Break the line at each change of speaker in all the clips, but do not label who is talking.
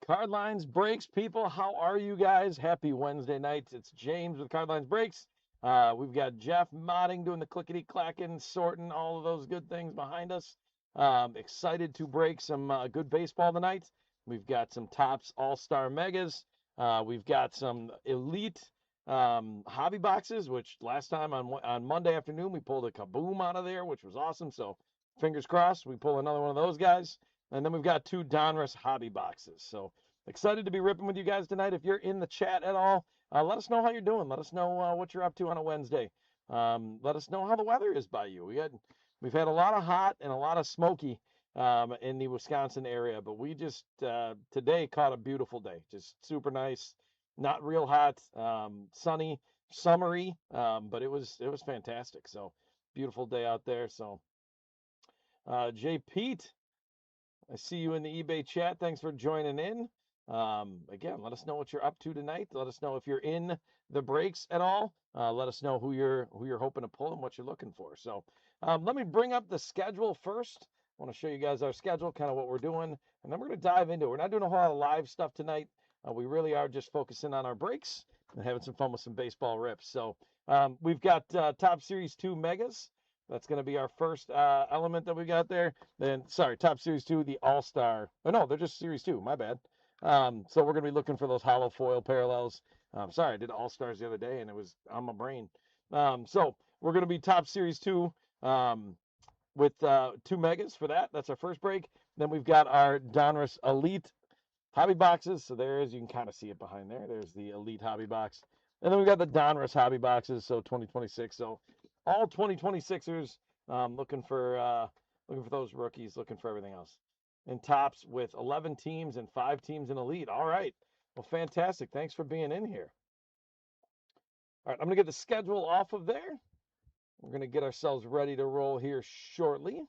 Card Lines Breaks, people. How are you guys? Happy Wednesday night. It's James with Card Lines Breaks. We've got Jeff modding, doing the clickety-clacking, sorting, all of those good things behind us. Excited to break some good baseball tonight. We've got some Topps All-Star Megas. We've got some Elite hobby boxes, which last time on Monday afternoon, we pulled a kaboom out of there, which was awesome. So fingers crossed, we pull another one of those guys. And then we've got two Donruss hobby boxes. So excited to be ripping with you guys tonight. If you're in the chat at all, let us know how you're doing. Let us know what you're up to on a Wednesday. Let us know how the weather is by you. We've had a lot of hot and a lot of smoky in the Wisconsin area, but we just today caught a beautiful day. Just super nice, not real hot, sunny, summery, but it was fantastic. So beautiful day out there. So J. Pete, I see you in the eBay chat. Thanks for joining in. Again, let us know what you're up to tonight. Let us know if you're in the breaks at all. Let us know who you're hoping to pull and what you're looking for. So let me bring up the schedule first. I want to show you guys our schedule, kind of what we're doing, and then we're going to dive into it. We're not doing a whole lot of live stuff tonight. We really are just focusing on our breaks and having some fun with some baseball rips. So we've got Topps Series 2 Megas. That's going to be our first element that we got there. Then, sorry, Topps Series 2, the All-Star. Oh, no, they're just Series 2. My bad. So we're going to be looking for those hollow foil parallels. Sorry, I did All-Stars the other day, and it was on my brain. So we're going to be Topps Series 2 with 2 Megas for that. That's our first break. Then we've got our Donruss Elite hobby boxes. So you can kind of see it behind there. There's the Elite hobby box. And then we've got the Donruss hobby boxes, so 2026. So all 2026ers looking for those rookies, looking for everything else. And Topps with 11 teams and 5 teams in Elite. All right. Well, fantastic. Thanks for being in here. All right, I'm going to get the schedule off of there. We're going to get ourselves ready to roll here shortly.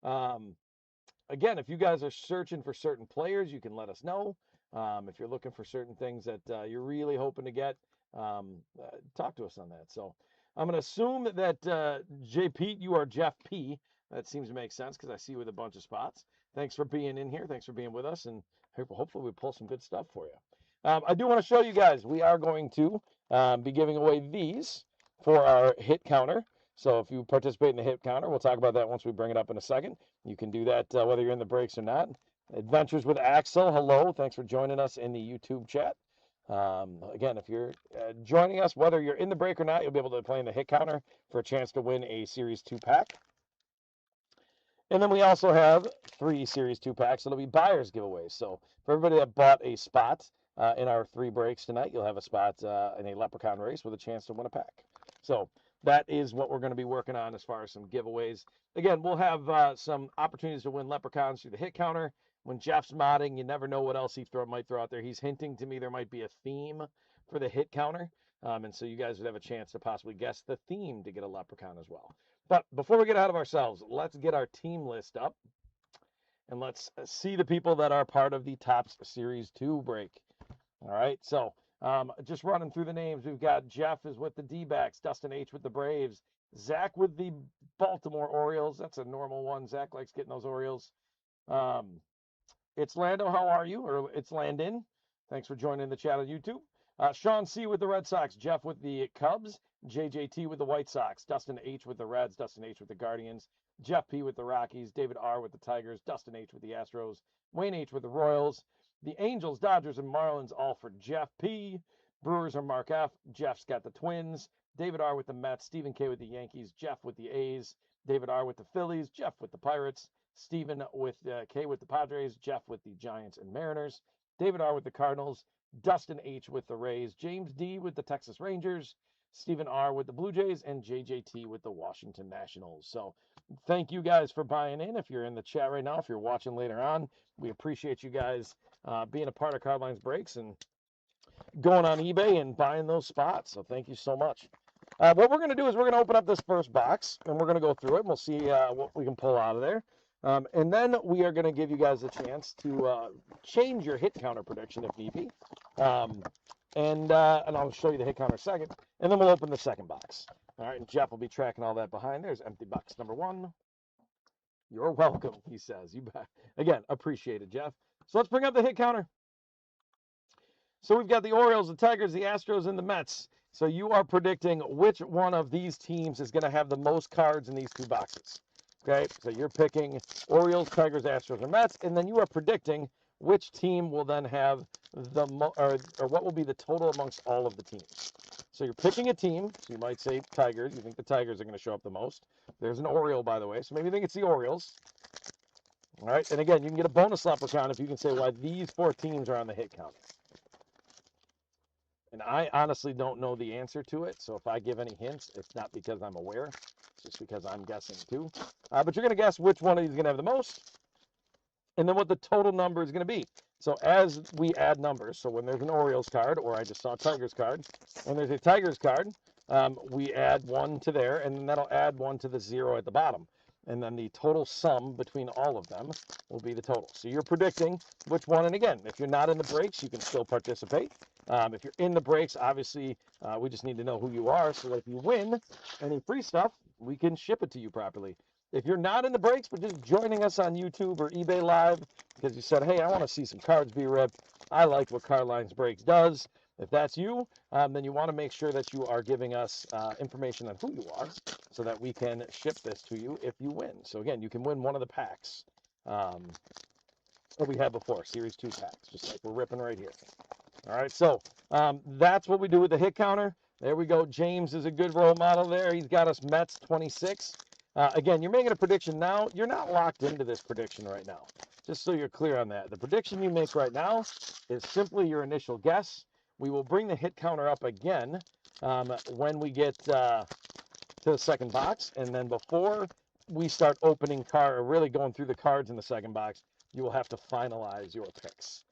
Again, if you guys are searching for certain players, you can let us know. If you're looking for certain things that you're really hoping to get, talk to us on that. So I'm going to assume that J. Pete, you are Jeff P. That seems to make sense because I see you with a bunch of spots. Thanks for being in here. Thanks for being with us, and hopefully we pull some good stuff for you. I do want to show you guys, we are going to be giving away these for our hit counter. So if you participate in the hit counter, we'll talk about that once we bring it up in a second. You can do that whether you're in the breaks or not. Adventures with Axel, hello. Thanks for joining us in the YouTube chat. Again, if you're joining us, whether you're in the break or not, you'll be able to play in the hit counter for a chance to win a Series 2 pack. And then we also have 3 Series 2 packs. It'll be buyers giveaways. So for everybody that bought a spot in our 3 breaks tonight, you'll have a spot in a Leprechaun race with a chance to win a pack. So that is what we're going to be working on as far as some giveaways. Again, we'll have some opportunities to win Leprechauns through the hit counter. When Jeff's modding, you never know what else he might throw out there. He's hinting to me there might be a theme for the hit counter. And so you guys would have a chance to possibly guess the theme to get a Leprechaun as well. But before we get out of ourselves, let's get our team list up. And let's see the people that are part of the Topps Series 2 break. All right, so just running through the names. We've got Jeff is with the D-backs, Dustin H with the Braves, Zach with the Baltimore Orioles. That's a normal one. Zach likes getting those Orioles. It's Lando, how are you? Or it's Landon. Thanks for joining the chat on YouTube. Sean C with the Red Sox, Jeff with the Cubs, JJT with the White Sox, Dustin H with the Reds, Dustin H with the Guardians, Jeff P with the Rockies, David R with the Tigers, Dustin H with the Astros, Wayne H with the Royals, the Angels, Dodgers, and Marlins, all for Jeff P. Brewers are Mark F. Jeff's got the Twins, David R with the Mets, Stephen K with the Yankees, Jeff with the A's, David R with the Phillies, Jeff with the Pirates, Stephen with K with the Padres, Jeff with the Giants and Mariners, David R with the Cardinals, Dustin H with the Rays, James D with the Texas Rangers, Stephen R with the Blue Jays, and JJT with the Washington Nationals. So thank you guys for buying in. If you're in the chat right now, if you're watching later on, we appreciate you guys being a part of Card Lines Breaks and going on eBay and buying those spots. So thank you so much. What we're going to do is we're going to open up this first box, and we're going to go through it, and we'll see what we can pull out of there. And then we are going to give you guys a chance to change your hit counter prediction if need be. And I'll show you the hit counter second, and then we'll open the second box. All right, and Jeff will be tracking all that behind. There's empty box number 1. You're welcome, he says. You bet. Again, appreciate it, Jeff. So let's bring up the hit counter. So we've got the Orioles, the Tigers, the Astros, and the Mets. So you are predicting which one of these teams is going to have the most cards in these two boxes. Okay, so you're picking Orioles, Tigers, Astros, or Mets, and then you are predicting which team will then have the or what will be the total amongst all of the teams. So you're picking a team. So you might say Tigers. You think the Tigers are going to show up the most. There's an Oriole, by the way. So maybe you think it's the Orioles. All right, and again, you can get a bonus leprechaun if you can say why these 4 teams are on the hit count. And I honestly don't know the answer to it. So if I give any hints, it's not because I'm aware. It's just because I'm guessing too. But you're going to guess which one of these is going to have the most. And then what the total number is going to be. So as we add numbers, so when there's an Orioles card, or I just saw a Tigers card, and there's a Tigers card, we add 1 to there, and then that'll add 1 to the 0 at the bottom. And then the total sum between all of them will be the total. So you're predicting which one. And again, if you're not in the breaks, you can still participate. If you're in the breaks, obviously, we just need to know who you are so that if you win any free stuff, we can ship it to you properly. If you're not in the breaks, but just joining us on YouTube or eBay Live because you said, hey, I want to see some cards be ripped. I like what Cardlines Breaks does. If that's you, then you want to make sure that you are giving us information on who you are so that we can ship this to you if you win. So again, you can win one of the packs that we had before, Series 2 packs, just like we're ripping right here. All right, so that's what we do with the hit counter. There we go. James is a good role model there. He's got us Mets 26. Again, you're making a prediction now. You're not locked into this prediction right now, just so you're clear on that. The prediction you make right now is simply your initial guess. We will bring the hit counter up again when we get to the second box. And then before we start opening or really going through the cards in the second box, you will have to finalize your picks.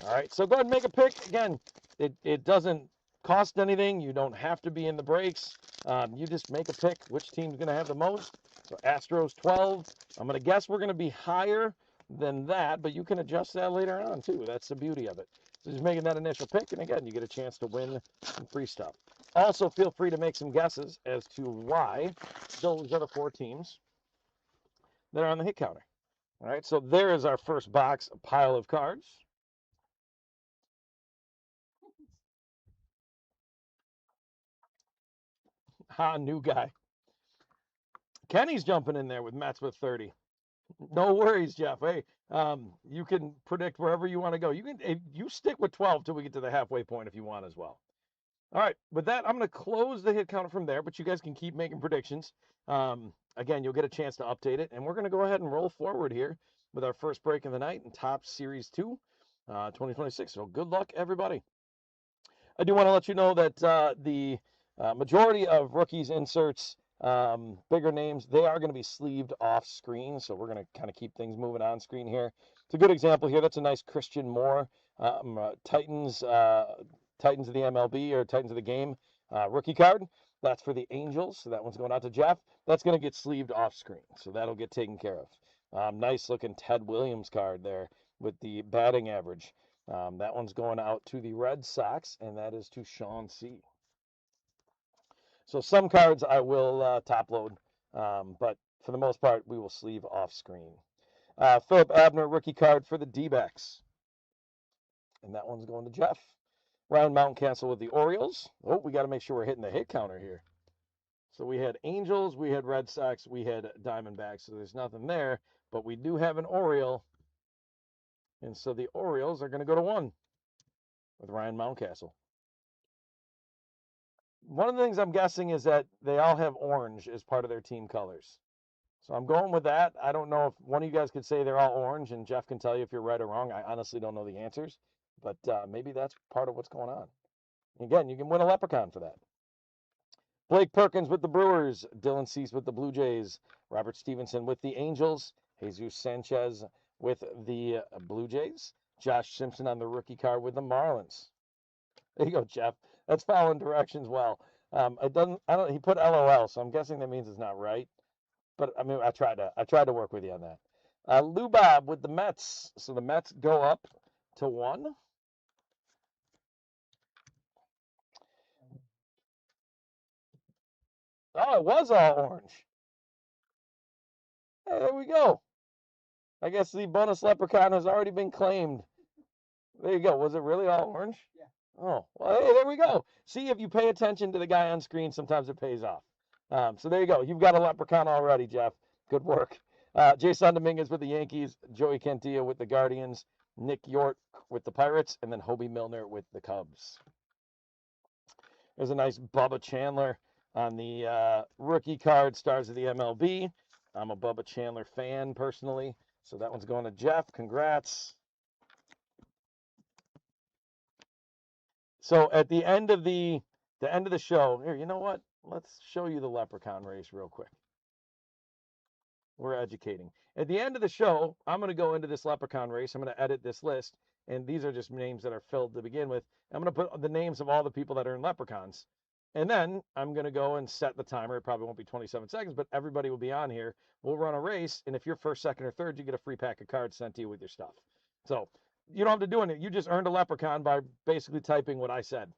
All right, so go ahead and make a pick. Again, it doesn't cost anything. You don't have to be in the breaks. You just make a pick which team's going to have the most. So Astros 12. I'm going to guess we're going to be higher than that, but you can adjust that later on too. That's the beauty of it. So just making that initial pick, and again, you get a chance to win some free stuff. Also, feel free to make some guesses as to why those are the 4 teams that are on the hit counter. All right, so there is our first box pile of cards. New guy. Kenny's jumping in there with Mets with 30. No worries, Jeff. Hey, you can predict wherever you want to go. You stick with 12 till we get to the halfway point if you want as well. All right, with that, I'm going to close the hit counter from there, but you guys can keep making predictions. Again, you'll get a chance to update it, and we're going to go ahead and roll forward here with our first break of the night in Topps Series 2, 2026. So good luck, everybody. I do want to let you know that the majority of rookies inserts, bigger names, they are going to be sleeved off screen. So we're going to kind of keep things moving on screen here. It's a good example here. That's a nice Christian Moore Titans of the MLB or Titans of the Game rookie card. That's for the Angels. So that one's going out to Jeff. That's going to get sleeved off screen. So that'll get taken care of. Nice looking Ted Williams card there with the batting average. That one's going out to the Red Sox, and that is to Sean C. So some cards I will top load, but for the most part, we will sleeve off screen. Philip Abner, rookie card for the D-backs. And that one's going to Jeff. Ryan Mountcastle with the Orioles. Oh, we got to make sure we're hitting the hit counter here. So we had Angels, we had Red Sox, we had Diamondbacks, so there's nothing there, but we do have an Oriole. And so the Orioles are going to go to 1 with Ryan Mountcastle. One of the things I'm guessing is that they all have orange as part of their team colors. So I'm going with that. I don't know if one of you guys could say they're all orange, and Jeff can tell you if you're right or wrong. I honestly don't know the answers, but maybe that's part of what's going on. Again, you can win a leprechaun for that. Blake Perkins with the Brewers, Dylan Cease with the Blue Jays, Robert Stevenson with the Angels, Jesus Sanchez with the Blue Jays, Josh Simpson on the rookie card with the Marlins. There you go, Jeff. That's following directions well. He put LOL, so I'm guessing that means it's not right. But I mean, I tried to work with you on that. Lou Bob with the Mets. So the Mets go up to 1. Oh, it was all orange. Hey, there we go. I guess the bonus leprechaun has already been claimed. There you go. Was it really all orange? Yeah. Oh, well, hey, there we go. See, if you pay attention to the guy on screen, sometimes it pays off. So there you go. You've got a leprechaun already, Jeff. Good work. Jason Dominguez with the Yankees, Joey Cantillo with the Guardians, Nick York with the Pirates, and then Hobie Milner with the Cubs. There's a nice Bubba Chandler on the rookie card, Stars of the MLB. I'm a Bubba Chandler fan personally, so that one's going to Jeff. Congrats. So at the end of the show, here, you know what? Let's show you the leprechaun race real quick. We're educating. At the end of the show, I'm going to go into this leprechaun race. I'm going to edit this list, and these are just names that are filled to begin with. I'm going to put the names of all the people that are in leprechauns. And then I'm going to go and set the timer. It probably won't be 27 seconds, but everybody will be on here. We'll run a race, and if you're first, second, or third, you get a free pack of cards sent to you with your stuff. So you don't have to do anything. You just earned a leprechaun by basically typing what I said.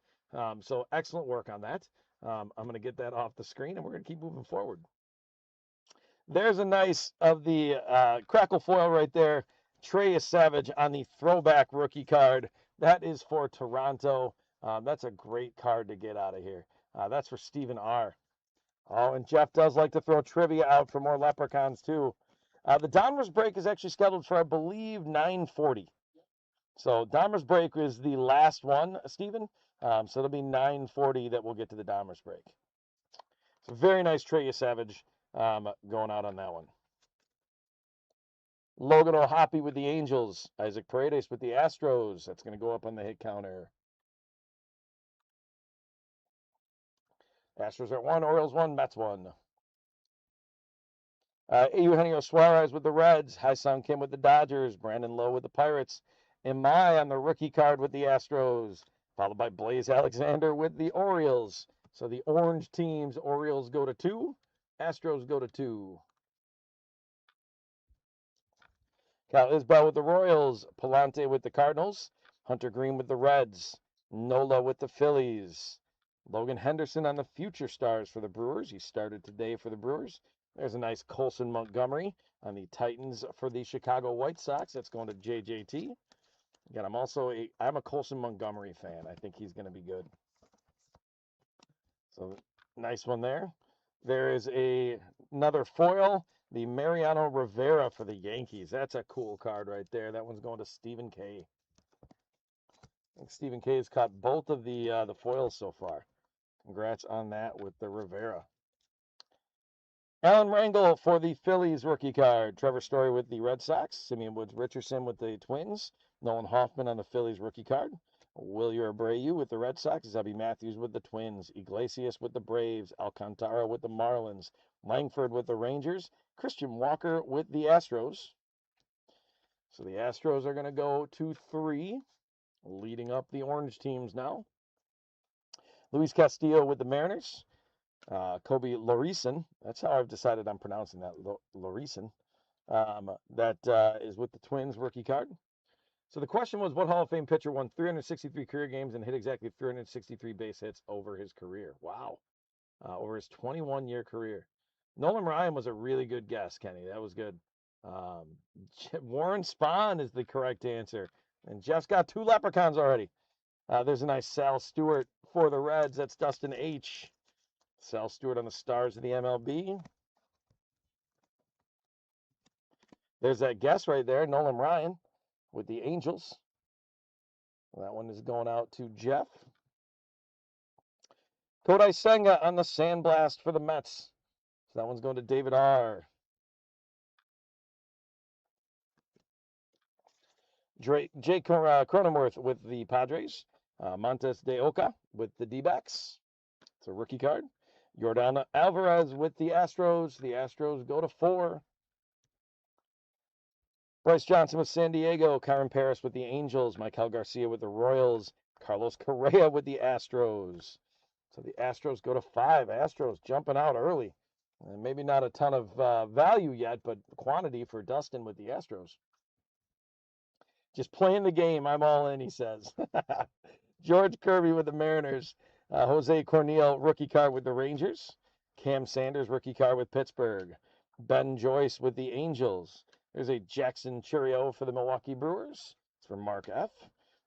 So excellent work on that. I'm going to get that off the screen, and we're going to keep moving forward. There's a nice of the crackle foil right there. Trey Savage on the throwback rookie card. That is for Toronto. That's a great card to get out of here. That's for Stephen R. Oh, and Jeff does like to throw trivia out for more leprechauns, too. The Donruss break is actually scheduled for, I believe, 9:40. So Donruss break is the last one, Stephen. So it'll be 9:40 that we'll get to the Donruss break. So very nice Trey Savage going out on that one. Logan O'Hoppe with the Angels. Isaac Paredes with the Astros. That's going to go up on the hit counter. Astros are 1, Orioles 1, Mets 1. Eugenio Suarez with the Reds. Hai-Sung Kim with the Dodgers. Brandon Lowe with the Pirates. Imai on the rookie card with the Astros. Followed by Blaze Alexander with the Orioles. So the orange teams, Orioles go to 2. Astros go to 2. Cal Isbell with the Royals. Palante with the Cardinals. Hunter Green with the Reds. Nola with the Phillies. Logan Henderson on the Future Stars for the Brewers. He started today for the Brewers. There's a nice Colson Montgomery on the Titans for the Chicago White Sox. That's going to JJT. Again, I'm a Colson Montgomery fan. I think he's going to be good. So nice one there. There is another foil, the Mariano Rivera for the Yankees. That's a cool card right there. That one's going to Stephen K. I think Stephen K has caught both of the foils so far. Congrats on that with the Rivera. Alan Rangel for the Phillies rookie card. Trevor Story with the Red Sox. Simeon Woods Richardson with the Twins. Nolan Hoffman on the Phillies rookie card. Wilyer Abreu with the Red Sox. Zebby Matthews with the Twins. Iglesias with the Braves. Alcantara with the Marlins. Langford with the Rangers. Christian Walker with the Astros. So the Astros are going to go to 3, leading up the orange teams now. Luis Castillo with the Mariners. Kobe Lorison. That's how I've decided I'm pronouncing that, Lorison. That is with the Twins rookie card. So the question was, what Hall of Fame pitcher won 363 career games and hit exactly 363 base hits over his career? Wow. Over his 21-year career. Nolan Ryan was a really good guess, Kenny. That was good. Warren Spahn is the correct answer. And Jeff's got 2 leprechauns already. There's a nice Sal Stewart for the Reds. That's Dustin H. Sal Stewart on the Stars of the MLB. There's that guess right there, Nolan Ryan with the Angels. That one is going out to Jeff. Kodai Senga on the Sandblast for the Mets. So that one's going to David R. Jake Cronenworth with the Padres. Montes de Oca with the D-backs. It's a rookie card. Yordan Alvarez with the Astros. The Astros go to 4. Bryce Johnson with San Diego. Kyron Paris with the Angels. Michael Garcia with the Royals. Carlos Correa with the Astros. So the Astros go to 5. Astros jumping out early. And maybe not a ton of value yet, but quantity for Dustin with the Astros. Just playing the game. I'm all in, he says. George Kirby with the Mariners. Jose Cornel, rookie card with the Rangers. Cam Sanders, rookie card with Pittsburgh. Ben Joyce with the Angels. There's a Jackson Churio for the Milwaukee Brewers. It's for Mark F.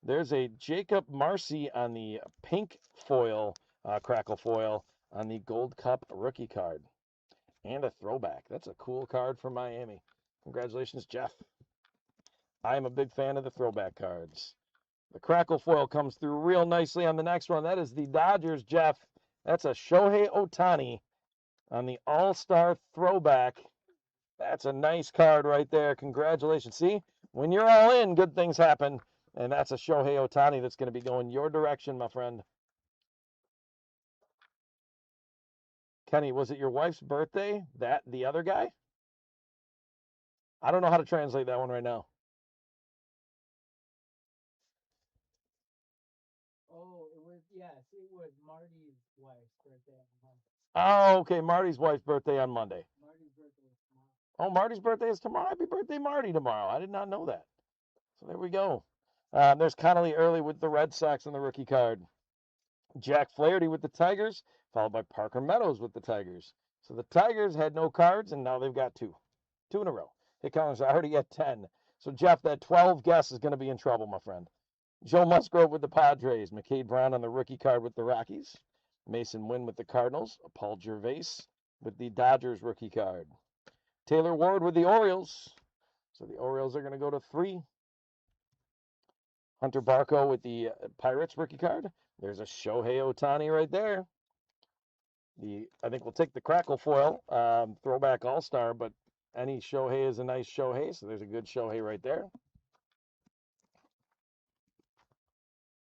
There's a Jacob Marcy on the pink foil, crackle foil on the Gold Cup rookie card. And a throwback. That's a cool card for Miami. Congratulations, Jeff. I am a big fan of the throwback cards. The crackle foil comes through real nicely on the next one. That is the Dodgers, Jeff. That's a Shohei Ohtani on the All-Star throwback. That's a nice card right there. Congratulations. See, when you're all in, good things happen. And that's a Shohei Ohtani that's going to be going your direction, my friend. Kenny, was it your wife's birthday? The other guy? I don't know how to translate that one right now.
Oh, yes, it was Marty's wife's birthday on Monday.
Oh, okay. Marty's wife's birthday on Monday.
Marty's birthday is tomorrow.
Oh, Marty's birthday is tomorrow. Happy birthday, Marty, tomorrow. I did not know that. So there we go. There's Connolly early with the Red Sox on the rookie card. Jack Flaherty with the Tigers, followed by Parker Meadows with the Tigers. So the Tigers had no cards, and now they've got two. Two in a row. Hit counters are already at 10. So, Jeff, that 12 guess is going to be in trouble, my friend. Joe Musgrove with the Padres. McCade Brown on the rookie card with the Rockies. Mason Wynn with the Cardinals. Paul Gervais with the Dodgers rookie card. Taylor Ward with the Orioles. So the Orioles are going to go to 3. Hunter Barco with the Pirates rookie card. There's a Shohei Ohtani right there. I think we'll take the crackle foil, throwback all-star, but any Shohei is a nice Shohei, so there's a good Shohei right there.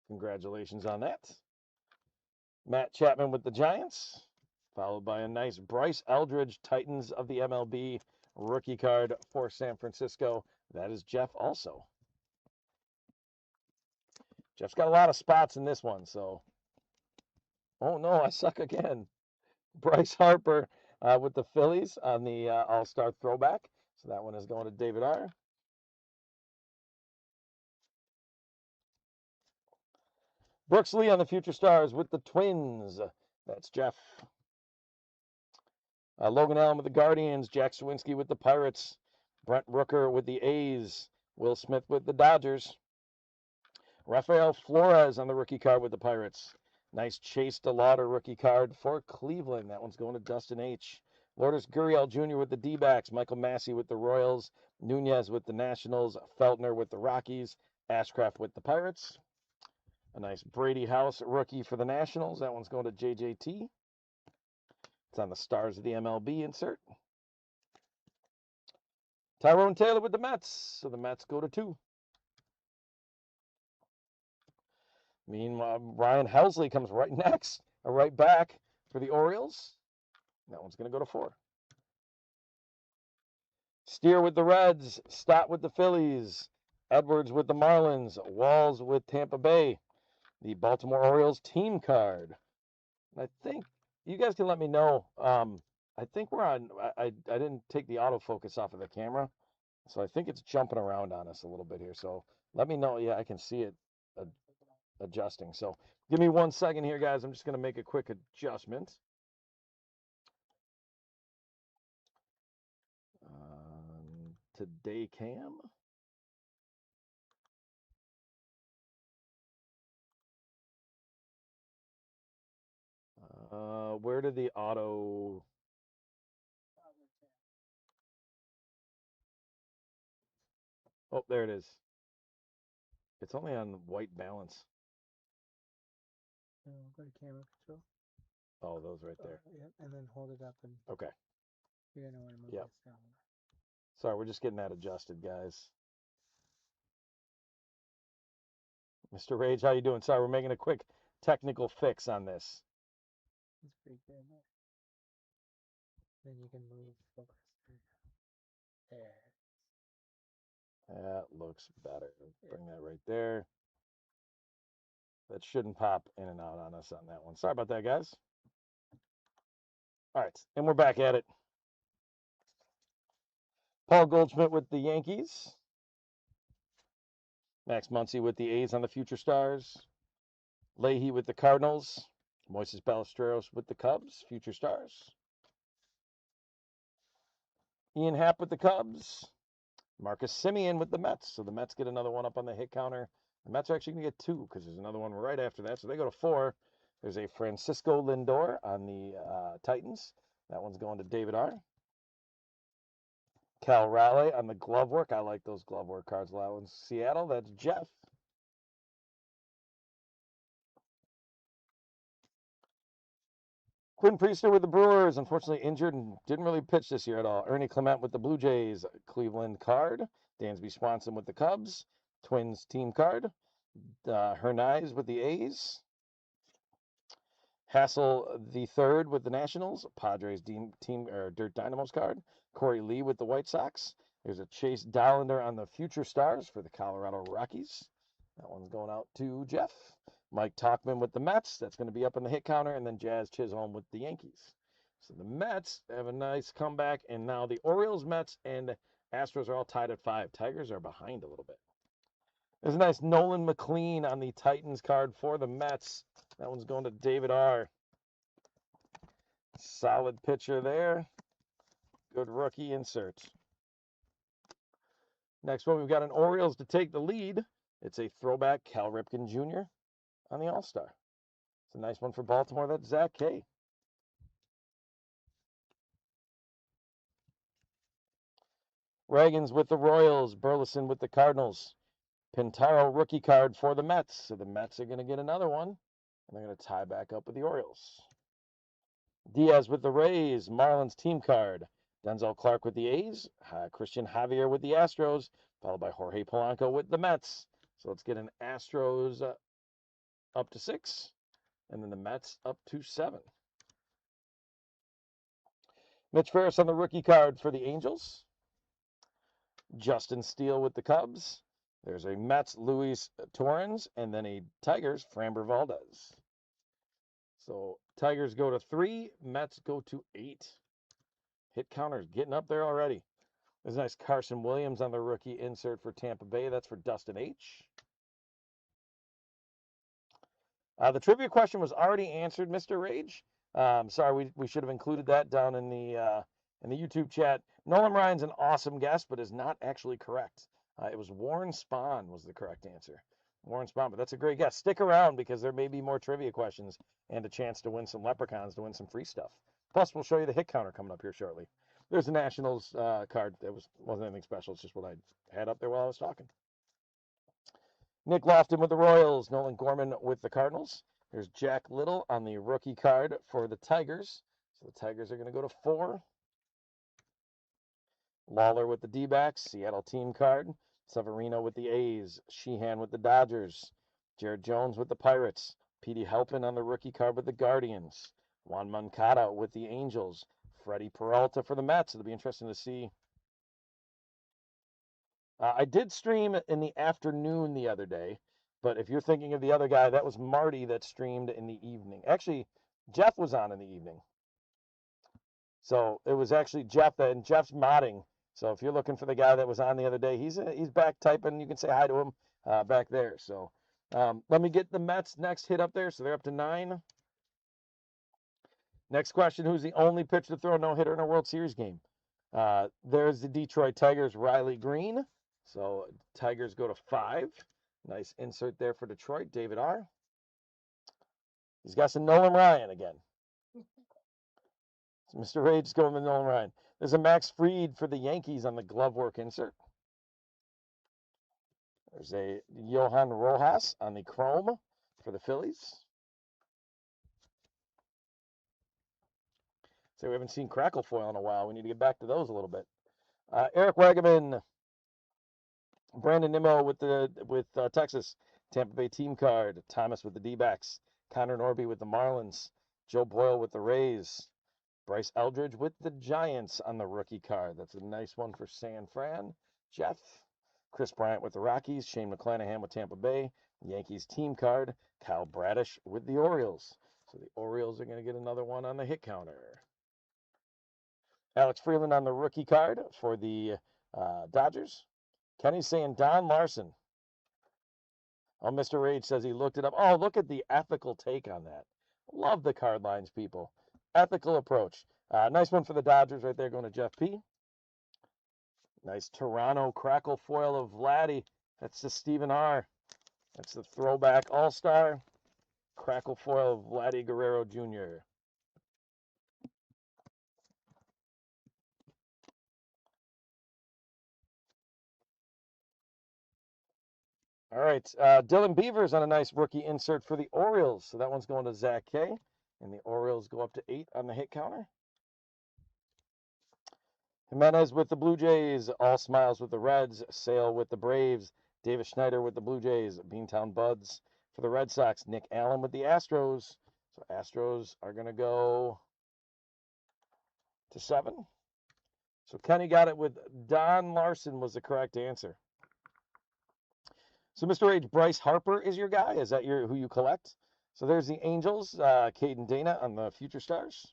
Congratulations on that. Matt Chapman with the Giants, followed by a nice Bryce Eldridge, Titans of the MLB rookie card for San Francisco. That is Jeff also. Jeff's got a lot of spots in this one, so. Oh no, I suck again. Bryce Harper with the Phillies on the All-Star throwback. So that one is going to David R. Brooks Lee on the Future Stars with the Twins. That's Jeff. Logan Allen with the Guardians. Jack Swinsky with the Pirates. Brent Rooker with the A's. Will Smith with the Dodgers. Rafael Flores on the rookie card with the Pirates. Nice Chase DeLauder rookie card for Cleveland. That one's going to Dustin H. Lourdes Gurriel Jr. with the D-backs. Michael Massey with the Royals. Nunez with the Nationals. Feltner with the Rockies. Ashcraft with the Pirates. A nice Brady House rookie for the Nationals. That one's going to JJT. It's on the Stars of the MLB insert. Tyrone Taylor with the Mets. So the Mets go to 2. Meanwhile, Ryan Helsley comes right next, or right back for the Orioles. That one's going to go to 4. Steer with the Reds. Stott with the Phillies. Edwards with the Marlins. Walls with Tampa Bay. The Baltimore Orioles team card. And I think you guys can let me know. I think we're on. I didn't take the autofocus off of the camera, so I think it's jumping around on us a little bit here. So let me know. Yeah, I can see it adjusting. So give me 1 second here, guys. I'm just going to make a quick adjustment. Today cam. Where did the auto? Oh, there it is. It's only on white balance.
Go to camera control.
Oh, those right there.
Yep, and then hold it up and.
Okay.
You're gonna want to move
Yep.
this down.
Sorry, we're just getting that adjusted, guys. Mr. Rage, how you doing? Sorry, we're making a quick technical fix on this.
That's pretty good. Then you can move focus. There.
That looks better. Bring that right there. That shouldn't pop in and out on us on that one. Sorry about that, guys. All right, and we're back at it. Paul Goldschmidt with the Yankees. Max Muncy with the A's on the Future Stars. Leahy with the Cardinals. Moises Ballesteros with the Cubs, Future Stars. Ian Happ with the Cubs. Marcus Semien with the Mets. So the Mets get another one up on the hit counter. The Mets are actually going to get 2 because there's another one right after that. So they go to 4. There's a Francisco Lindor on the Titans. That one's going to David R. Cal Raleigh on the glove work. I like those glove work cards a lot. One's Seattle. That's Jeff. Quinn Priester with the Brewers, unfortunately injured and didn't really pitch this year at all. Ernie Clement with the Blue Jays, Cleveland card. Dansby Swanson with the Cubs, Twins team card. Hernandez with the A's. Hassel the third with the Nationals, Padres team or Dirt Dynamos card. Corey Lee with the White Sox. There's a Chase Dollander on the Future Stars for the Colorado Rockies. That one's going out to Jeff. Mike Talkman with the Mets. That's going to be up in the hit counter. And then Jazz Chisholm with the Yankees. So the Mets have a nice comeback. And now the Orioles, Mets, and Astros are all tied at 5. Tigers are behind a little bit. There's a nice Nolan McLean on the Titans card for the Mets. That one's going to David R. Solid pitcher there. Good rookie insert. Next one, we've got an Orioles to take the lead. It's a throwback Cal Ripken Jr. on the All-Star. It's a nice one for Baltimore. That's Zach K. Reagan's with the Royals. Burleson with the Cardinals. Pintaro rookie card for the Mets. So the Mets are going to get another one. And they're going to tie back up with the Orioles. Diaz with the Rays. Marlins team card. Denzel Clark with the A's. Christian Javier with the Astros. Followed by Jorge Polanco with the Mets. So let's get an Astros up to 6. And then the Mets up to 7. Mitch Ferris on the rookie card for the Angels. Justin Steele with the Cubs. There's a Mets, Luis Torrens, and then a Tigers, Framber Valdez. So Tigers go to 3, Mets go to 8. Hit counters getting up there already. There's a nice Carson Williams on the rookie insert for Tampa Bay. That's for Dustin H. The trivia question was already answered, Mr. Rage. Sorry, we should have included that down in the YouTube chat. Nolan Ryan's an awesome guess, but is not actually correct. It was Warren Spahn was the correct answer. Warren Spahn, but that's a great guess. Stick around because there may be more trivia questions and a chance to win some leprechauns, to win some free stuff. Plus, we'll show you the hit counter coming up here shortly. There's the Nationals card. That wasn't anything special. It's just what I had up there while I was talking. Nick Lofton with the Royals. Nolan Gorman with the Cardinals. There's Jack Little on the rookie card for the Tigers. So the Tigers are going to go to 4. Lawler with the D-backs. Seattle team card. Severino with the A's. Sheehan with the Dodgers. Jared Jones with the Pirates. Petey Helpin on the rookie card with the Guardians. Juan Moncada with the Angels. Freddie Peralta for the Mets. It'll be interesting to see. I did stream in the afternoon the other day, but if you're thinking of the other guy, that was Marty that streamed in the evening. Actually, Jeff was on in the evening. So it was actually Jeff, and Jeff's modding. So if you're looking for the guy that was on the other day, he's back typing. You can say hi to him back there. So let me get the Mets next hit up there. So they're up to 9. Next question, who's the only pitcher to throw a no-hitter in a World Series game? There's the Detroit Tigers, Riley Green. So Tigers go to 5. Nice insert there for Detroit, David R. He's got some Nolan Ryan again. So Mr. Rage going with Nolan Ryan. There's a Max Fried for the Yankees on the glove work insert. There's a Johan Rojas on the chrome for the Phillies. So we haven't seen crackle foil in a while. We need to get back to those a little bit. Eric Wagaman, Brandon Nimmo with Texas, Tampa Bay team card, Thomas with the D-backs, Connor Norby with the Marlins, Joe Boyle with the Rays, Bryce Eldridge with the Giants on the rookie card. That's a nice one for San Fran. Jeff, Chris Bryant with the Rockies, Shane McClanahan with Tampa Bay, Yankees team card, Kyle Bradish with the Orioles. So the Orioles are going to get another one on the hit counter. Alex Freeland on the rookie card for the Dodgers. Kenny's saying Don Larson. Oh, Mr. Rage says he looked it up. Oh, look at the ethical take on that. Love the card lines, people. Ethical approach. Nice one for the Dodgers right there going to Jeff P. Nice Toronto crackle foil of Vladdy. That's to Stephen R. That's the throwback all-star. Crackle foil of Vladdy Guerrero Jr. All right, Dylan Beavers on a nice rookie insert for the Orioles. So that one's going to Zach K. And the Orioles go up to 8 on the hit counter. Jimenez with the Blue Jays. All Smiles with the Reds. Sale with the Braves. Davis Schneider with the Blue Jays. Beantown Buds for the Red Sox. Nick Allen with the Astros. So Astros are going to go to 7. So Kenny got it with Don Larson was the correct answer. So Mr. H, Bryce Harper is your guy? Is that who you collect? So there's the Angels, Caden Dana on the Future Stars.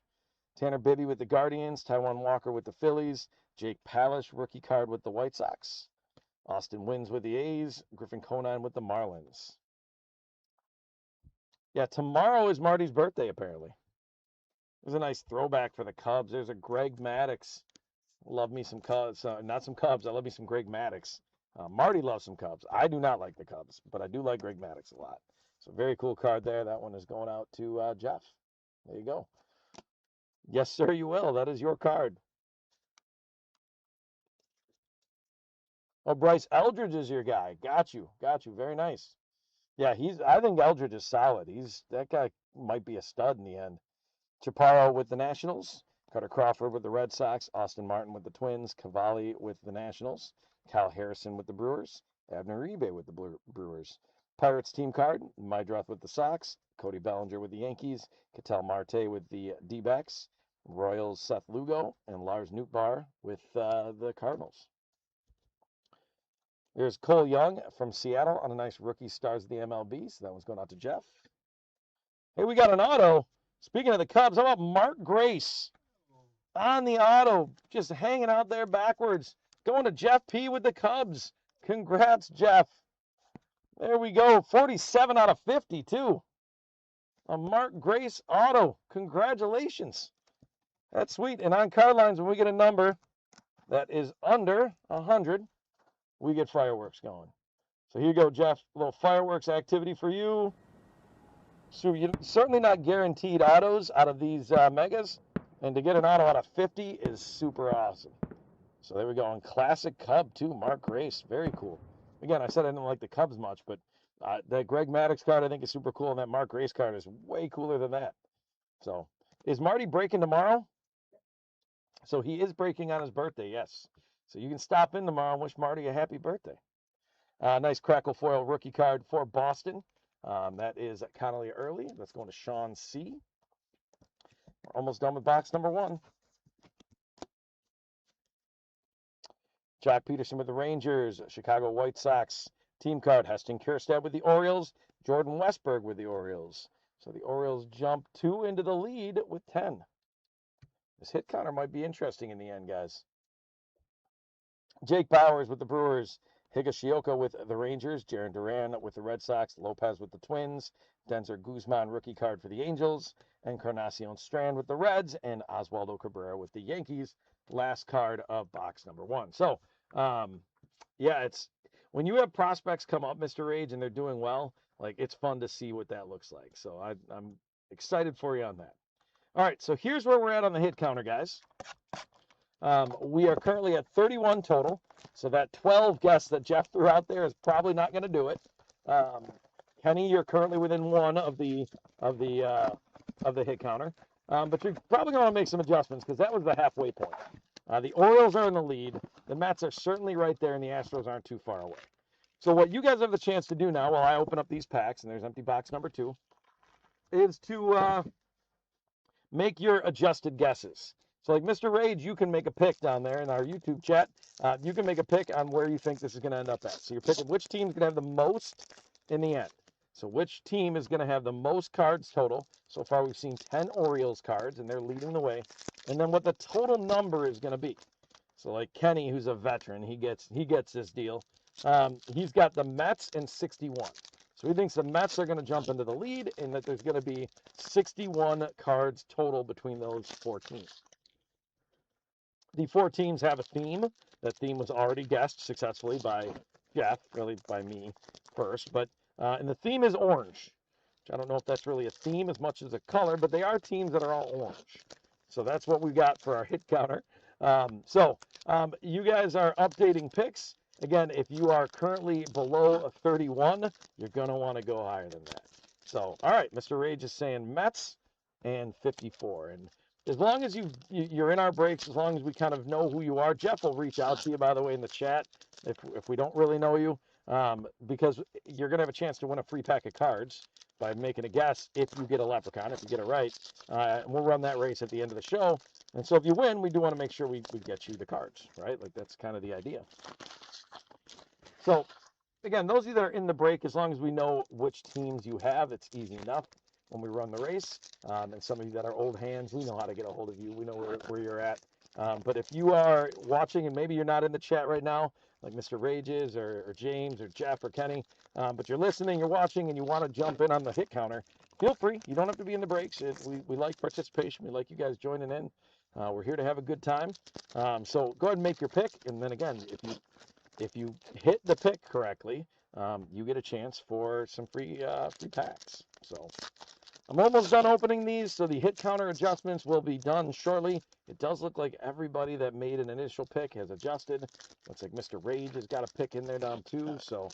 Tanner Bibby with the Guardians. Taijuan Walker with the Phillies. Jake Palish, rookie card with the White Sox. Austin Wins with the A's. Griffin Conine with the Marlins. Yeah, tomorrow is Marty's birthday, apparently. There's a nice throwback for the Cubs. There's a Greg Maddux. Love me some Cubs. Not some Cubs. I love me some Greg Maddux. Marty loves some Cubs. I do not like the Cubs, but I do like Greg Maddux a lot. So very cool card there. That one is going out to Jeff. There you go. Yes, sir, you will. That is your card. Oh, Bryce Eldridge is your guy. Got you. Got you. Very nice. Yeah, I think Eldridge is solid. That guy might be a stud in the end. Chaparro with the Nationals. Carter Crawford with the Red Sox. Austin Martin with the Twins. Cavalli with the Nationals. Kyle Harrison with the Brewers. Abner Uribe with the Brewers. Pirates team card. Mydroth with the Sox. Cody Bellinger with the Yankees. Ketel Marte with the D-backs. Royals Seth Lugo. And Lars Nootbaar with the Cardinals. There's Cole Young from Seattle on a nice rookie stars of the MLB. So that one's going out to Jeff. Hey, we got an auto. Speaking of the Cubs, how about Mark Grace on the auto, just hanging out there backwards, going to Jeff P with the Cubs. Congrats, Jeff. There we go. 47 out of 50, too. A Mark Grace auto. Congratulations. That's sweet. And on card lines, when we get a number that is under 100, we get fireworks going. So here you go, Jeff. A little fireworks activity for you. So you're certainly not guaranteed autos out of these megas. And to get an auto out of 50 is super awesome. So there we go. And classic Cub, too. Mark Grace. Very cool. Again, I said I didn't like the Cubs much, but that Greg Maddux card I think is super cool. And that Mark Grace card is way cooler than that. So is Marty breaking tomorrow? So he is breaking on his birthday, yes. So you can stop in tomorrow and wish Marty a happy birthday. Nice Crackle Foil rookie card for Boston. That is Connolly Early. That's going to Sean C. We're almost done with box number 1. Jack Peterson with the Rangers. Chicago White Sox. Team card, Heston Kjerstad with the Orioles. Jordan Westberg with the Orioles. So the Orioles jump 2 into the lead with 10. This hit counter might be interesting in the end, guys. Jake Bowers with the Brewers. Higashioka with the Rangers. Jarren Duran with the Red Sox. Lopez with the Twins. Denzer Guzman rookie card for the Angels. Encarnacion Strand with the Reds. And Oswaldo Cabrera with the Yankees. Last card of box number 1. So, yeah, it's when you have prospects come up, Mr. Rage, and they're doing well, like it's fun to see what that looks like. So I'm excited for you on that. All right, so here's where we're at on the hit counter, guys. We are currently at 31 total. So that 12 guess that Jeff threw out there is probably not going to do it. Kenny, you're currently within 1 of the hit counter. But you're probably going to make some adjustments because that was the halfway point. The Orioles are in the lead. The Mets are certainly right there, and the Astros aren't too far away. So what you guys have the chance to do now while I open up these packs, and there's empty box number 2, is to make your adjusted guesses. So like Mr. Rage, you can make a pick down there in our YouTube chat. You can make a pick on where you think this is going to end up at. So you're picking which team's going to have the most in the end. So which team is going to have the most cards total? So far we've seen 10 Orioles cards, and they're leading the way. And then what the total number is going to be. So like Kenny, who's a veteran, he gets this deal. He's got the Mets and 61. So he thinks the Mets are going to jump into the lead and that there's going to be 61 cards total between those 4 teams. The 4 teams have a theme. That theme was already guessed successfully by Jeff, really by me first. But And the theme is orange. Which I don't know if that's really a theme as much as a color, but they are teams that are all orange. So that's what we got for our hit counter. You guys are updating picks. Again, if you are currently below a 31, you're going to want to go higher than that. So, all right, Mr. Rage is saying Mets and 54. And as long as you're in our breaks, as long as we kind of know who you are, Jeff will reach out to you, by the way, in the chat if we don't really know you, because you're going to have a chance to win a free pack of cards by making a guess if you get a leprechaun, if you get it right. And we'll run that race at the end of the show. And so if you win, we do want to make sure we get you the cards, right? Like that's kind of the idea. So again, those of you that are in the break, as long as we know which teams you have, it's easy enough when we run the race. And some of you that are old hands, we know how to get a hold of you. We know where you're at. But if you are watching and maybe you're not in the chat right now, like Mr. Rages or James or Jeff or Kenny, but you're listening, you're watching, and you want to jump in on the hit counter, feel free. You don't have to be in the breaks. We like participation. We like you guys joining in. We're here to have a good time. So go ahead and make your pick. And then again, if you hit the pick correctly, you get a chance for some free packs. So I'm almost done opening these, so the hit counter adjustments will be done shortly. It does look like everybody that made an initial pick has adjusted. Looks like Mr. Rage has got a pick in there down too, so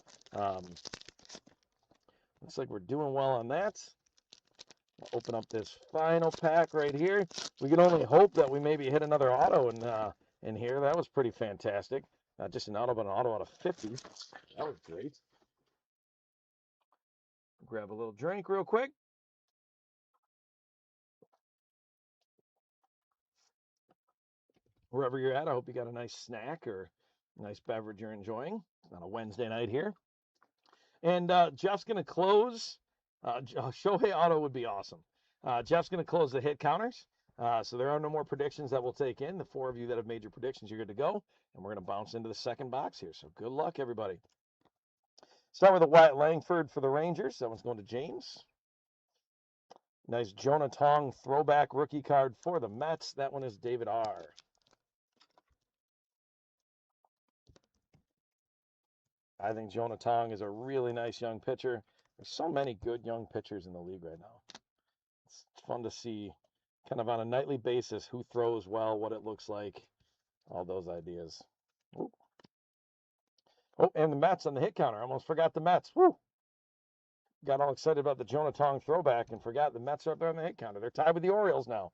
looks like we're doing well on that. We'll open up this final pack right here. We can only hope that we maybe hit another auto in here. That was pretty fantastic. Not just an auto, but an auto out of 50. That was great. Grab a little drink real quick. Wherever you're at, I hope you got a nice snack or a nice beverage you're enjoying on a Wednesday night here. And Jeff's going to close. Shohei Auto would be awesome. Jeff's going to close the hit counters. So there are no more predictions that we'll take in. The four of you that have made your predictions, you're good to go. And we're going to bounce into the second box here. So good luck, everybody. Start with a Wyatt Langford for the Rangers. That one's going to James. Nice Jonah Tong throwback rookie card for the Mets. That one is David R. I think Jonah Tong is a really nice young pitcher. There's so many good young pitchers in the league right now. It's fun to see kind of on a nightly basis who throws well, what it looks like, all those ideas. Ooh. Oh, and the Mets on the hit counter. I almost forgot the Mets. Woo! Got all excited about the Jonah Tong throwback and forgot the Mets are up there on the hit counter. They're tied with the Orioles now.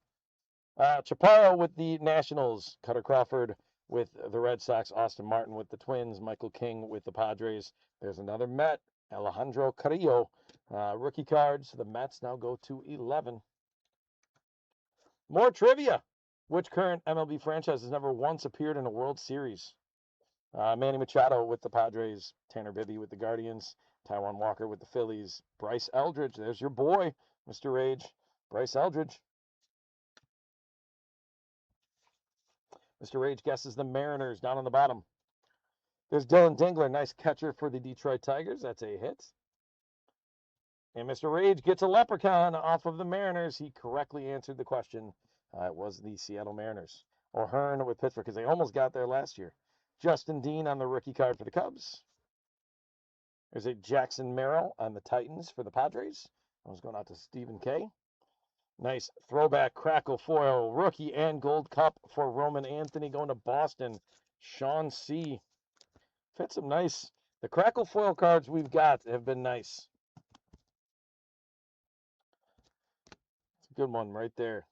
Chaparro with the Nationals. Cutter Crawford with the Red Sox. Austin Martin with the Twins. Michael King with the Padres. There's another Met. Alejandro Carrillo. Rookie cards. The Mets now go to 11. More trivia. Which current MLB franchise has never once appeared in a World Series? Manny Machado with the Padres. Tanner Bibby with the Guardians. Taijuan Walker with the Phillies. Bryce Eldridge. There's your boy, Mr. Rage. Bryce Eldridge. Mr. Rage guesses the Mariners down on the bottom. There's Dylan Dingler, nice catcher for the Detroit Tigers. That's a hit. And Mr. Rage gets a leprechaun off of the Mariners. He correctly answered the question. It was the Seattle Mariners. O'Hearn with Pittsburgh, because they almost got there last year. Justin Dean on the rookie card for the Cubs. There's a Jackson Merrill on the Titans for the Padres. That was going out to Stephen K. Nice throwback crackle foil rookie and gold cup for Roman Anthony going to Boston. Sean C. Fits some nice. The crackle foil cards we've got have been nice. It's a good one right there.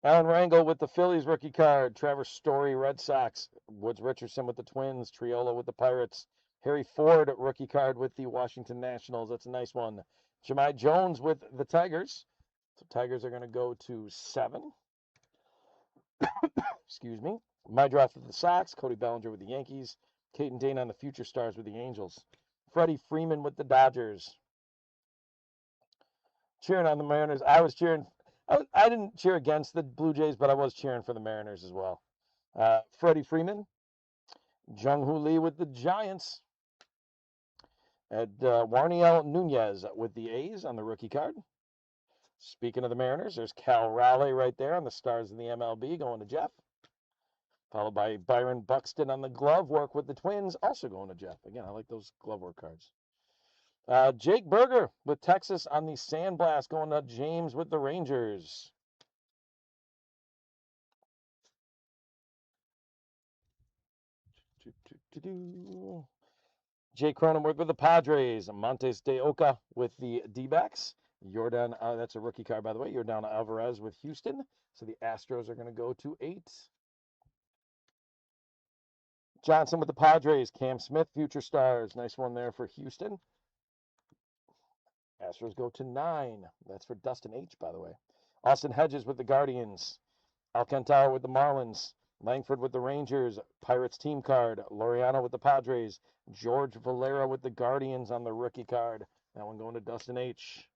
Alan Rangel with the Phillies rookie card. Trevor Story, Red Sox. Woods Richardson with the Twins. Triolo with the Pirates. Harry Ford rookie card with the Washington Nationals. That's a nice one. Jahmai Jones with the Tigers. So Tigers are going to go to 7. Excuse me. My draft with the Sox. Cody Bellinger with the Yankees. Caden Dane on the Future Stars with the Angels. Freddie Freeman with the Dodgers. Cheering on the Mariners. I was cheering. I didn't cheer against the Blue Jays, but I was cheering for the Mariners as well. Freddie Freeman. Jung-Hoo Lee with the Giants. And Warniel Nunez with the A's on the rookie card. Speaking of the Mariners, there's Cal Raleigh right there on the Stars of the MLB going to Jeff. Followed by Byron Buxton on the glove work with the Twins, also going to Jeff. Again, I like those glove work cards. Jake Berger with Texas on the Sandblast, going to James with the Rangers. Jay Cronenworth with the Padres. Montes de Oca with the D-backs. Jordan, that's a rookie card, by the way. Jordan Alvarez with Houston. So the Astros are going to go to 8. Johnson with the Padres. Cam Smith, Future Stars. Nice one there for Houston. Astros go to 9. That's for Dustin H., by the way. Austin Hedges with the Guardians. Alcantara with the Marlins. Langford with the Rangers. Pirates team card. Laureano with the Padres. George Valera with the Guardians on the rookie card. That one going to Dustin H.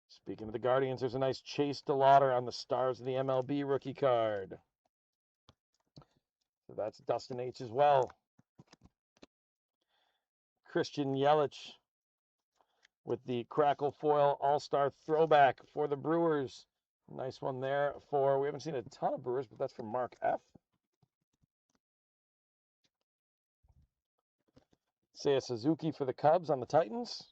Speaking of the Guardians, there's a nice Chase DeLauder on the Stars of the MLB rookie card. So that's Dustin H. as well. Christian Yelich with the Crackle Foil All-Star Throwback for the Brewers. Nice one there for, we haven't seen a ton of Brewers, but that's from Mark F. Seiya Suzuki for the Cubs on the Titans.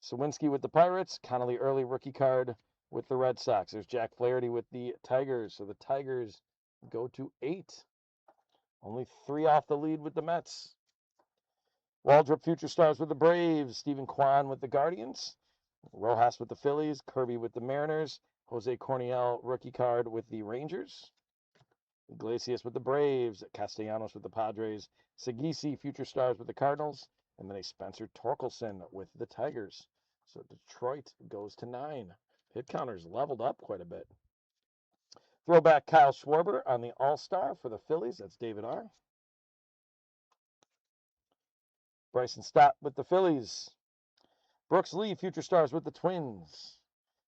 Sawinski with the Pirates. Connolly early rookie card with the Red Sox. There's Jack Flaherty with the Tigers. So the Tigers go to 8. Only 3 off the lead with the Mets. Waldrop Future Stars with the Braves. Stephen Kwan with the Guardians. Rojas with the Phillies. Kirby with the Mariners. Jose Corniel rookie card with the Rangers. Iglesias with the Braves. Castellanos with the Padres. Sagisi Future Stars with the Cardinals. And then a Spencer Torkelson with the Tigers. So Detroit goes to 9. Hit counters leveled up quite a bit. Throwback Kyle Schwarber on the All-Star for the Phillies. That's David R. Bryson Stott with the Phillies. Brooks Lee, Future Stars with the Twins.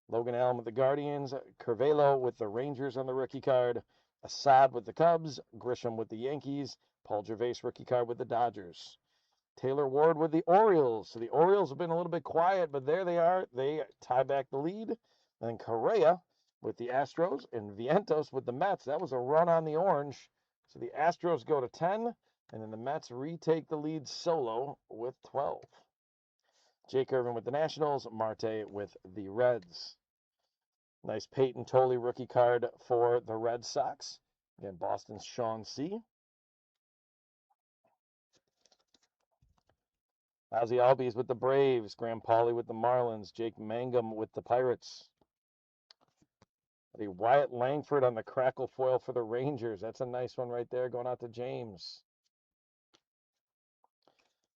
Logan Allen with the Guardians. Curvelo with the Rangers on the rookie card. Assad with the Cubs. Grisham with the Yankees. Paul Gervais rookie card with the Dodgers. Taylor Ward with the Orioles. So the Orioles have been a little bit quiet, but there they are. They tie back the lead. And then Correa with the Astros and Vientos with the Mets. That was a run on the orange. So the Astros go to 10, and then the Mets retake the lead solo with 12. Jake Irvin with the Nationals. Marte with the Reds. Nice Peyton Tolley rookie card for the Red Sox. Again, Boston's Sean C. Ozzie Albies with the Braves. Graham Pauley with the Marlins. Jake Mangum with the Pirates. The Wyatt Langford on the Crackle Foil for the Rangers. That's a nice one right there going out to James.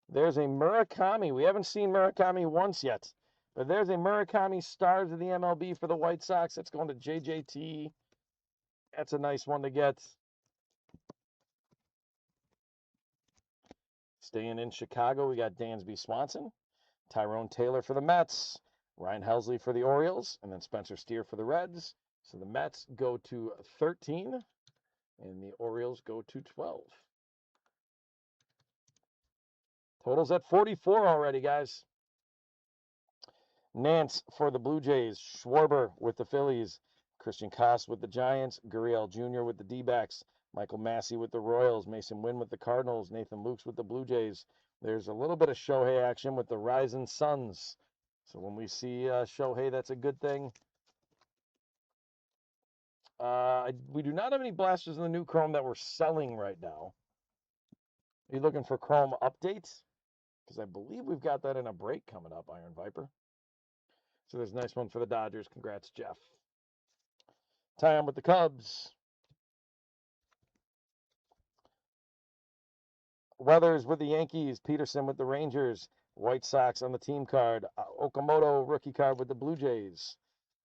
There's a Murakami. We haven't seen Murakami once yet. But there's a Murakami Stars of the MLB for the White Sox. That's going to JJT. That's a nice one to get. Staying in Chicago, we got Dansby Swanson, Tyrone Taylor for the Mets, Ryan Helsley for the Orioles, and then Spencer Steer for the Reds. So the Mets go to 13, and the Orioles go to 12. Totals at 44 already, guys. Nance for the Blue Jays, Schwarber with the Phillies, Christian Koss with the Giants, Gurriel Jr. with the D-backs, Michael Massey with the Royals, Mason Wynn with the Cardinals, Nathan Lukes with the Blue Jays. There's a little bit of Shohei action with the Rising Suns. So when we see Shohei, that's a good thing. We do not have any blasters in the new Chrome that we're selling right now. Are you looking for Chrome updates? Because I believe we've got that in a break coming up, Iron Viper. So there's a nice one for the Dodgers. Congrats, Jeff. Tie-on with the Cubs. Weathers with the Yankees. Peterson with the Rangers. White Sox on the team card. Okamoto rookie card with the Blue Jays.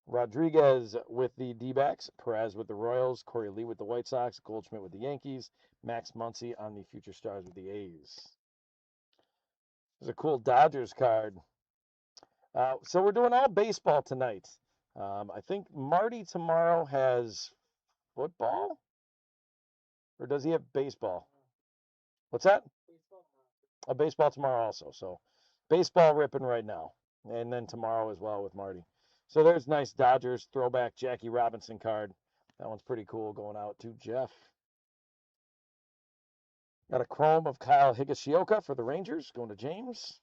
Rodriguez with the D-backs. Perez with the Royals. Corey Lee with the White Sox. Goldschmidt with the Yankees. Max Muncy on the Future Stars with the A's. There's a cool Dodgers card. So we're doing all baseball tonight. I think Marty tomorrow has football? Or does he have baseball? What's that? A baseball tomorrow also. So baseball ripping right now. And then tomorrow as well with Marty. So there's nice Dodgers throwback Jackie Robinson card. That one's pretty cool going out to Jeff. Got a chrome of Kyle Higashioka for the Rangers, going to James.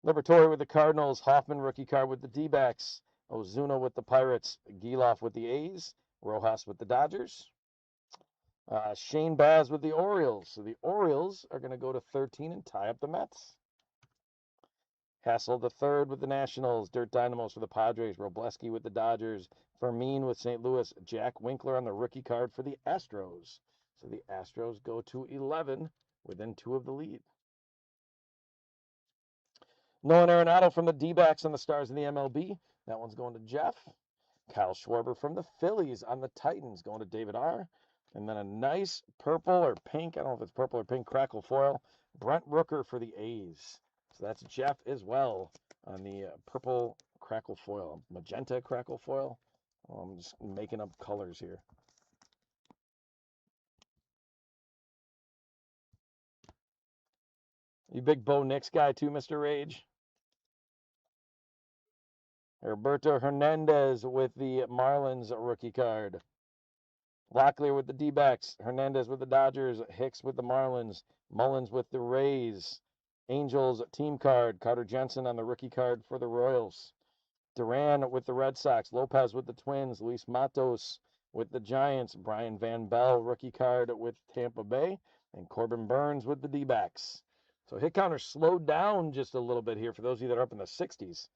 Liberatore with the Cardinals, Hoffman rookie card with the D-backs, Ozuna with the Pirates, Giloff with the A's, Rojas with the Dodgers. Shane Baz with the Orioles. So the Orioles are going to go to 13 and tie up the Mets. Hassel the third with the Nationals, Dirt Dynamos for the Padres, Robleski with the Dodgers, Fermin with St. Louis, Jack Winkler on the rookie card for the Astros. So the Astros go to 11 within 2 of the lead. Nolan Arenado from the D-backs on the Stars in the MLB. That one's going to Jeff. Kyle Schwarber from the Phillies on the Titans going to David R. And then a nice purple or pink, I don't know if it's purple or pink, crackle foil, Brent Rooker for the A's. So that's Jeff as well on the purple crackle foil, magenta crackle foil. Oh, I'm just making up colors here. You big Bo Nix guy too, Mr. Rage? Roberto Hernandez with the Marlins rookie card. Locklear with the D-backs, Hernandez with the Dodgers, Hicks with the Marlins, Mullins with the Rays, Angels team card, Carter Jensen on the rookie card for the Royals, Duran with the Red Sox, Lopez with the Twins, Luis Matos with the Giants, Brian Van Bell rookie card with Tampa Bay, and Corbin Burns with the D-backs. So hit counter slowed down just a little bit here for those of you that are up in the 60s.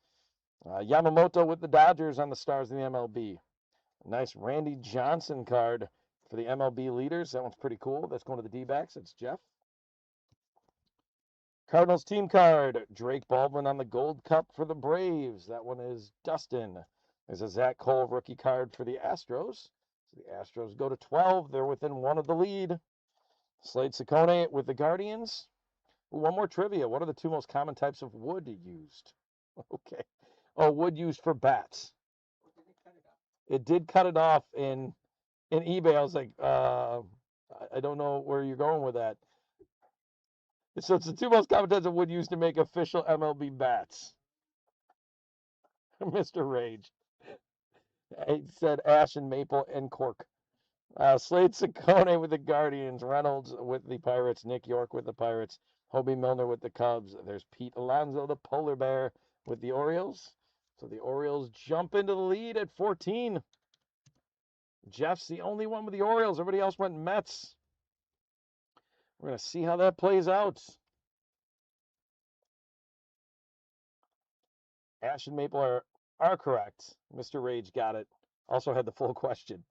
Yamamoto with the Dodgers on the Stars in the MLB. Nice Randy Johnson card for the MLB leaders. That one's pretty cool. That's going to the D-backs. It's Jeff. Cardinals team card. Drake Baldwin on the Gold Cup for the Braves. That one is Dustin. There's a Zach Cole rookie card for the Astros. So the Astros go to 12. They're within 1 of the lead. Slade Ciccone with the Guardians. Ooh, one more trivia. What are the 2 most common types of wood used? Okay. Oh, wood used for bats. It did cut it off in eBay. I was like, I don't know where you're going with that. So it's the 2 most common types of wood used to make official MLB bats. Mr. Rage. He said ash and maple and cork. Slade Ciccone with the Guardians, Reynolds with the Pirates, Nick York with the Pirates, Hobie Milner with the Cubs. There's Pete Alonso, the Polar Bear, with the Orioles. So the Orioles jump into the lead at 14. Jeff's the only one with the Orioles. Everybody else went Mets. We're going to see how that plays out. Ash and Maple are correct. Mr. Rage got it. Also had the full question.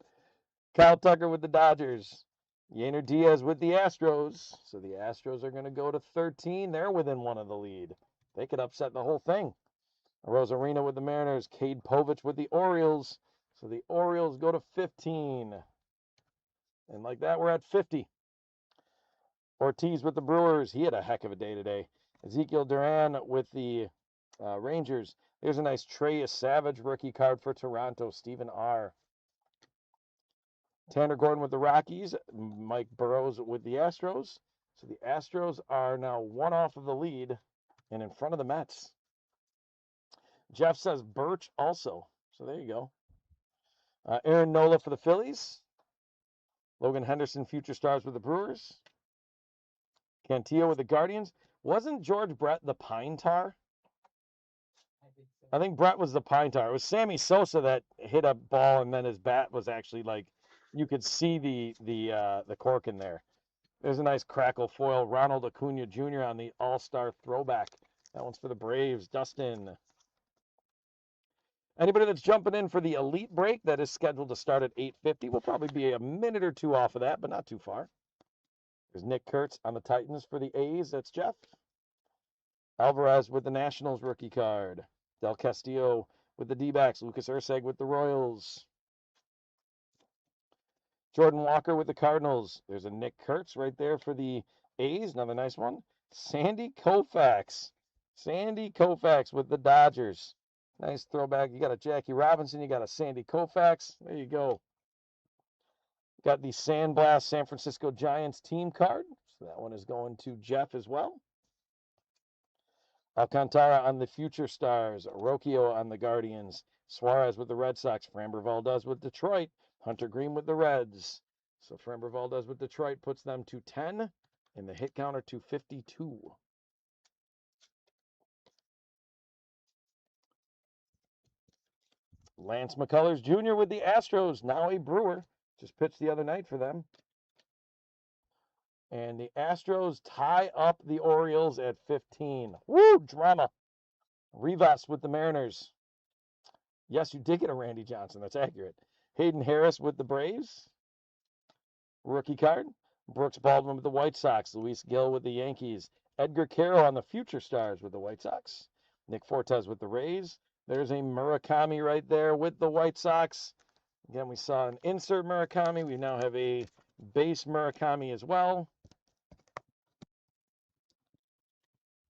Kyle Tucker with the Dodgers. Yainer Diaz with the Astros. So the Astros are going to go to 13. They're within 1 of the lead. They could upset the whole thing. Rosarina with the Mariners. Cade Povich with the Orioles. So the Orioles go to 15. And like that, we're at 50. Ortiz with the Brewers. He had a heck of a day today. Ezekiel Duran with the Rangers. There's a nice Trey Savage rookie card for Toronto. Stephen R. Tanner Gordon with the Rockies. Mike Burrows with the Astros. So the Astros are now 1 off of the lead and in front of the Mets. Jeff says Birch also. So there you go. Aaron Nola for the Phillies. Logan Henderson, future stars with the Brewers. Cantillo with the Guardians. Wasn't George Brett the Pine Tar? I think Brett was the Pine Tar. It was Sammy Sosa that hit a ball and then his bat was actually like, you could see the cork in there. There's a nice crackle foil. Ronald Acuna Jr. on the All-Star throwback. That one's for the Braves. Dustin. Anybody that's jumping in for the Elite break that is scheduled to start at 8:50 will probably be a minute or 2 off of that, but not too far. There's Nick Kurtz on the Titans for the A's. That's Jeff. Alvarez with the Nationals rookie card. Del Castillo with the D-backs. Lucas Urseg with the Royals. Jordan Walker with the Cardinals. There's a Nick Kurtz right there for the A's. Another nice one. Sandy Koufax. Sandy Koufax with the Dodgers. Nice throwback. You got a Jackie Robinson. You got a Sandy Koufax. There you go. Got the Sandblast San Francisco Giants team card. So that one is going to Jeff as well. Alcantara on the Future Stars. Rocchio on the Guardians. Suarez with the Red Sox. Framber Valdez with Detroit. Hunter Green with the Reds. So Framber Valdez with Detroit puts them to 10 and the hit counter to 52. Lance McCullers Jr. with the Astros, now a Brewer. Just pitched the other night for them. And the Astros tie up the Orioles at 15. Woo, drama. Rivas with the Mariners. Yes, you did get a Randy Johnson. That's accurate. Hayden Harris with the Braves. Rookie card. Brooks Baldwin with the White Sox. Luis Gil with the Yankees. Edgar Carroll on the Future Stars with the White Sox. Nick Fortes with the Rays. There's a Murakami right there with the White Sox. Again, we saw an insert Murakami. We now have a base Murakami as well.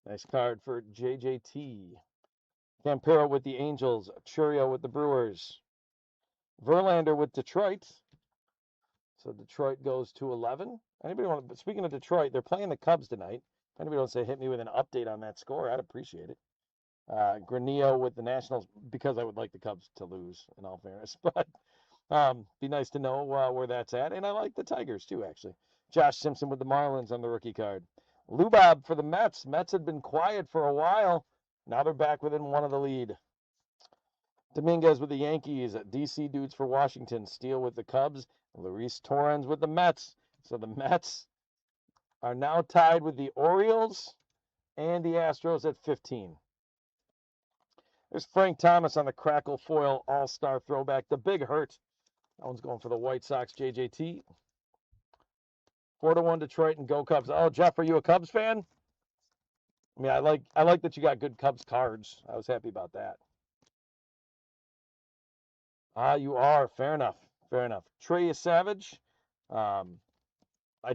Nice card for JJT. Campero with the Angels. Churio with the Brewers. Verlander with Detroit. So Detroit goes to 11. Anybody want to, speaking of Detroit, they're playing the Cubs tonight. If anybody wants to hit me with an update on that score, I'd appreciate it. Granillo with the Nationals, because I would like the Cubs to lose, in all fairness. But be nice to know where that's at. And I like the Tigers, too, actually. Josh Simpson with the Marlins on the rookie card. Lubob for the Mets. Mets had been quiet for a while. Now they're back within one of the lead. Dominguez with the Yankees. DC Dudes for Washington. Steele with the Cubs. Luis Torrens with the Mets. So the Mets are now tied with the Orioles and the Astros at 15. There's Frank Thomas on the Crackle Foil All-Star Throwback. The Big Hurt. That one's going for the White Sox, JJT. 4-1 Detroit and go Cubs. Oh, Jeff, are you a Cubs fan? I mean, I like that you got good Cubs cards. I was happy about that. You are. Fair enough. Fair enough. Trey Savage. I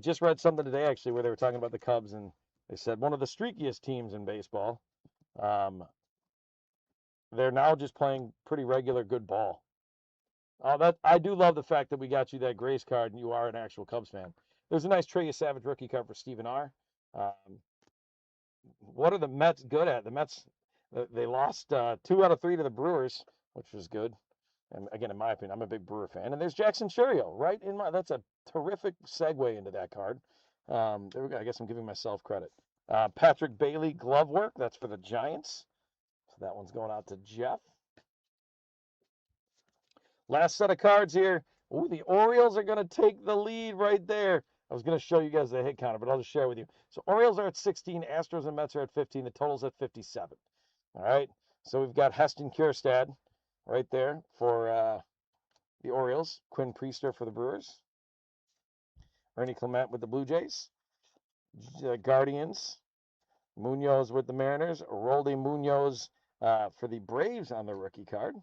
just read something today, actually, where they were talking about the Cubs, and they said one of the streakiest teams in baseball. They're now just playing pretty regular good ball. I do love the fact that we got you that Grace card, and you are an actual Cubs fan. There's a nice Trey Savage rookie card for Stephen R. What are the Mets good at? The Mets, they lost 2 out of 3 to the Brewers, which was good. And again, in my opinion, I'm a big Brewer fan. And there's Jackson Churio, right? That's a terrific segue into that card. There we go. I guess I'm giving myself credit. Patrick Bailey glove work. That's for the Giants. So that one's going out to Jeff. Last set of cards here. Ooh, the Orioles are going to take the lead right there. I was going to show you guys the hit counter, but I'll just share with you. So Orioles are at 16. Astros and Mets are at 15. The total's at 57. All right. So we've got Heston Kjerstad right there for the Orioles. Quinn Priester for the Brewers. Ernie Clement with the Blue Jays. Guardians. Munoz with the Mariners. Roldy Munoz for the Braves on the rookie card.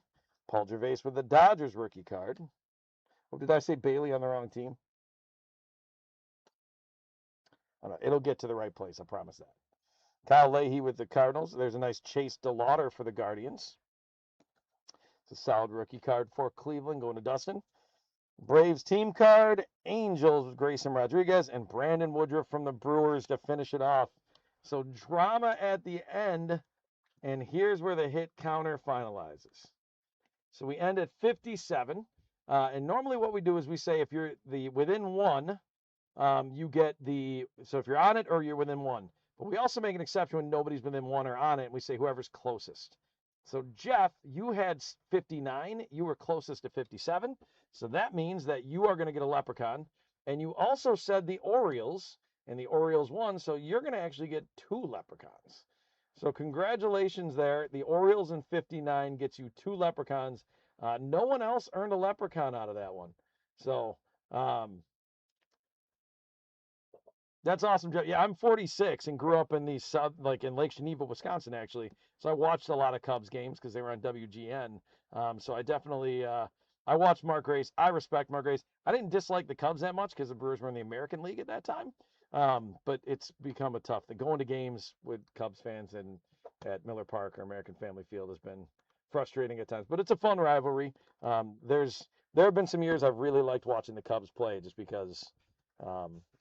Paul Gervais with the Dodgers rookie card. Oh, did I say Bailey on the wrong team? Oh, no, it'll get to the right place, I promise that. Kyle Leahy with the Cardinals. There's a nice Chase DeLauder for the Guardians. It's a solid rookie card for Cleveland, going to Dustin. Braves team card, Angels with Grayson Rodriguez, and Brandon Woodruff from the Brewers to finish it off. So drama at the end, and here's where the hit counter finalizes. So we end at 57, and normally what we do is we say if you're within 1, you get so if you're on it or you're within 1. But we also make an exception when nobody's within 1 or on it, and we say whoever's closest. So Jeff, you had 59. You were closest to 57. So that means that you are going to get a Leprechaun. And you also said the Orioles, and the Orioles won, so you're going to actually get 2 Leprechauns. So congratulations there. The Orioles in 59 gets you 2 Leprechauns. No one else earned a Leprechaun out of that one. So that's awesome, Jeff. Yeah, I'm 46 and grew up in in Lake Geneva, Wisconsin, actually. So I watched a lot of Cubs games because they were on WGN. So I definitely I watched Mark Grace. I respect Mark Grace. I didn't dislike the Cubs that much because the Brewers were in the American League at that time. But it's become a tough thing. Going to games with Cubs fans and at Miller Park or American Family Field has been frustrating at times. But it's a fun rivalry. There have been some years I've really liked watching the Cubs play just because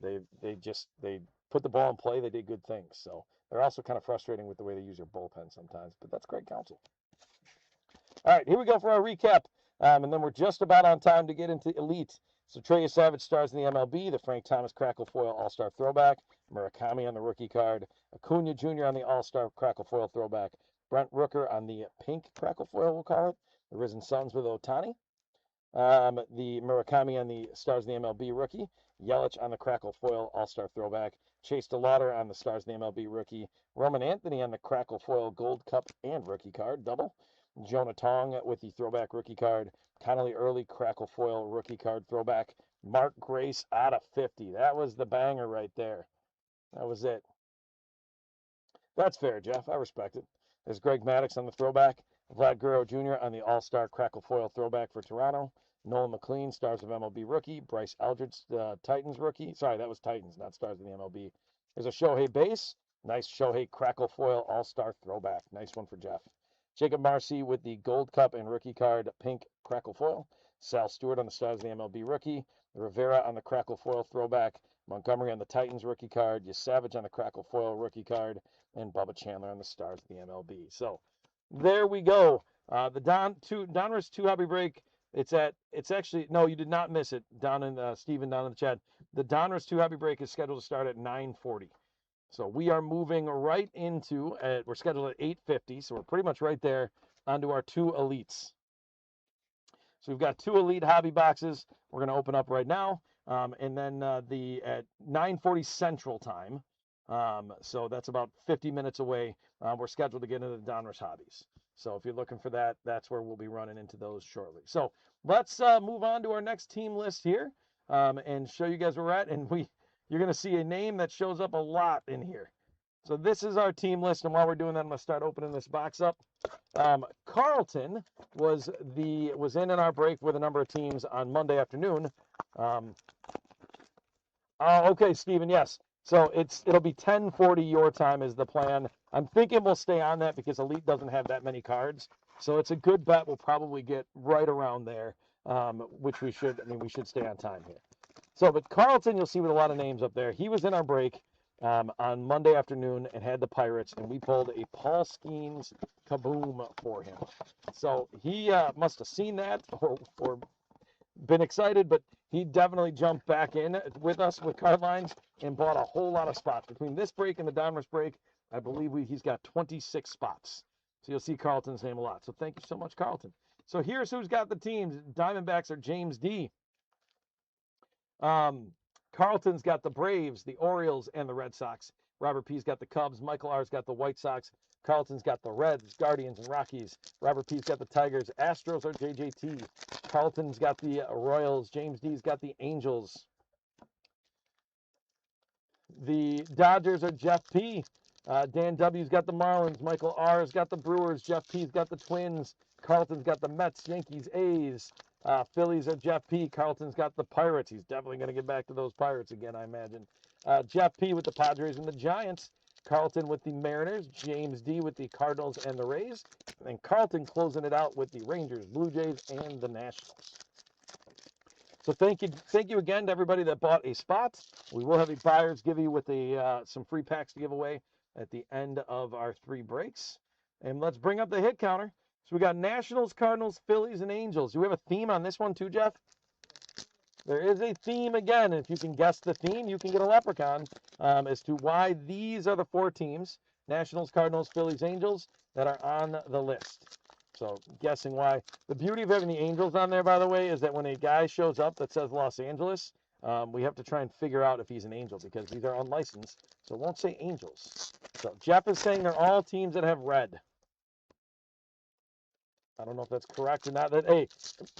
they put the ball in play. They did good things. So they're also kind of frustrating with the way they use their bullpen sometimes, but that's great counsel. All right, here we go for our recap. And then we're just about on time to get into Elite. So Trey Savage stars in the MLB, the Frank Thomas Crackle Foil All-Star Throwback, Murakami on the rookie card, Acuna Jr. on the All-Star Crackle Foil Throwback, Brent Rooker on the pink Crackle Foil, we'll call it, the Risen Suns with Ohtani, the Murakami on the Stars in the MLB rookie, Yelich on the Crackle Foil All-Star Throwback, Chase DeLauder on the Stars in the MLB rookie, Roman Anthony on the Crackle Foil Gold Cup and rookie card, double, Jonah Tong with the throwback rookie card, Connolly Early Crackle Foil rookie card throwback, Mark Grace out of 50. That was the banger right there. That was it. That's fair, Jeff. I respect it. There's Greg Maddux on the throwback, Vlad Guerrero Jr. on the All-Star Crackle Foil throwback for Toronto, Nolan McLean, Stars of MLB rookie, Bryce Eldridge, Titans rookie. Sorry, that was Titans, not Stars of the MLB. There's a Shohei base. Nice Shohei Crackle Foil All-Star throwback. Nice one for Jeff. Jacob Marcy with the Gold Cup and rookie card pink Crackle Foil. Sal Stewart on the Stars of the MLB rookie. Rivera on the Crackle Foil throwback. Montgomery on the Titans rookie card. Savage on the Crackle Foil rookie card. And Bubba Chandler on the Stars of the MLB. So there we go. The Donruss 2 hobby break. It's actually, no, you did not miss it. Steven down in the chat. The Donruss 2 hobby break is scheduled to start at 9:40. So we are moving right into, we're scheduled at 8:50, so we're pretty much right there onto our 2 elites. So we've got 2 elite hobby boxes we're going to open up right now, and then at 9:40 Central Time, so that's about 50 minutes away, we're scheduled to get into the Donruss hobbies. So if you're looking for that, that's where we'll be running into those shortly. So let's move on to our next team list here and show you guys where we're at, and you're going to see a name that shows up a lot in here. So this is our team list, and while we're doing that, I'm going to start opening this box up. Carlton was in our break with a number of teams on Monday afternoon. Okay, Steven, yes. So it'll be 10:40 your time is the plan. I'm thinking we'll stay on that because Elite doesn't have that many cards. So it's a good bet we'll probably get right around there, which we should stay on time here. So, but Carlton, you'll see with a lot of names up there. He was in our break on Monday afternoon and had the Pirates, and we pulled a Paul Skeens kaboom for him. So he must have seen that or been excited, but he definitely jumped back in with us with card lines and bought a whole lot of spots. Between this break and the Donruss break, I believe he's got 26 spots. So you'll see Carlton's name a lot. So thank you so much, Carlton. So here's who's got the teams. Diamondbacks are James D. Carlton's got the Braves, the Orioles, and the Red Sox. Robert P's got the Cubs. Michael R's got the White Sox. Carlton's got the Reds, Guardians, and Rockies. Robert P's got the Tigers. Astros are JJT. Carlton's got the Royals. James D's got the Angels. The Dodgers are Jeff P. Dan W's got the Marlins. Michael R's got the Brewers. Jeff P's got the Twins. Carlton's got the Mets, Yankees, A's. Phillies are Jeff P. Carlton's got the Pirates. He's definitely going to get back to those Pirates again, I imagine. Jeff P. with the Padres and the Giants. Carlton with the Mariners. James D. with the Cardinals and the Rays. And Carlton closing it out with the Rangers, Blue Jays, and the Nationals. So thank you again to everybody that bought a spot. We will have a buyer's give you with some free packs to give away at the end of our 3 breaks. And let's bring up the hit counter. So we got Nationals, Cardinals, Phillies, and Angels. Do we have a theme on this one too, Jeff? There is a theme again. If you can guess the theme, you can get a leprechaun as to why these are the 4 teams, Nationals, Cardinals, Phillies, Angels, that are on the list. So guessing why. The beauty of having the Angels on there, by the way, is that when a guy shows up that says Los Angeles, we have to try and figure out if he's an Angel because these are unlicensed, so it won't say Angels. So Jeff is saying they're all teams that have red. I don't know if that's correct or not. Hey,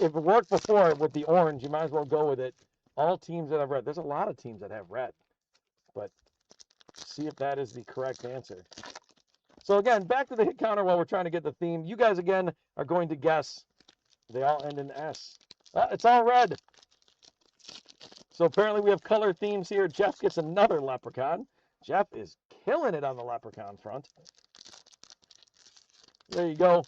if it worked before with the orange, you might as well go with it. All teams that have red. There's a lot of teams that have red, but see if that is the correct answer. So again, back to the hit counter while we're trying to get the theme. You guys, again, are going to guess. They all end in S. It's all red. So apparently we have color themes here. Jeff gets another leprechaun. Jeff is killing it on the leprechaun front. There you go.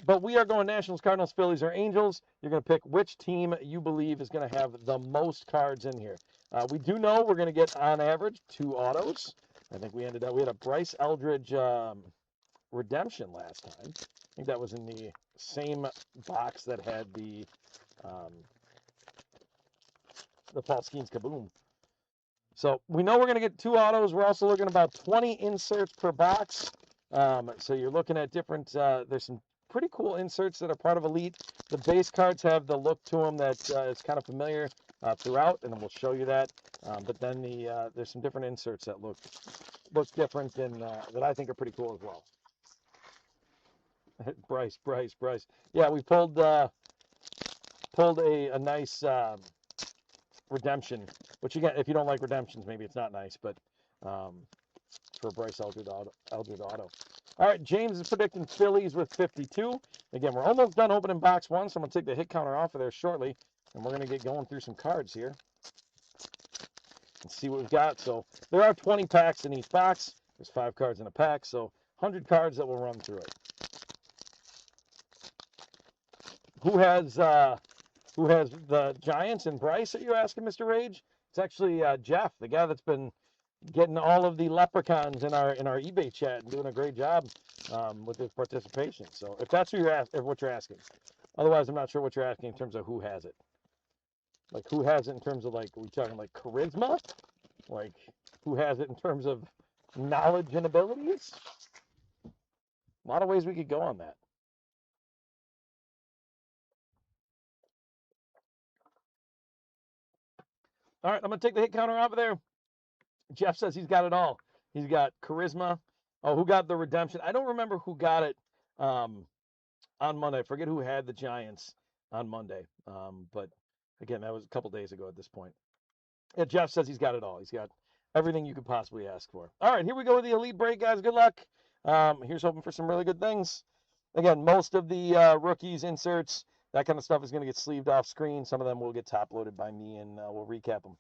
But we are going Nationals, Cardinals, Phillies, or Angels. You're going to pick which team you believe is going to have the most cards in here. We do know we're going to get, on average, 2 autos. I think we had a Bryce Eldridge redemption last time. think that was in the same box that had the Paul Skeens Kaboom. So we know we're going to get 2 autos. We're also looking at about 20 inserts per box. So you're looking at different, there's some pretty cool inserts that are part of Elite. The base cards have the look to them that is kind of familiar throughout, and we'll show you that. But then there's some different inserts that look different and that I think are pretty cool as well. Bryce. Yeah, we pulled a nice redemption, which again, if you don't like redemptions, maybe it's not nice, but for Bryce Eldred auto. All right, James is predicting Phillies with 52. Again, we're almost done opening box 1, so I'm going to take the hit counter off of there shortly, and we're going to get going through some cards here and see what we've got. So there are 20 packs in each box. There's 5 cards in a pack, so 100 cards that will run through it. Who has the Giants and Bryce that you're asking, Mr. Rage? It's actually Jeff, the guy that's been getting all of the leprechauns in our eBay chat and doing a great job with his participation. So if that's what you're asking. Otherwise, I'm not sure what you're asking in terms of who has it. Like who has it in terms of like, are we talking like charisma? Like who has it in terms of knowledge and abilities? A lot of ways we could go on that. All right, I'm going to take the hit counter off of there. Jeff says he's got it all. He's got charisma. Oh, who got the redemption? I don't remember who got it on Monday. I forget who had the Giants on Monday. But again, that was a couple days ago at this point. Yeah, Jeff says he's got it all. He's got everything you could possibly ask for. All right, here we go with the Elite break, guys. Good luck. Here's hoping for some really good things. Again, most of the rookies, inserts, that kind of stuff is going to get sleeved off screen. Some of them will get top loaded by me, and we'll recap them.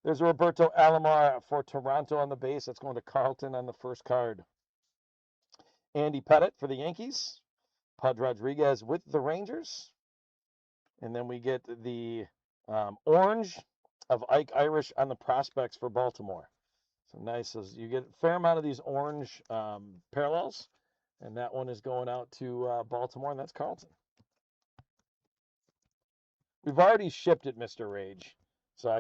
There's Roberto Alomar for Toronto on the base. That's going to Carlton on the first card. Andy Pettitte for the Yankees. Pud Rodriguez with the Rangers. And then we get the orange of Ike Irish on the prospects for Baltimore. So nice. So you get a fair amount of these orange parallels. And that one is going out to Baltimore, and that's Carlton. We've already shipped it, Mr. Rage. So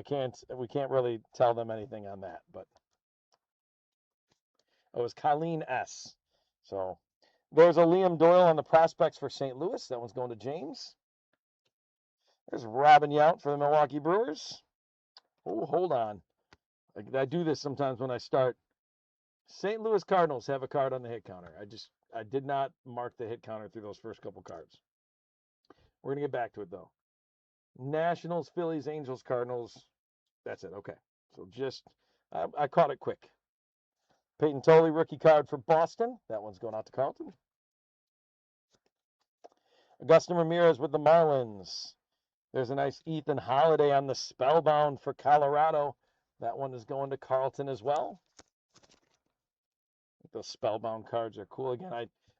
we can't really tell them anything on that, but it was Colleen S. So there's a Liam Doyle on the prospects for St. Louis. That one's going to James. There's Robin Yount for the Milwaukee Brewers. Oh, hold on. I do this sometimes when I start. St. Louis Cardinals have a card on the hit counter. I did not mark the hit counter through those first couple cards. We're going to get back to it, though. Nationals, Phillies, Angels, Cardinals. That's it. Okay. So I caught it quick. Peyton Tolley, rookie card for Boston. That one's going out to Carlton. Augustin Ramirez with the Marlins. There's a nice Ethan Holiday on the Spellbound for Colorado. That one is going to Carlton as well. Those Spellbound cards are cool. Again,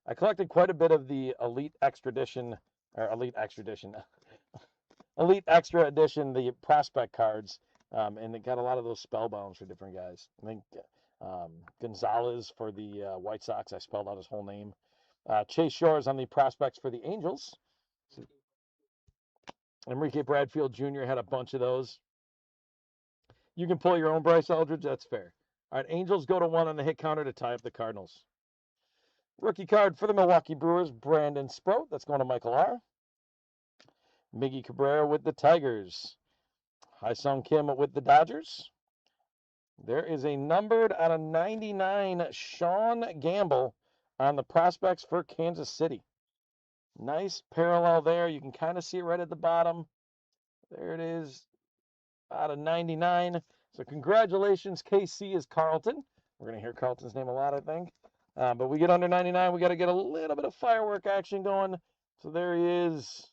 I collected quite a bit of the Elite Extra Edition, Elite Extra Edition, the prospect cards, and it got a lot of those Spellbounds for different guys. I think Gonzalez for the White Sox, I spelled out his whole name. Chase Shores on the prospects for the Angels. Enrique Bradfield Jr. had a bunch of those. You can pull your own Bryce Eldridge, that's fair. All right, Angels go to 1 on the hit counter to tie up the Cardinals. Rookie card for the Milwaukee Brewers, Brandon Sproat. That's going to Michael R. Miggy Cabrera with the Tigers. Hyesung Kim with the Dodgers. There is a numbered out of 99 Sean Gamble on the prospects for Kansas City. Nice parallel there. You can kind of see it right at the bottom. There it is, out of 99. So congratulations, KC is Carlton. We're going to hear Carlton's name a lot, I think. But we get under 99. We got to get a little bit of firework action going. So there he is.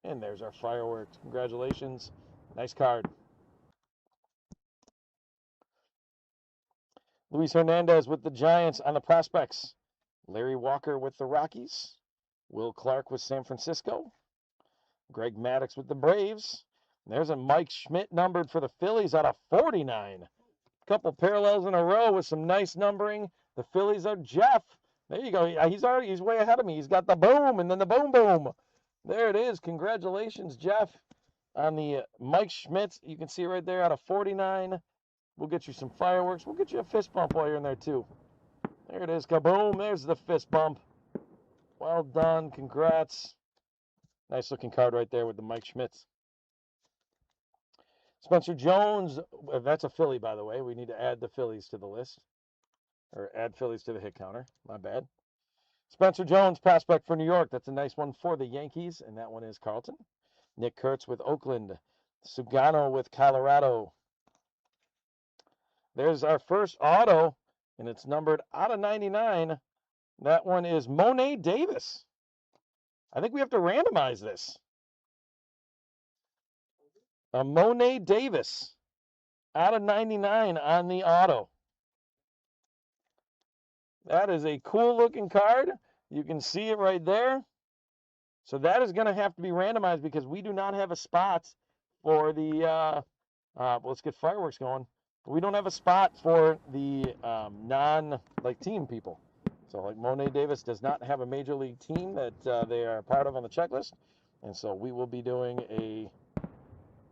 And there's our fireworks. Congratulations. Nice card. Luis Hernandez with the Giants on the prospects. Larry Walker with the Rockies. Will Clark with San Francisco. Greg Maddux with the Braves. There's a Mike Schmidt numbered for the Phillies out of 49. A couple parallels in a row with some nice numbering. The Phillies are Jeff. There you go. He's way ahead of me. He's got the boom and then the boom boom. There it is. Congratulations, Jeff, on the Mike Schmitz. You can see right there out of 49. We'll get you some fireworks. We'll get you a fist bump while you're in there too. There it is. Kaboom. There's the fist bump. Well done. Congrats. Nice looking card right there with the Mike Schmitz. Spencer Jones. That's a Philly, by the way. We need to add the Phillies to the list. Or add Phillies to the hit counter. My bad. Spencer Jones, prospect for New York. That's a nice one for the Yankees, and that one is Carlton. Nick Kurtz with Oakland. Sugano with Colorado. There's our first auto, and it's numbered out of 99. That one is Monet Davis. I think we have to randomize this. A Monet Davis out of 99 on the auto. That is a cool looking card. You can see it right there. So that is going to have to be randomized because we do not have a spot for the, let's get fireworks going. We don't have a spot for the team people. So like Monet Davis does not have a major league team that they are part of on the checklist. And so we will be doing a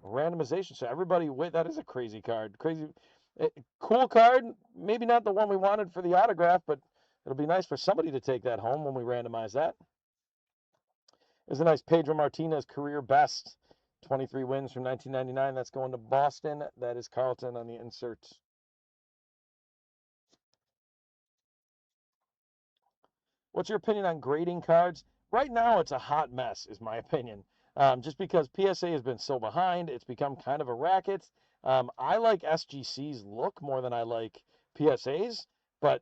randomization. So everybody, wait, that is a crazy card. Cool card. Maybe not the one we wanted for the autograph, but it'll be nice for somebody to take that home when we randomize that. There's a nice Pedro Martinez career best. 23 wins from 1999. That's going to Boston. That is Carlton on the insert. What's your opinion on grading cards? Right now, it's a hot mess, is my opinion. Just because PSA has been so behind, it's become kind of a racket. I like SGC's look more than I like PSA's, but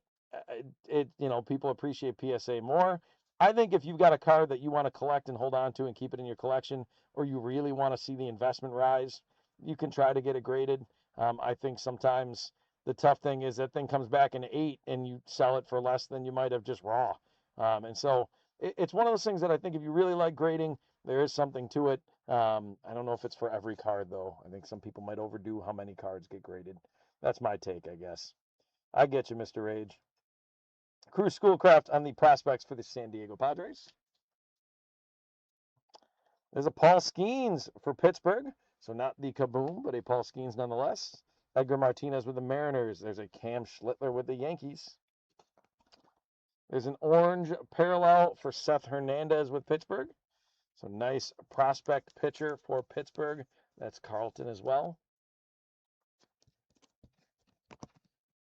people appreciate PSA more. I think if you've got a card that you want to collect and hold on to and keep it in your collection, or you really want to see the investment rise, you can try to get it graded. I think sometimes the tough thing is that thing comes back in 8 and you sell it for less than you might have just raw. And so it's one of those things that I think if you really like grading, there is something to it. I don't know if it's for every card, though. I think some people might overdo how many cards get graded. That's my take, I guess. I get you, Mr. Rage. Cruz Schoolcraft on the prospects for the San Diego Padres. There's a Paul Skeens for Pittsburgh. So not the Kaboom, but a Paul Skeens nonetheless. Edgar Martinez with the Mariners. There's a Cam Schlittler with the Yankees. There's an orange parallel for Seth Hernandez with Pittsburgh. So nice prospect pitcher for Pittsburgh. That's Carlton as well.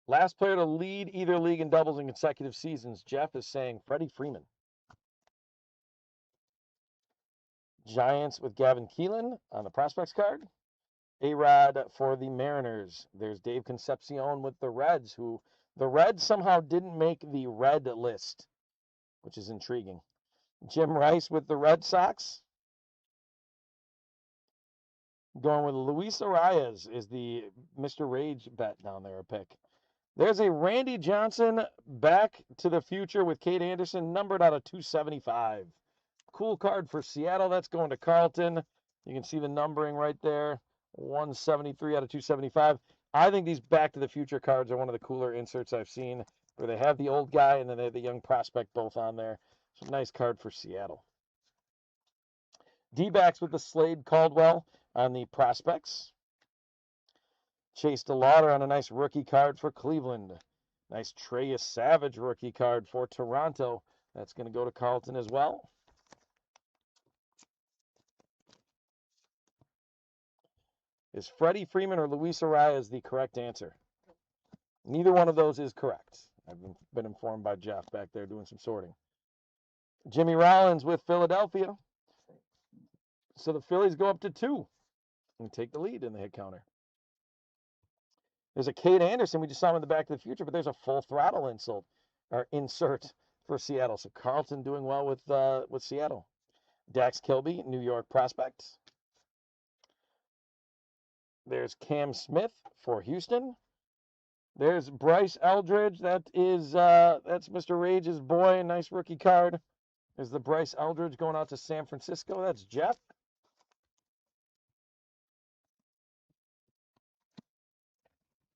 Last player to lead either league in doubles in consecutive seasons. Jeff is saying Freddie Freeman. Giants with Gavin Keelan on the prospects card. A-Rod for the Mariners. There's Dave Concepcion with the Reds, who the Reds somehow didn't make the red list, which is intriguing. Jim Rice with the Red Sox. Going with Luis Arias is the Mr. Rage bet down there, a pick. There's a Randy Johnson Back to the Future with Kate Anderson, numbered out of 275. Cool card for Seattle. That's going to Carlton. You can see the numbering right there. 173 out of 275. I think these Back to the Future cards are one of the cooler inserts I've seen, where they have the old guy and then they have the young prospect both on there. So nice card for Seattle. D-backs with the Slade Caldwell on the prospects. Chase DeLauder on a nice rookie card for Cleveland. Nice Treyas Savage rookie card for Toronto. That's going to go to Carlton as well. Is Freddie Freeman or Luis Arias the correct answer? Neither one of those is correct. I've been informed by Jeff back there doing some sorting. Jimmy Rollins with Philadelphia. So the Phillies go up to 2 and take the lead in the hit counter. There's a Kate Anderson. We just saw him in the Back to the Future, but there's a Full Throttle insert for Seattle. So Carlton doing well with Seattle. Dax Kilby, New York prospect. There's Cam Smith for Houston. There's Bryce Eldridge. That's Mr. Rage's boy. Nice rookie card. There's the Bryce Eldridge going out to San Francisco. That's Jeff.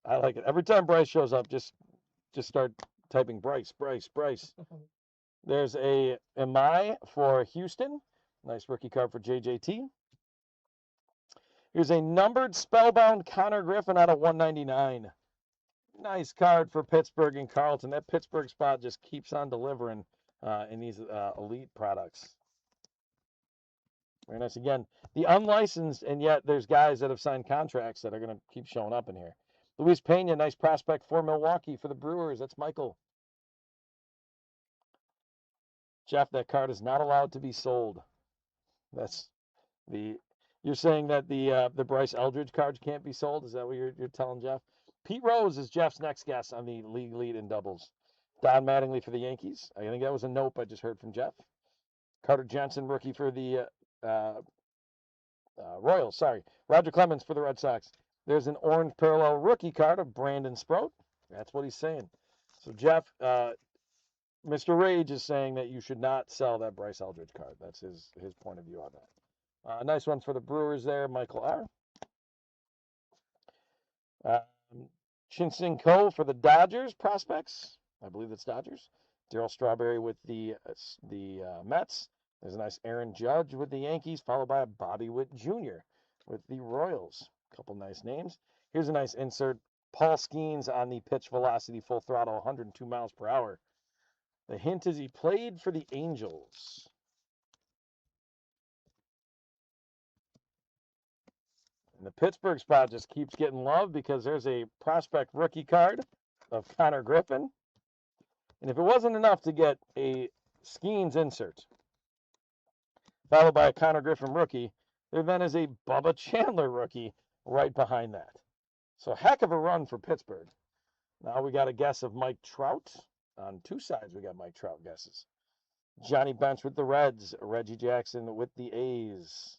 I like it. Every time Bryce shows up, just start typing Bryce. There's a Amai for Houston. Nice rookie card for JJT. Here's a numbered Spellbound Connor Griffin out of 199. Nice card for Pittsburgh and Carlton. That Pittsburgh spot just keeps on delivering in these elite products. Very nice. Again, the unlicensed, and yet there's guys that have signed contracts that are going to keep showing up in here. Luis Pena, nice prospect for Milwaukee for the Brewers. That's Michael. Jeff, that card is not allowed to be sold. That's the. You're saying that the Bryce Eldridge cards can't be sold? Is that what you're telling Jeff? Pete Rose is Jeff's next guest on the league lead in doubles. Don Mattingly for the Yankees. I think that was a nope I just heard from Jeff. Carter Johnson, rookie for the Royals. Sorry. Roger Clemens for the Red Sox. There's an orange parallel rookie card of Brandon Sproat. That's what he's saying. So, Jeff, Mr. Rage is saying that you should not sell that Bryce Eldridge card. That's his point of view on that. Nice one for the Brewers there, Michael R. Chin-Sing Ko for the Dodgers prospects. I believe that's Dodgers. Darryl Strawberry with the Mets. There's a nice Aaron Judge with the Yankees, followed by a Bobby Witt Jr. with the Royals. A couple nice names. Here's a nice insert. Paul Skeens on the pitch velocity, full throttle, 102 miles per hour. The hint is he played for the Angels. And the Pittsburgh spot just keeps getting love because there's a prospect rookie card of Connor Griffin. And if it wasn't enough to get a Skeens insert, followed by a Connor Griffin rookie, there then is a Bubba Chandler rookie right behind that. So heck of a run for Pittsburgh. Now we got a guess of Mike Trout. On two sides we got Mike Trout guesses. Johnny Bench with the Reds. Reggie Jackson with the A's.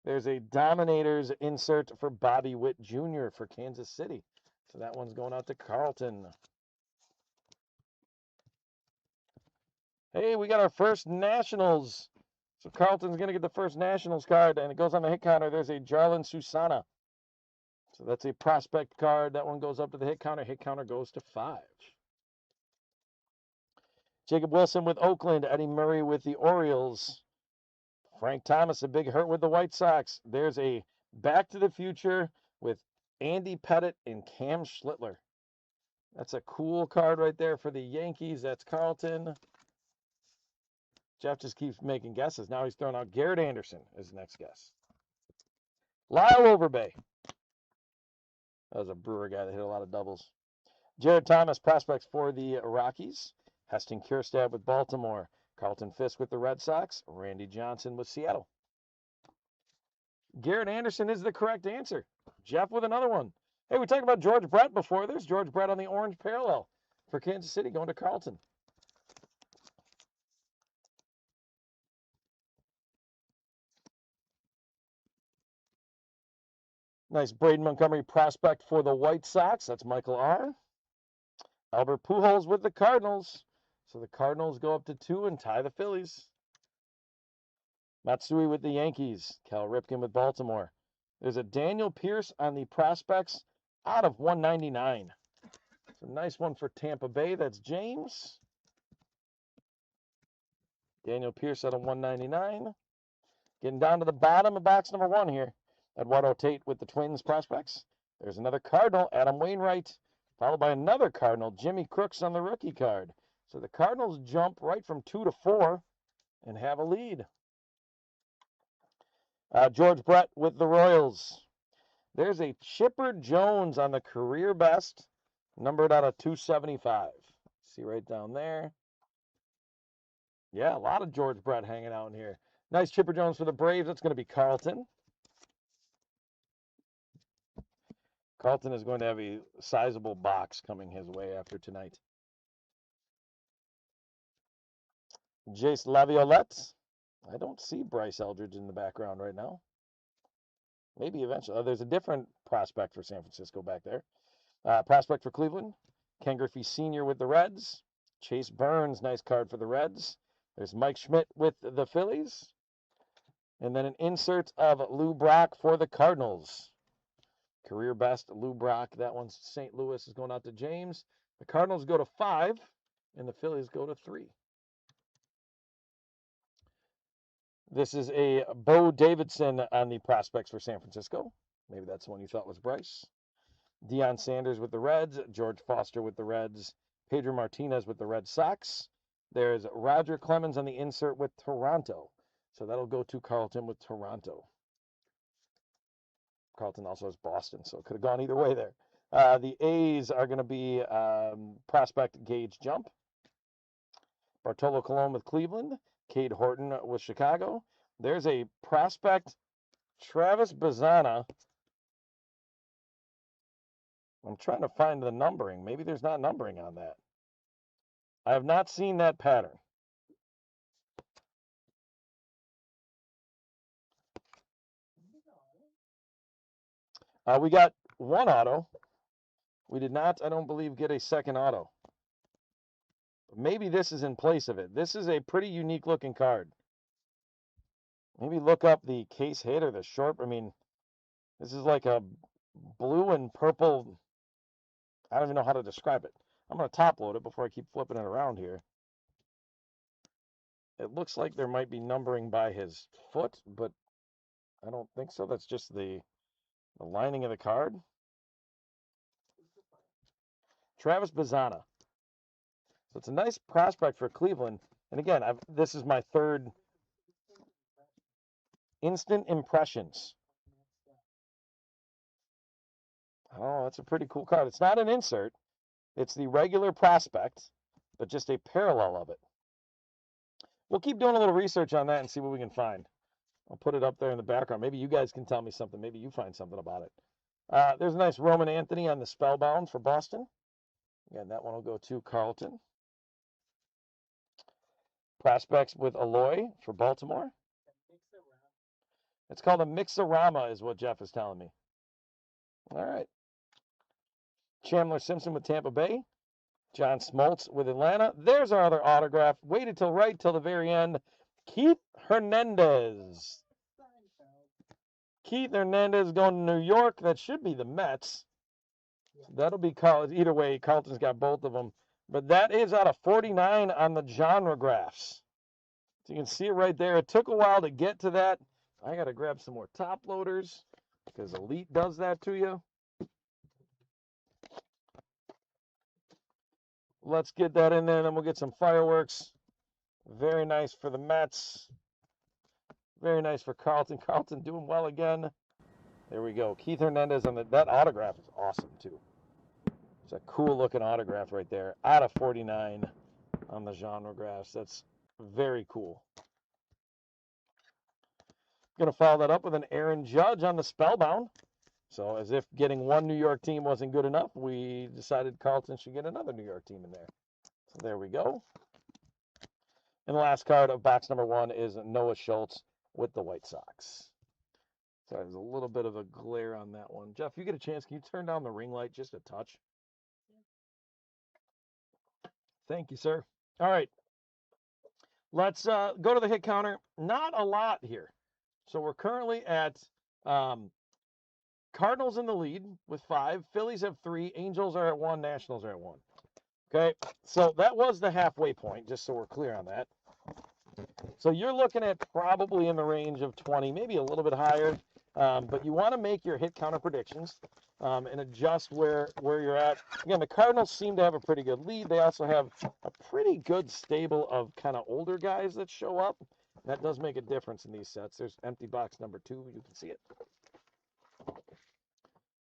There's a Dominators insert for Bobby Witt Jr. for Kansas City. So that one's going out to Carlton. Hey, we got our first Nationals. So Carlton's going to get the first Nationals card, and it goes on the hit counter. There's a Jarlin Susana. So that's a prospect card. That one goes up to the hit counter. Hit counter goes to 5. Jacob Wilson with Oakland. Eddie Murray with the Orioles. Frank Thomas, a big hurt with the White Sox. There's a Back to the Future with Andy Pettitte and Cam Schlittler. That's a cool card right there for the Yankees. That's Carlton. Jeff just keeps making guesses. Now he's throwing out Garrett Anderson as the next guess. Lyle Overbay. That was a Brewer guy that hit a lot of doubles. Jared Thomas, prospects for the Rockies. Heston Kjerstad with Baltimore. Carlton Fisk with the Red Sox. Randy Johnson with Seattle. Garrett Anderson is the correct answer. Jeff with another one. Hey, we talked about George Brett before. There's George Brett on the orange parallel for Kansas City going to Carlton. Nice Braden Montgomery prospect for the White Sox. That's Michael R. Albert Pujols with the Cardinals. So the Cardinals go up to 2 and tie the Phillies. Matsui with the Yankees. Cal Ripken with Baltimore. There's a Daniel Pierce on the prospects out of 199. It's a nice one for Tampa Bay. That's James. Daniel Pierce out of 199. Getting down to the bottom of box number 1 here. Eduardo Tate with the Twins prospects. There's another Cardinal, Adam Wainwright, followed by another Cardinal, Jimmy Crooks on the rookie card. So the Cardinals jump right from 2 to 4 and have a lead. George Brett with the Royals. There's a Chipper Jones on the career best, numbered out of 275. See right down there. Yeah, a lot of George Brett hanging out in here. Nice Chipper Jones for the Braves. That's going to be Carlton. Carlton is going to have a sizable box coming his way after tonight. Jace Laviolette. I don't see Bryce Eldridge in the background right now. Maybe eventually. Oh, there's a different prospect for San Francisco back there. Prospect for Cleveland. Ken Griffey Sr. with the Reds. Chase Burns, nice card for the Reds. There's Mike Schmidt with the Phillies. And then an insert of Lou Brock for the Cardinals. Career best, Lou Brock. That one's St. Louis is going out to James. The Cardinals go to 5, and the Phillies go to 3. This is a Bo Davidson on the prospects for San Francisco. Maybe that's the one you thought was Bryce. Deion Sanders with the Reds. George Foster with the Reds. Pedro Martinez with the Red Sox. There's Roger Clemens on the insert with Toronto. So that'll go to Carlton with Toronto. Carlton also has Boston, so it could have gone either way there. The A's are going to be prospect Gage Jump. Bartolo Colon with Cleveland. Cade Horton with Chicago. There's a prospect, Travis Bazzana. I'm trying to find the numbering. Maybe there's not numbering on that. I have not seen that pattern. We got one auto. We did not, I don't believe, get a second auto. Maybe this is in place of it. This is a pretty unique looking card. Maybe look up the case hit or the short. I mean, this is like a blue and purple. I don't even know how to describe it. I'm going to top load it before I keep flipping it around here. It looks like there might be numbering by his foot, but I don't think so. That's just the lining of the card. Travis Bazzana. So it's a nice prospect for Cleveland. And again, this is my third instant impressions. Oh, that's a pretty cool card. It's not an insert. It's the regular prospect, but just a parallel of it. We'll keep doing a little research on that and see what we can find. I'll put it up there in the background. Maybe you guys can tell me something. Maybe you find something about it. There's a nice Roman Anthony on the Spellbound for Boston. Again, that one will go to Carlton. Prospects with Aloy for Baltimore. It's called a Mixorama is what Jeff is telling me. All right. Chandler Simpson with Tampa Bay. John Smoltz with Atlanta. There's our other autograph. Waited till the very end. Keith Hernandez. Keith Hernandez going to New York. That should be the Mets. That'll be Carlton. Either way, Carlton's got both of them. But that is out of 49 on the genre graphs. So you can see it right there. It took a while to get to that. I got to grab some more top loaders because Elite does that to you. Let's get that in there, then we'll get some fireworks. Very nice for the Mets. Very nice for Carlton. Carlton doing well again. There we go. Keith Hernandez on that autograph is awesome too. It's a cool looking autograph right there. Out of 49 on the genre graphs. That's very cool. Going to follow that up with an Aaron Judge on the Spellbound. So as if getting one New York team wasn't good enough, we decided Carlton should get another New York team in there. So there we go. And the last card of box number 1 is Noah Schultz with the White Sox. So there's a little bit of a glare on that one. Jeff, you get a chance, can you turn down the ring light just a touch? Thank you, sir. All right. Let's go to the hit counter. Not a lot here. So we're currently at Cardinals in the lead with 5. Phillies have 3. Angels are at 1. Nationals are at 1. Okay, so that was the halfway point, just so we're clear on that. So you're looking at probably in the range of 20, maybe a little bit higher. But you want to make your hit counter predictions and adjust where you're at. Again, the Cardinals seem to have a pretty good lead. They also have a pretty good stable of kind of older guys that show up. That does make a difference in these sets. There's empty box number 2. You can see it.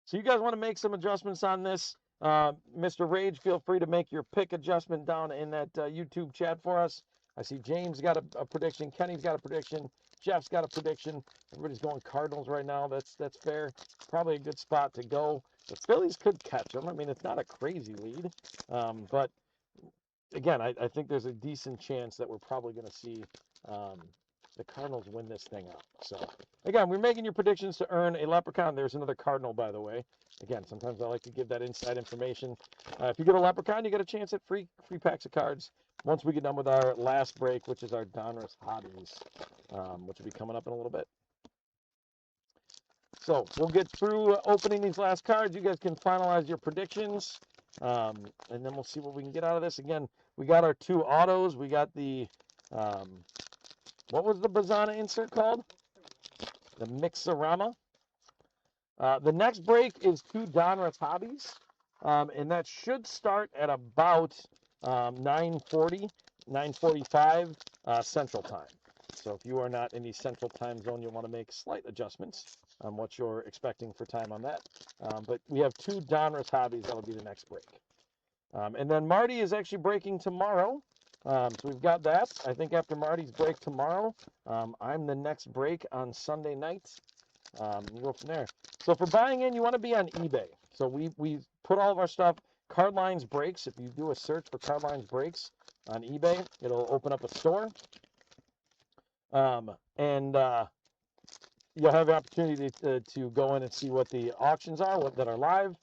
So you guys want to make some adjustments on this. Mr. Rage, feel free to make your pick adjustment down in that YouTube chat for us. I see James got a prediction. Kenny's got a prediction. Jeff's got a prediction. Everybody's going Cardinals right now. That's fair. Probably a good spot to go. The Phillies could catch them. I mean, it's not a crazy lead. But, again, I think there's a decent chance that we're probably going to see the Cardinals win this thing out. So, again, we're making your predictions to earn a Leprechaun. There's another Cardinal, by the way. Again, sometimes I like to give that inside information. If you get a Leprechaun, you get a chance at free packs of cards once we get done with our last break, which is our Donruss Hobbies, which will be coming up in a little bit. So we'll get through opening these last cards. You guys can finalize your predictions. And then we'll see what we can get out of this. Again, we got our 2 autos. We got the, what was the Bazana insert called? The Mixorama. The next break is 2 Donruss Hobbies, and that should start at about 9:40, 9:45 Central Time. So if you are not in the Central Time Zone, you'll want to make slight adjustments on what you're expecting for time on that. But we have 2 Donruss Hobbies. That'll be the next break. And then Marty is actually breaking tomorrow. So we've got that. I think after Marty's break tomorrow, I'm the next break on Sunday night. We'll go from there. So for buying in, you want to be on eBay. So we put all of our stuff, Cardlines Breaks. If you do a search for Cardlines Breaks on eBay, it'll open up a store. And you'll have the opportunity to go in and see what the auctions are that are live.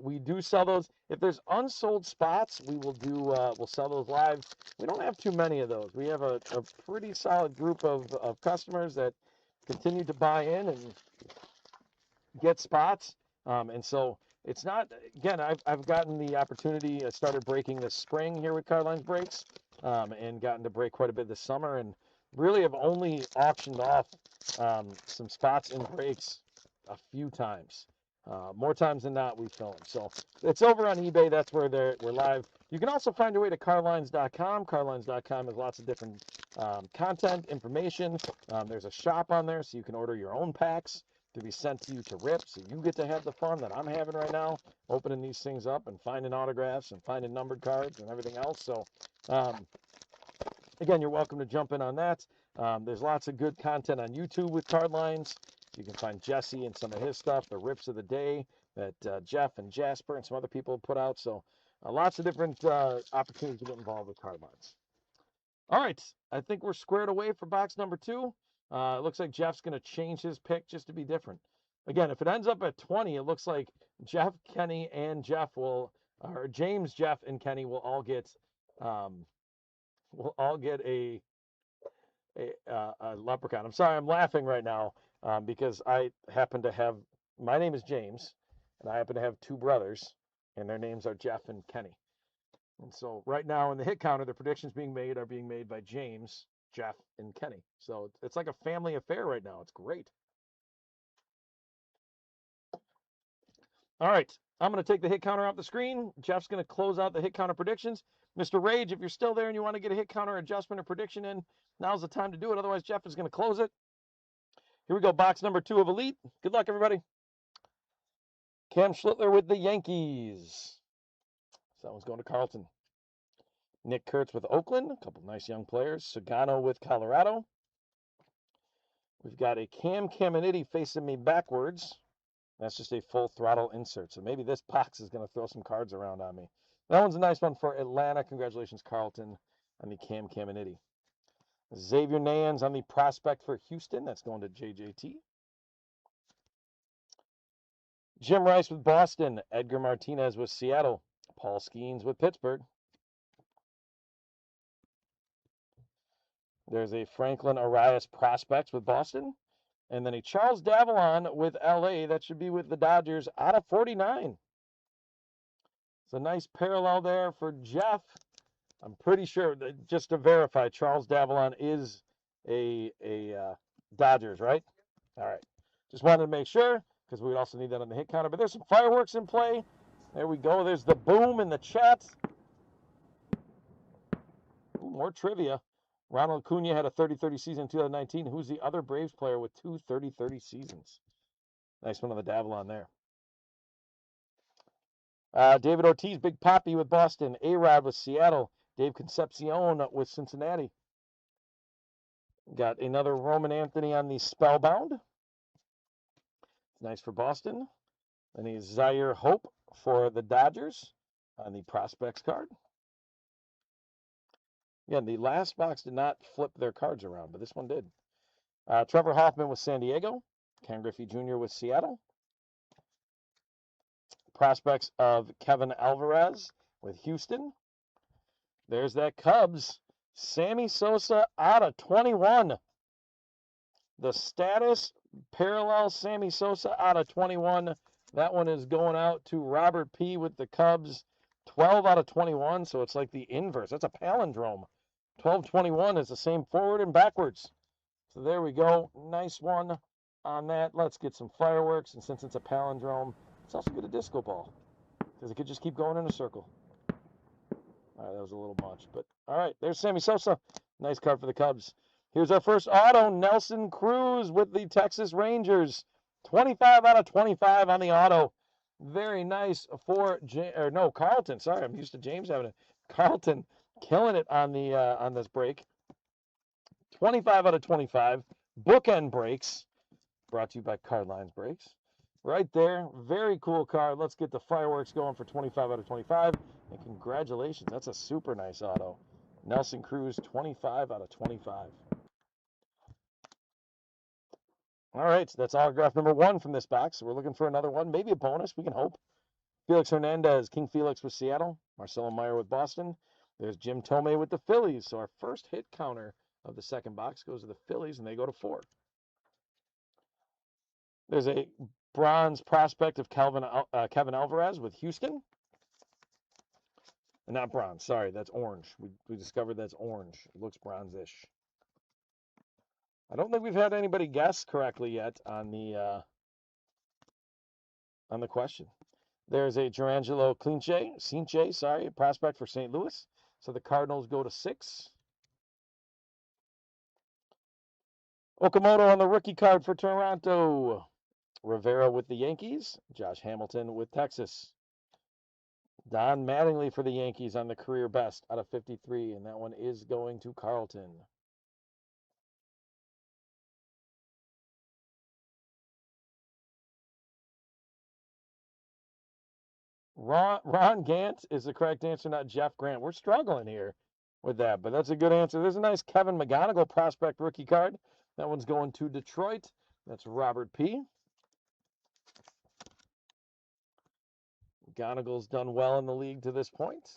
We do sell those. If there's unsold spots, we will do. We'll sell those live. We don't have too many of those. We have a pretty solid group of customers that continue to buy in and get spots. And so it's not. Again, I've gotten the opportunity. I started breaking this spring here with Cardlines Breaks, and gotten to break quite a bit this summer, and really have only auctioned off some spots in breaks a few times. More times than not, we film. So it's over on eBay. That's where we're live. You can also find your way to cardlines.com. Cardlines.com has lots of different content, information. There's a shop on there, so you can order your own packs to be sent to you to rip, so you get to have the fun that I'm having right now, opening these things up and finding autographs and finding numbered cards and everything else. So again, you're welcome to jump in on that. There's lots of good content on YouTube with Cardlines. You can find Jesse and some of his stuff, the rips of the day that Jeff and Jasper and some other people have put out. So lots of different opportunities to get involved with Cardlines. All right, I think we're squared away for box number 2. It looks like Jeff's going to change his pick just to be different. Again, if it ends up at 20, it looks like Jeff, Kenny, and Jeff will, or James, Jeff, and Kenny will all get a leprechaun. I'm sorry, I'm laughing right now because I happen to have, my name is James, and I happen to have 2 brothers, and their names are Jeff and Kenny. And so right now in the hit counter, the predictions are being made by James, Jeff, and Kenny. So it's like a family affair right now. It's great. All right, I'm going to take the hit counter off the screen. Jeff's going to close out the hit counter predictions. Mr. Rage, if you're still there and you want to get a hit counter adjustment or prediction in, now's the time to do it. Otherwise, Jeff is going to close it. Here we go, box number 2 of Elite. Good luck, everybody. Cam Schlittler with the Yankees. So that one's going to Carlton. Nick Kurtz with Oakland. A couple nice young players. Sagano with Colorado. We've got a Cam Caminiti facing me backwards. That's just a full throttle insert. So maybe this box is going to throw some cards around on me. That one's a nice one for Atlanta. Congratulations, Carlton, on the Cam Caminiti. Xavier Nans on the prospect for Houston. That's going to JJT. Jim Rice with Boston. Edgar Martinez with Seattle. Paul Skeens with Pittsburgh. There's a Franklin Arias prospects with Boston. And then a Charles Davalon with LA. That should be with the Dodgers out of 49. It's a nice parallel there for Jeff. I'm pretty sure, just to verify, Charles Davalon is a Dodgers, right? All right. Just wanted to make sure, because we would also need that on the hit counter. But there's some fireworks in play. There we go. There's the boom in the chat. Ooh, more trivia. Ronald Acuna had a 30-30 season in 2019. Who's the other Braves player with 2 30-30 seasons? Nice one on the Davalon there. David Ortiz, Big Papi with Boston. A-Rod with Seattle. Dave Concepcion with Cincinnati. Got another Roman Anthony on the Spellbound. Nice for Boston. Then he's Zaire Hope for the Dodgers on the Prospects card. Again, the last box did not flip their cards around, but this one did. Trevor Hoffman with San Diego. Ken Griffey Jr. with Seattle. Prospects of Kevin Alvarez with Houston. There's that Cubs. Sammy Sosa out of 21. The status parallel Sammy Sosa out of 21. That one is going out to Robert P. with the Cubs. 12 out of 21, so it's like the inverse. That's a palindrome. 12-21 is the same forward and backwards. So there we go. Nice one on that. Let's get some fireworks, and since it's a palindrome, let's also get a disco ball, because it could just keep going in a circle. All right, that was a little much, but all right, there's Sammy Sosa. Nice card for the Cubs. Here's our first auto, Nelson Cruz with the Texas Rangers. 25 out of 25 on the auto. Very nice for Carlton. Sorry, I'm used to James having it. Carlton killing it on the on this break. 25 out of 25. Bookend breaks. Brought to you by Cardlines Breaks. Right there. Very cool card. Let's get the fireworks going for 25 out of 25. And congratulations. That's a super nice auto. Nelson Cruz, 25 out of 25. All right, so that's autograph number 1 from this box. So we're looking for another one, maybe a bonus. We can hope. Felix Hernandez, King Felix with Seattle. Marcelo Meyer with Boston. There's Jim Thome with the Phillies. So our first hit counter of the second box goes to the Phillies, and they go to 4. There's a bronze prospect of Kevin Alvarez with Houston. And not bronze, sorry, that's orange. We discovered that's orange. It looks bronze-ish. I don't think we've had anybody guess correctly yet on the question. There's a Jurangelo Cinche, prospect for St. Louis. So the Cardinals go to 6. Okamoto on the rookie card for Toronto. Rivera with the Yankees. Josh Hamilton with Texas. Don Mattingly for the Yankees on the career best out of 53, and that one is going to Carlton. Ron Gant is the correct answer, not Jeff Grant. We're struggling here with that, but that's a good answer. There's a nice Kevin McGonigal prospect rookie card. That one's going to Detroit. That's Robert P. McGonigal's done well in the league to this point.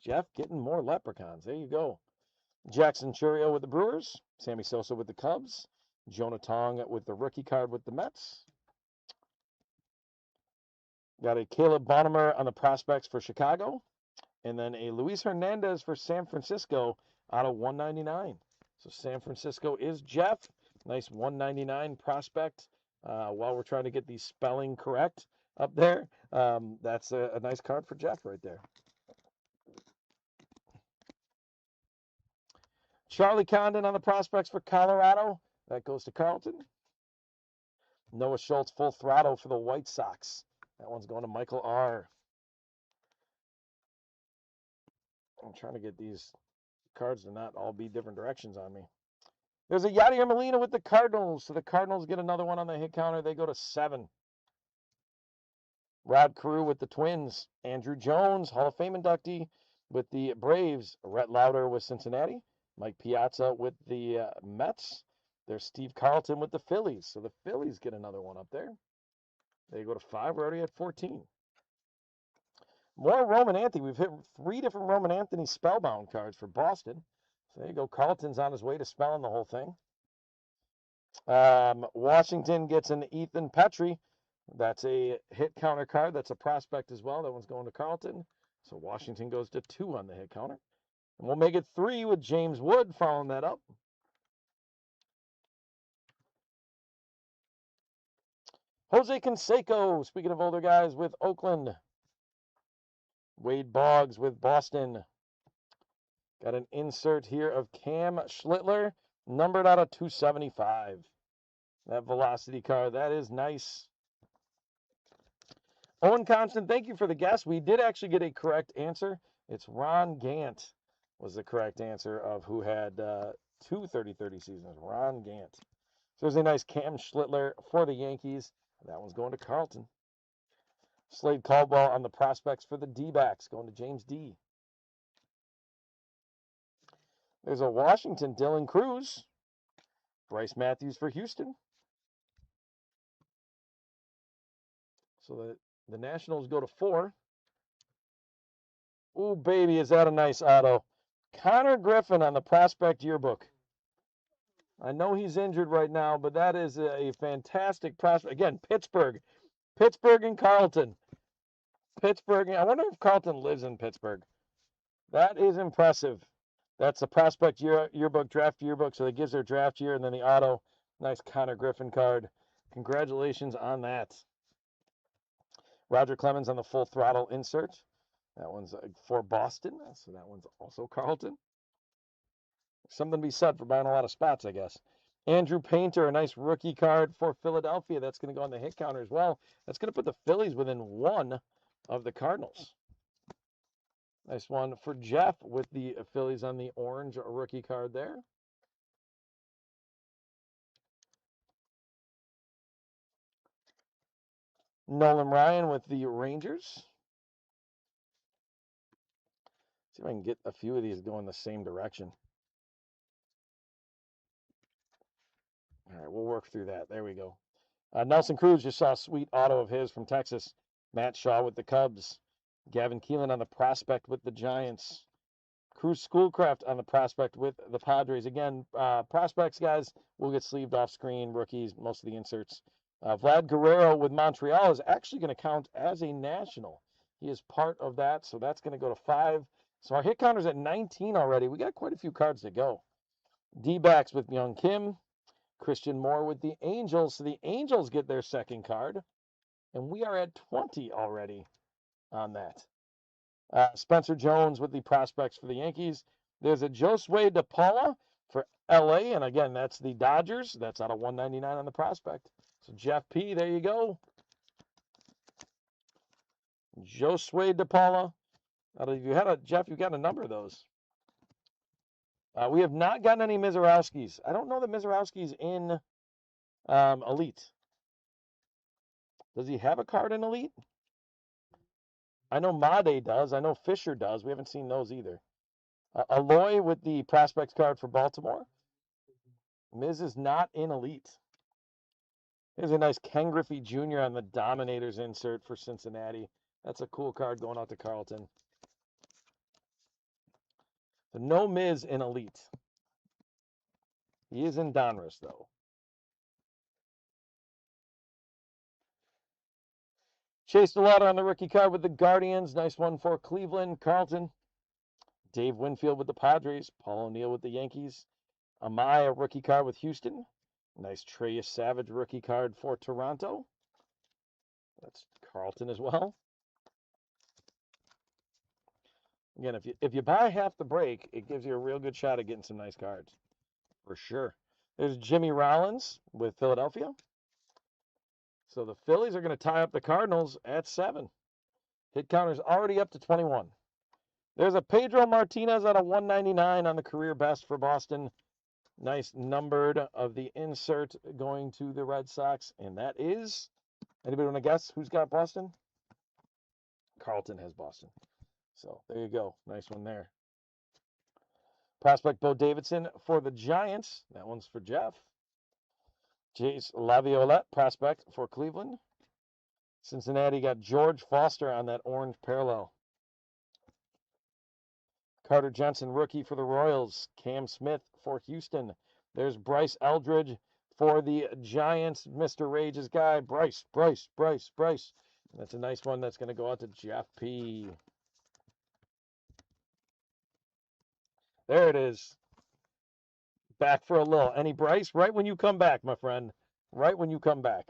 Jeff getting more leprechauns. There you go. Jackson Chourio with the Brewers. Sammy Sosa with the Cubs. Jonah Tong with the rookie card with the Mets. Got a Caleb Bonnemer on the prospects for Chicago. And then a Luis Hernandez for San Francisco out of 199. So San Francisco is Jeff. Nice 199 prospect. While we're trying to get the spelling correct up there, that's a nice card for Jeff right there. Charlie Condon on the prospects for Colorado. That goes to Carlton. Noah Schultz full throttle for the White Sox. That one's going to Michael R. I'm trying to get these cards to not all be different directions on me. There's a Yadier Molina with the Cardinals. So the Cardinals get another one on the hit counter. They go to 7. Rod Carew with the Twins. Andrew Jones, Hall of Fame inductee with the Braves. Rhett Lauder with Cincinnati. Mike Piazza with the Mets. There's Steve Carlton with the Phillies. So the Phillies get another one up there. They go to 5. We're already at 14. More Roman Anthony. We've hit 3 different Roman Anthony spellbound cards for Boston. So there you go. Carlton's on his way to spelling the whole thing. Washington gets an Ethan Petrie. That's a hit counter card. That's a prospect as well. That one's going to Carlton. So Washington goes to 2 on the hit counter. And we'll make it 3 with James Wood following that up. Jose Canseco, speaking of older guys, with Oakland. Wade Boggs with Boston. Got an insert here of Cam Schlittler, numbered out of 275. That velocity card, that is nice. Owen Constant, thank you for the guess. We did actually get a correct answer. It's Ron Gant was the correct answer of who had 2 30-30 seasons. Ron Gant. So there's a nice Cam Schlittler for the Yankees. That one's going to Carlton. Slade Caldwell on the prospects for the D-backs, going to James D. There's a Washington, Dylan Cruz. Bryce Matthews for Houston. So the Nationals go to 4. Ooh, baby, is that a nice auto. Connor Griffin on the prospect yearbook. I know he's injured right now, but that is a fantastic prospect. Again, Pittsburgh and Carlton. Pittsburgh. I wonder if Carlton lives in Pittsburgh. That is impressive. That's a prospect yearbook, draft yearbook. So it gives their draft year and then the auto. Nice Connor Griffin card. Congratulations on that. Roger Clemens on the full throttle insert. That one's for Boston. So that one's also Carlton. Something to be said for buying a lot of spots, I guess. Andrew Painter, a nice rookie card for Philadelphia. That's going to go on the hit counter as well. That's going to put the Phillies within one of the Cardinals. Nice one for Jeff with the Phillies on the orange rookie card there. Nolan Ryan with the Rangers. See if I can get a few of these going the same direction. All right, we'll work through that. There we go. Nelson Cruz just saw a sweet auto of his from Texas. Matt Shaw with the Cubs. Gavin Keelan on the prospect with the Giants. Cruz Schoolcraft on the prospect with the Padres. Again, prospects, guys, will get sleeved off screen. Rookies, most of the inserts. Vlad Guerrero with Montreal is actually going to count as a national. He is part of that, so that's going to go to 5. So our hit counter's at 19 already. We got quite a few cards to go. D-backs with Young Kim. Christian Moore with the Angels. So the Angels get their second card. And we are at 20 already on that. Spencer Jones with the prospects for the Yankees. There's a Josue DePaula for LA. And again, that's the Dodgers. That's out of 199 on the prospect. So Jeff P., there you go. Josue DePaula. Jeff, you got a number of those. We have not gotten any Mizorowskis. I don't know that Mizorowski's in Elite. Does he have a card in Elite? I know Made does. I know Fisher does. We haven't seen those either. Aloy with the prospects card for Baltimore. Miz is not in Elite. Here's a nice Ken Griffey Jr. on the Dominators insert for Cincinnati. That's a cool card going out to Carlton. So no Miz in Elite. He is in Donruss, though. Chase DeLauder on the rookie card with the Guardians. Nice one for Cleveland. Carlton. Dave Winfield with the Padres. Paul O'Neill with the Yankees. Amaya rookie card with Houston. Nice Trey Savage rookie card for Toronto. That's Carlton as well. Again, if you buy half the break, it gives you a real good shot at getting some nice cards. For sure. There's Jimmy Rollins with Philadelphia. So the Phillies are going to tie up the Cardinals at 7. Hit counter's already up to 21. There's a Pedro Martinez out of 199 on the career best for Boston. Nice numbered of the insert going to the Red Sox. And that is, anybody want to guess who's got Boston? Carlton has Boston. So there you go. Nice one there. Prospect Bo Davidson for the Giants. That one's for Jeff. Jace Laviolette, prospect for Cleveland. Cincinnati got George Foster on that orange parallel. Carter Jensen, rookie for the Royals. Cam Smith for Houston. There's Bryce Eldridge for the Giants. Mr. Rage's guy, Bryce. That's a nice one. That's going to go out to Jeff P. There it is. Back for a little. Any Bryce? Right when you come back, my friend. Right when you come back.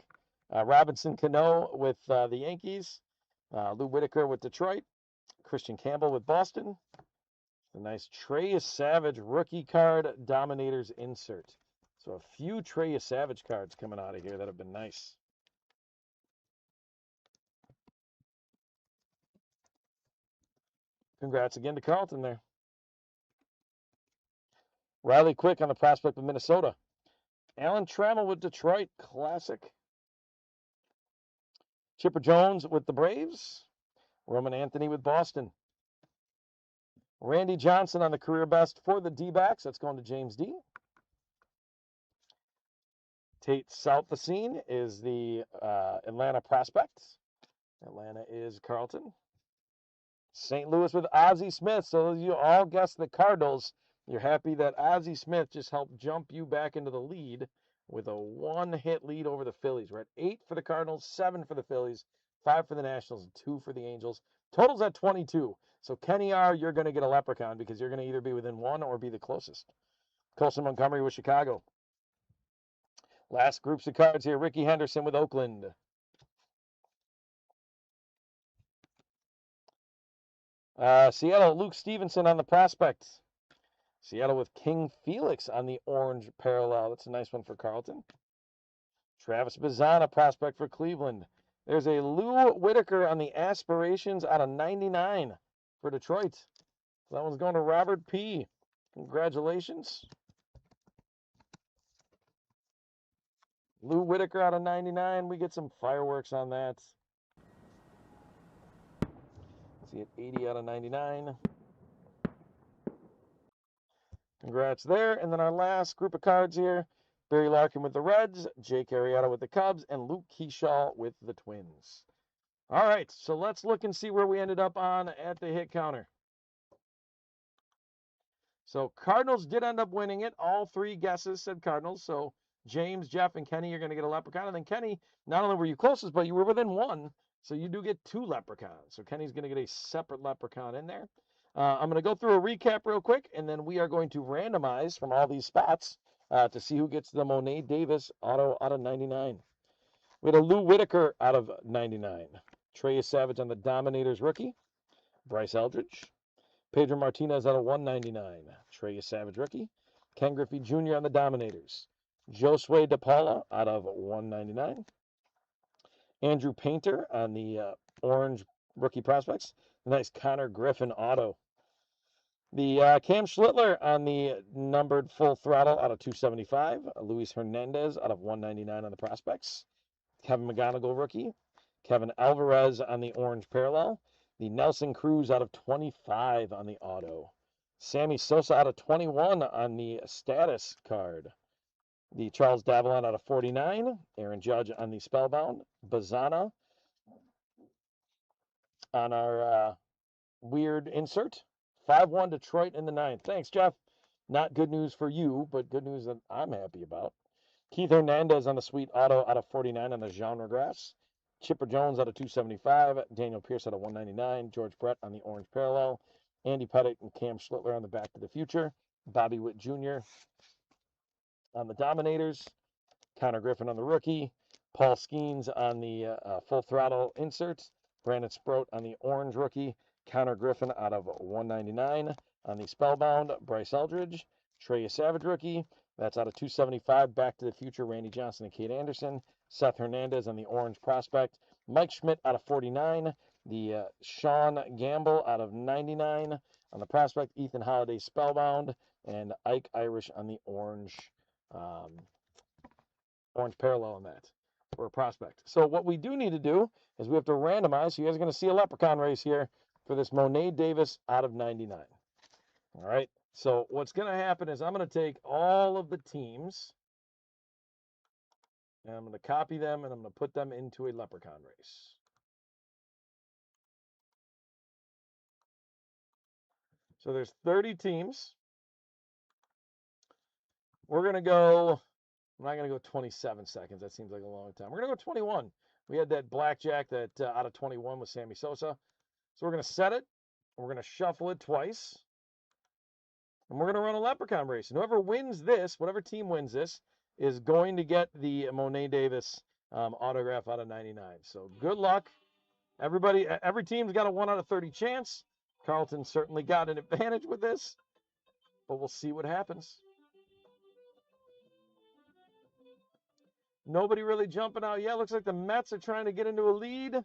Robinson Cano with the Yankees. Lou Whitaker with Detroit. Christian Campbell with Boston. A nice Trey Savage rookie card Dominators insert. So a few Trey Savage cards coming out of here that have been nice. Congrats again to Carlton there. Riley Quick on the prospect of Minnesota. Alan Trammell with Detroit. Classic. Chipper Jones with the Braves. Roman Anthony with Boston. Randy Johnson on the career best for the D-backs. That's going to James D. Tate Southacine is the Atlanta prospect. Atlanta is Carlton. St. Louis with Ozzie Smith. So you all guessed the Cardinals. You're happy that Ozzie Smith just helped jump you back into the lead with a one-hit lead over the Phillies. We're at 8 for the Cardinals, 7 for the Phillies. 5 for the Nationals, 2 for the Angels. Total's at 22. So Kenny R., you're going to get a leprechaun because you're going to either be within 1 or be the closest. Colson Montgomery with Chicago. Last groups of cards here. Ricky Henderson with Oakland. Seattle, Luke Stevenson on the prospect. Seattle with King Felix on the orange parallel. That's a nice one for Carlton. Travis Bazana, prospect for Cleveland. There's a Lou Whitaker on the aspirations out of 99 for Detroit. So that one's going to Robert P. Congratulations. Lou Whitaker out of 99. We get some fireworks on that. See it, 80 out of 99. Congrats there. And then our last group of cards here. Barry Larkin with the Reds, Jake Arrieta with the Cubs, and Luke Keyshaw with the Twins. All right, so let's look and see where we ended up on at the hit counter. So Cardinals did end up winning it. All 3 guesses said Cardinals. So James, Jeff, and Kenny, you're going to get a leprechaun. And then Kenny, not only were you closest, but you were within 1. So you do get 2 leprechauns. So Kenny's going to get a separate leprechaun in there. I'm going to go through a recap real quick, and then we are going to randomize from all these spots to see who gets the Monet Davis auto out of 99. We had a Lou Whitaker out of 99. Trey Savage on the Dominators rookie. Bryce Eldridge. Pedro Martinez out of 199. Trey Savage rookie. Ken Griffey Jr. on the Dominators. Josue DePaula out of 199. Andrew Painter on the orange rookie prospects. Nice Connor Griffin auto. The Cam Schlittler on the numbered full throttle out of 275. Luis Hernandez out of 199 on the prospects. Kevin McGonigal rookie. Kevin Alvarez on the orange parallel. The Nelson Cruz out of 25 on the auto. Sammy Sosa out of 21 on the status card. The Charles Davalon out of 49. Aaron Judge on the Spellbound. Bazana on our weird insert. 5-1 Detroit in the 9th. Thanks, Jeff. Not good news for you, but good news that I'm happy about. Keith Hernandez on the sweet auto out of 49 on the genre graphs. Chipper Jones out of 275. Daniel Pierce out of 199. George Brett on the orange parallel. Andy Pettit and Cam Schlittler on the Back to the Future. Bobby Witt Jr. on the Dominators. Connor Griffin on the rookie. Paul Skeens on the full throttle inserts. Brandon Sproat on the orange rookie. Connor Griffin out of 199 on the Spellbound. Bryce Eldridge. Trey Savage rookie. That's out of 275. Back to the Future. Randy Johnson and Kate Anderson. Seth Hernandez on the orange prospect. Mike Schmidt out of 49. The Sean Gamble out of 99 on the prospect. Ethan Holiday Spellbound. And Ike Irish on the orange parallel on that for a prospect. So what we do need to do is we have to randomize. So you guys are going to see a leprechaun race here for this Monet Davis out of 99. All right. So what's going to happen is I'm going to take all of the teams and I'm going to copy them and I'm going to put them into a leprechaun race. So there's 30 teams. We're going to go, I'm not going to go 27 seconds. That seems like a long time. We're going to go 21. We had that blackjack that out of 21 with Sammy Sosa. So we're going to set it. We're going to shuffle it twice. And we're going to run a leprechaun race. And whoever wins this, whatever team wins this, is going to get the Monet Davis autograph out of 99. So good luck. Everybody, every team's got a 1 out of 30 chance. Carlton certainly got an advantage with this. But we'll see what happens. Nobody really jumping out yet. Looks like the Mets are trying to get into a lead.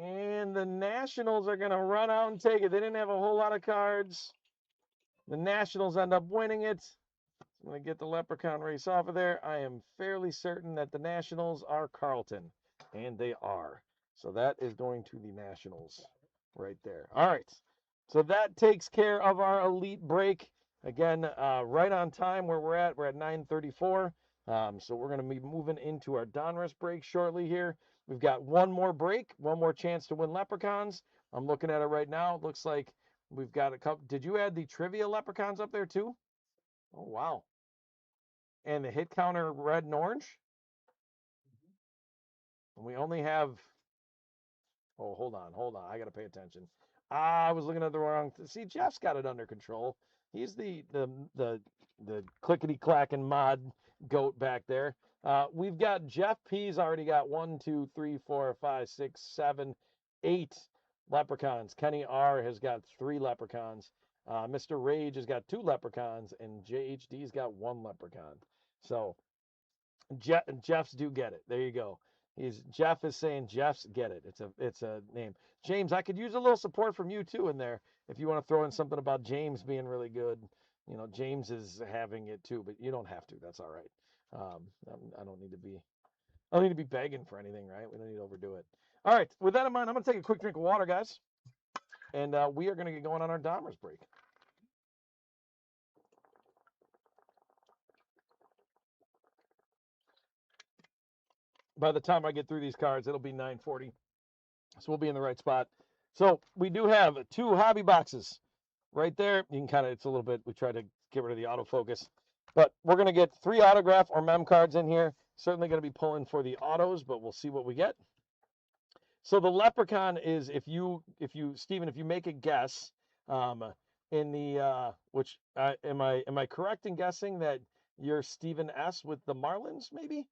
And the Nationals are going to run out and take it. They didn't have a whole lot of cards. The Nationals end up winning it. I'm going to get the leprechaun race off of there. I am fairly certain that the Nationals are Carlton. And they are. So that is going to the Nationals right there. All right. So that takes care of our elite break. Again, right on time where we're at. We're at 9:34. So we're going to be moving into our Donruss break shortly here. We've got one more break, one more chance to win leprechauns. I'm looking at it right now. It looks like we've got a couple. Did you add the trivia leprechauns up there too? Oh, wow. And the hit counter red and orange? And we only have, oh, hold on. I got to pay attention. I was looking at the wrong, see, Jeff's got it under control. He's the clickety-clacking mod goat back there. We've got Jeff P's already got 1, 2, 3, 4, 5, 6, 7, 8 leprechauns. Kenny R has got 3 leprechauns. Mr. Rage has got 2 leprechauns, and JHD's got 1 leprechaun. So Jeff's do get it. There you go. Jeff is saying Jeff's get it. It's a name. James, I could use a little support from you too in there if you want to throw in something about James being really good. You know, James is having it too, but you don't have to. That's all right. I don't need to be begging for anything, right? We don't need to overdo it. All right. With that in mind, I'm going to take a quick drink of water, guys, and we are going to get going on our Donruss break. By the time I get through these cards, it'll be 9:40. So we'll be in the right spot. So we do have 2 hobby boxes right there. You can kind of, it's a little bit, we try to get rid of the autofocus. But we're going to get 3 autograph or mem cards in here. Certainly going to be pulling for the autos, but we'll see what we get. So the leprechaun is, if you Steven, if you make a guess, in the, am I correct in guessing that you're Steven S. with the Marlins, maybe?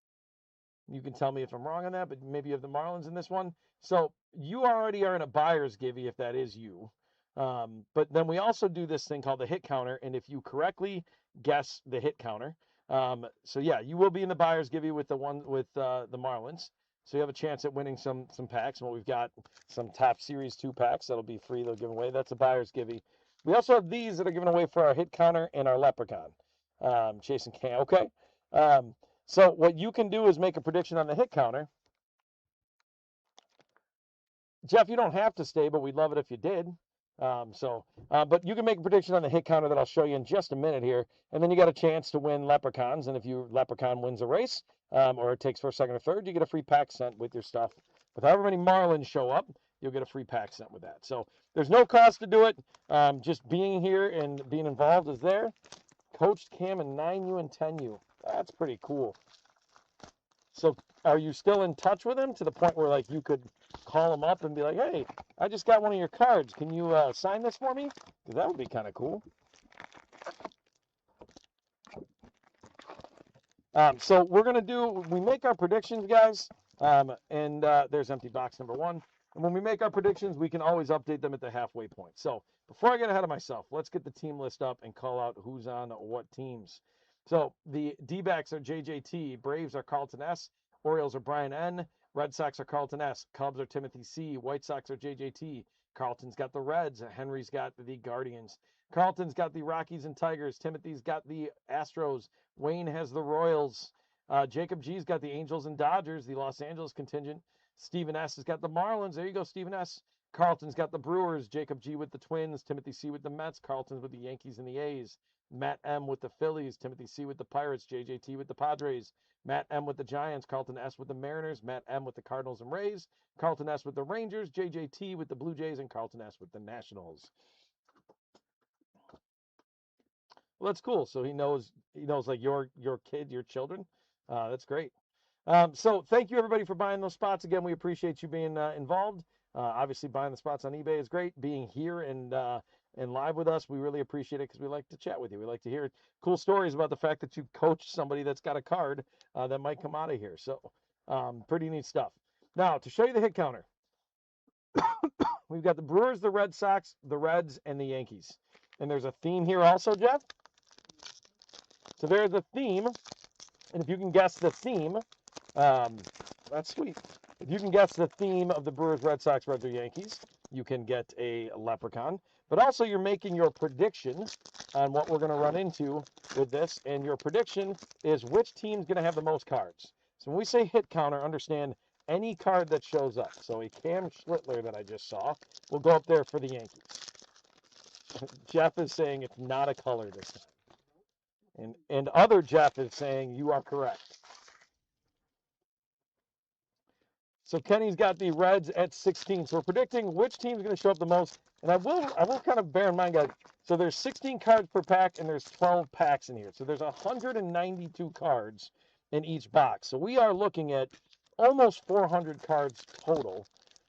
You can tell me if I'm wrong on that, but maybe you have the Marlins in this one. So you already are in a buyer's givey if that is you. But then we also do this thing called the hit counter, and if you correctly guess the hit counter, so yeah, you will be in the buyer's givey with the one with the Marlins. So you have a chance at winning some packs. Well, we've got some top series 2 packs that'll be free. They'll give away. That's a buyer's givey. We also have these that are given away for our hit counter and our leprechaun. Chasing Can. Okay. So what you can do is make a prediction on the hit counter. Jeff, you don't have to stay, but we'd love it if you did. But you can make a prediction on the hit counter that I'll show you in just a minute here, and then you got a chance to win leprechauns. And if your leprechaun wins a race, or it takes first, second, or third, you get a free pack sent with your stuff. With however many Marlins show up, you'll get a free pack sent with that. So there's no cost to do it. Just being here and being involved is there. Coached Cam in 9U and 10U. That's pretty cool. So are you still in touch with him to the point where, like, you could call him up and be like, hey, I just got one of your cards. Can you sign this for me? Because that would be kind of cool. So we're going to do, we make our predictions, guys, and there's empty box number 1. And when we make our predictions, we can always update them at the halfway point. So before I get ahead of myself, let's get the team list up and call out who's on what teams. So the D-backs are JJT, Braves are Carlton S, Orioles are Brian N, Red Sox are Carlton S, Cubs are Timothy C, White Sox are JJT, Carlton's got the Reds, Henry's got the Guardians, Carlton's got the Rockies and Tigers, Timothy's got the Astros, Wayne has the Royals, Jacob G's got the Angels and Dodgers, the Los Angeles contingent, Stephen S has got the Marlins, there you go, Stephen S. Carlton's got the Brewers, Jacob G with the Twins, Timothy C with the Mets, Carlton's with the Yankees and the A's, Matt M with the Phillies, Timothy C with the Pirates, JJT with the Padres, Matt M with the Giants, Carlton S with the Mariners, Matt M with the Cardinals and Rays, Carlton S with the Rangers, JJT with the Blue Jays, and Carlton S with the Nationals. Well, that's cool. So he knows like your kid, your children. That's great. So thank you everybody for buying those spots. Again, we appreciate you being involved. Obviously, buying the spots on eBay is great. Being here and live with us, we really appreciate it because we like to chat with you. We like to hear cool stories about the fact that you coached somebody that's got a card that might come out of here. So pretty neat stuff. Now, to show you the hit counter, we've got the Brewers, the Red Sox, the Reds, and the Yankees. And there's a theme here also, Jeff. So there's a theme, and if you can guess the theme, that's sweet. If you can guess the theme of the Brewers, Red Sox, Reds, or Yankees, you can get a leprechaun. But also you're making your prediction on what we're going to run into with this, and your prediction is which team's going to have the most cards. So when we say hit counter, understand any card that shows up. So a Cam Schlittler that I just saw will go up there for the Yankees. Jeff is saying it's not a color this time. And other Jeff is saying you are correct. So Kenny's got the Reds at 16. So we're predicting which team's going to show up the most. And I will kind of bear in mind, guys, so there's 16 cards per pack and there's 12 packs in here. So there's 192 cards in each box. So we are looking at almost 400 cards total.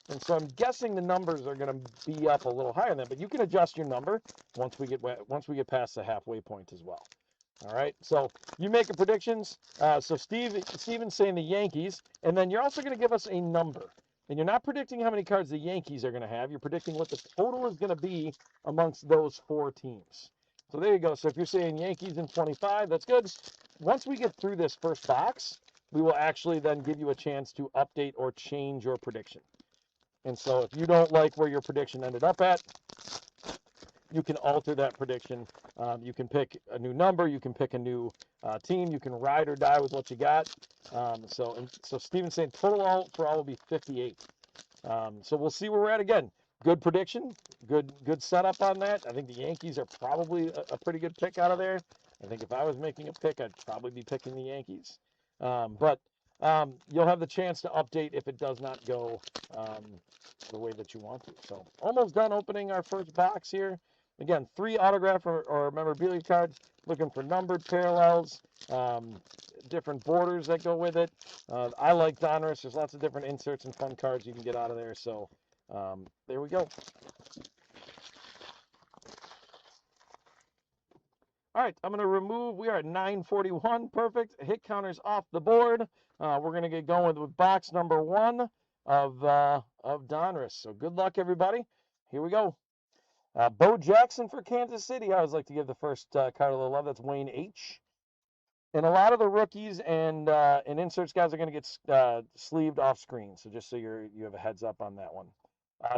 And so I'm guessing the numbers are going to be up a little higher than that, but you can adjust your number once we get past the halfway point as well. All right, so you make a predictions. So Steven's saying the Yankees, and then you're also going to give us a number. And you're not predicting how many cards the Yankees are going to have. You're predicting what the total is going to be amongst those 4 teams. So there you go. So if you're saying Yankees in 25, that's good. Once we get through this first box, we will actually then give you a chance to update or change your prediction. And so if you don't like where your prediction ended up at, you can alter that prediction. You can pick a new number. You can pick a new team. You can ride or die with what you got. So Steven's saying total for all will be 58. So we'll see where we're at again. Good prediction. Good setup on that. I think the Yankees are probably a pretty good pick out of there. I think if I was making a pick, I'd probably be picking the Yankees. But you'll have the chance to update if it does not go the way that you want to. So almost done opening our first box here. Again, 3 autograph or memorabilia cards, looking for numbered parallels, different borders that go with it. I like Donruss. There's lots of different inserts and fun cards you can get out of there. So there we go. All right, I'm going to remove. We are at 941. Perfect. Hit counters off the board. We're going to get going with box number 1 of Donruss. So good luck, everybody. Here we go. Bo Jackson for Kansas City. I always like to give the first card a little love. That's Wayne H. And a lot of the rookies and inserts guys are going to get sleeved off screen. So just so you have a heads up on that one.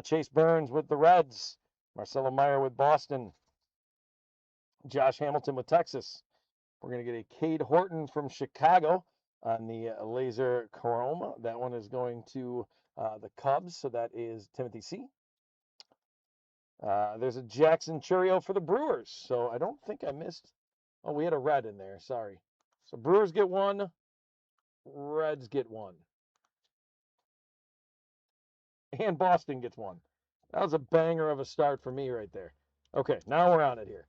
Chase Burns with the Reds. Marcelo Meyer with Boston. Josh Hamilton with Texas. We're going to get a Cade Horton from Chicago on the laser chrome. That one is going to the Cubs. So that is Timothy C. There's a Jackson Chourio for the Brewers. So I don't think I missed. Oh, we had a red in there. Sorry. So Brewers get 1. Reds get 1. And Boston gets 1. That was a banger of a start for me right there. Okay, now we're on it here.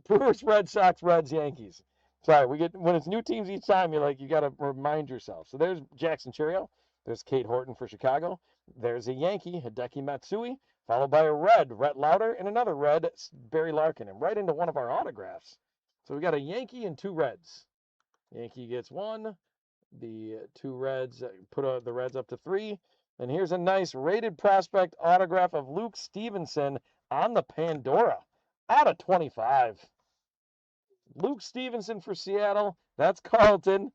Brewers, Red Sox, Reds, Yankees. Sorry, when it's new teams each time, you got to remind yourself. So there's Jackson Chourio. There's Cade Horton for Chicago. There's a Yankee, Hideki Matsui, followed by a red, Rhett Lauder, and another red, Barry Larkin, and right into one of our autographs. So we got a Yankee and 2 Reds. Yankee gets 1. The 2 Reds put the Reds up to 3. And here's a nice rated prospect autograph of Luke Stevenson on the Pandora out of 25. Luke Stevenson for Seattle. That's Carlton.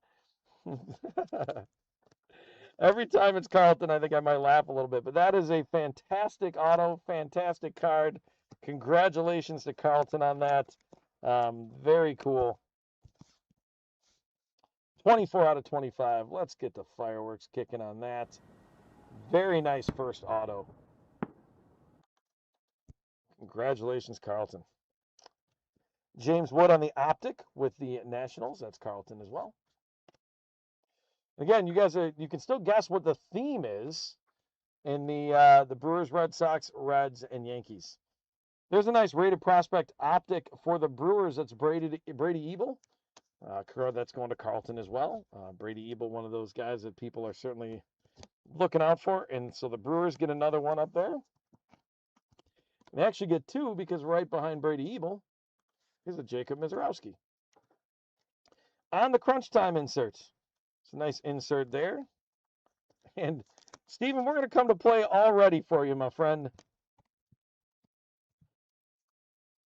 Every time it's Carlton, I think I might laugh a little bit. But that is a fantastic auto, fantastic card. Congratulations to Carlton on that. Very cool. 24 out of 25. Let's get the fireworks kicking on that. Very nice first auto. Congratulations, Carlton. James Wood on the optic with the Nationals. That's Carlton as well. Again, you can still guess what the theme is in the Brewers, Red Sox, Reds, and Yankees. There's a nice rated prospect optic for the Brewers. That's Brady Ebel. That's going to Carlton as well. Brady Ebel, one of those guys that people are certainly looking out for. And so the Brewers get another one up there. They actually get 2 because right behind Brady Ebel is a Jacob Mizorowski. On the crunch time inserts. It's a nice insert there. And Steven, we're going to come to play already for you, my friend.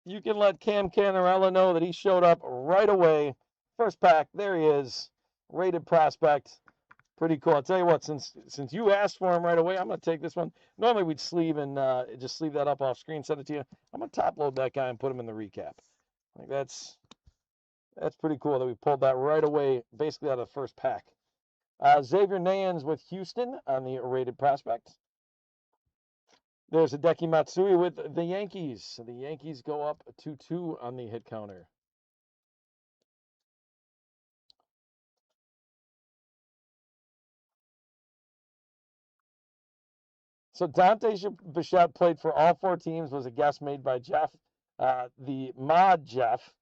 You can let Cam Canarella know that he showed up right away. First pack, there he is. Rated prospect. Pretty cool. I'll tell you what, since you asked for him right away, I'm going to take this one. Normally we'd sleeve and just sleeve that up off screen, send it to you. I'm going to top load that guy and put him in the recap. Like that's pretty cool that we pulled that right away, basically out of the first pack. Xavier Nayans with Houston on the rated prospect. There's Hideki Matsui with the Yankees. So the Yankees go up 2-2 on the hit counter. So Dante Bichette played for all 4 teams, was a guess made by Jeff. The mod Jeff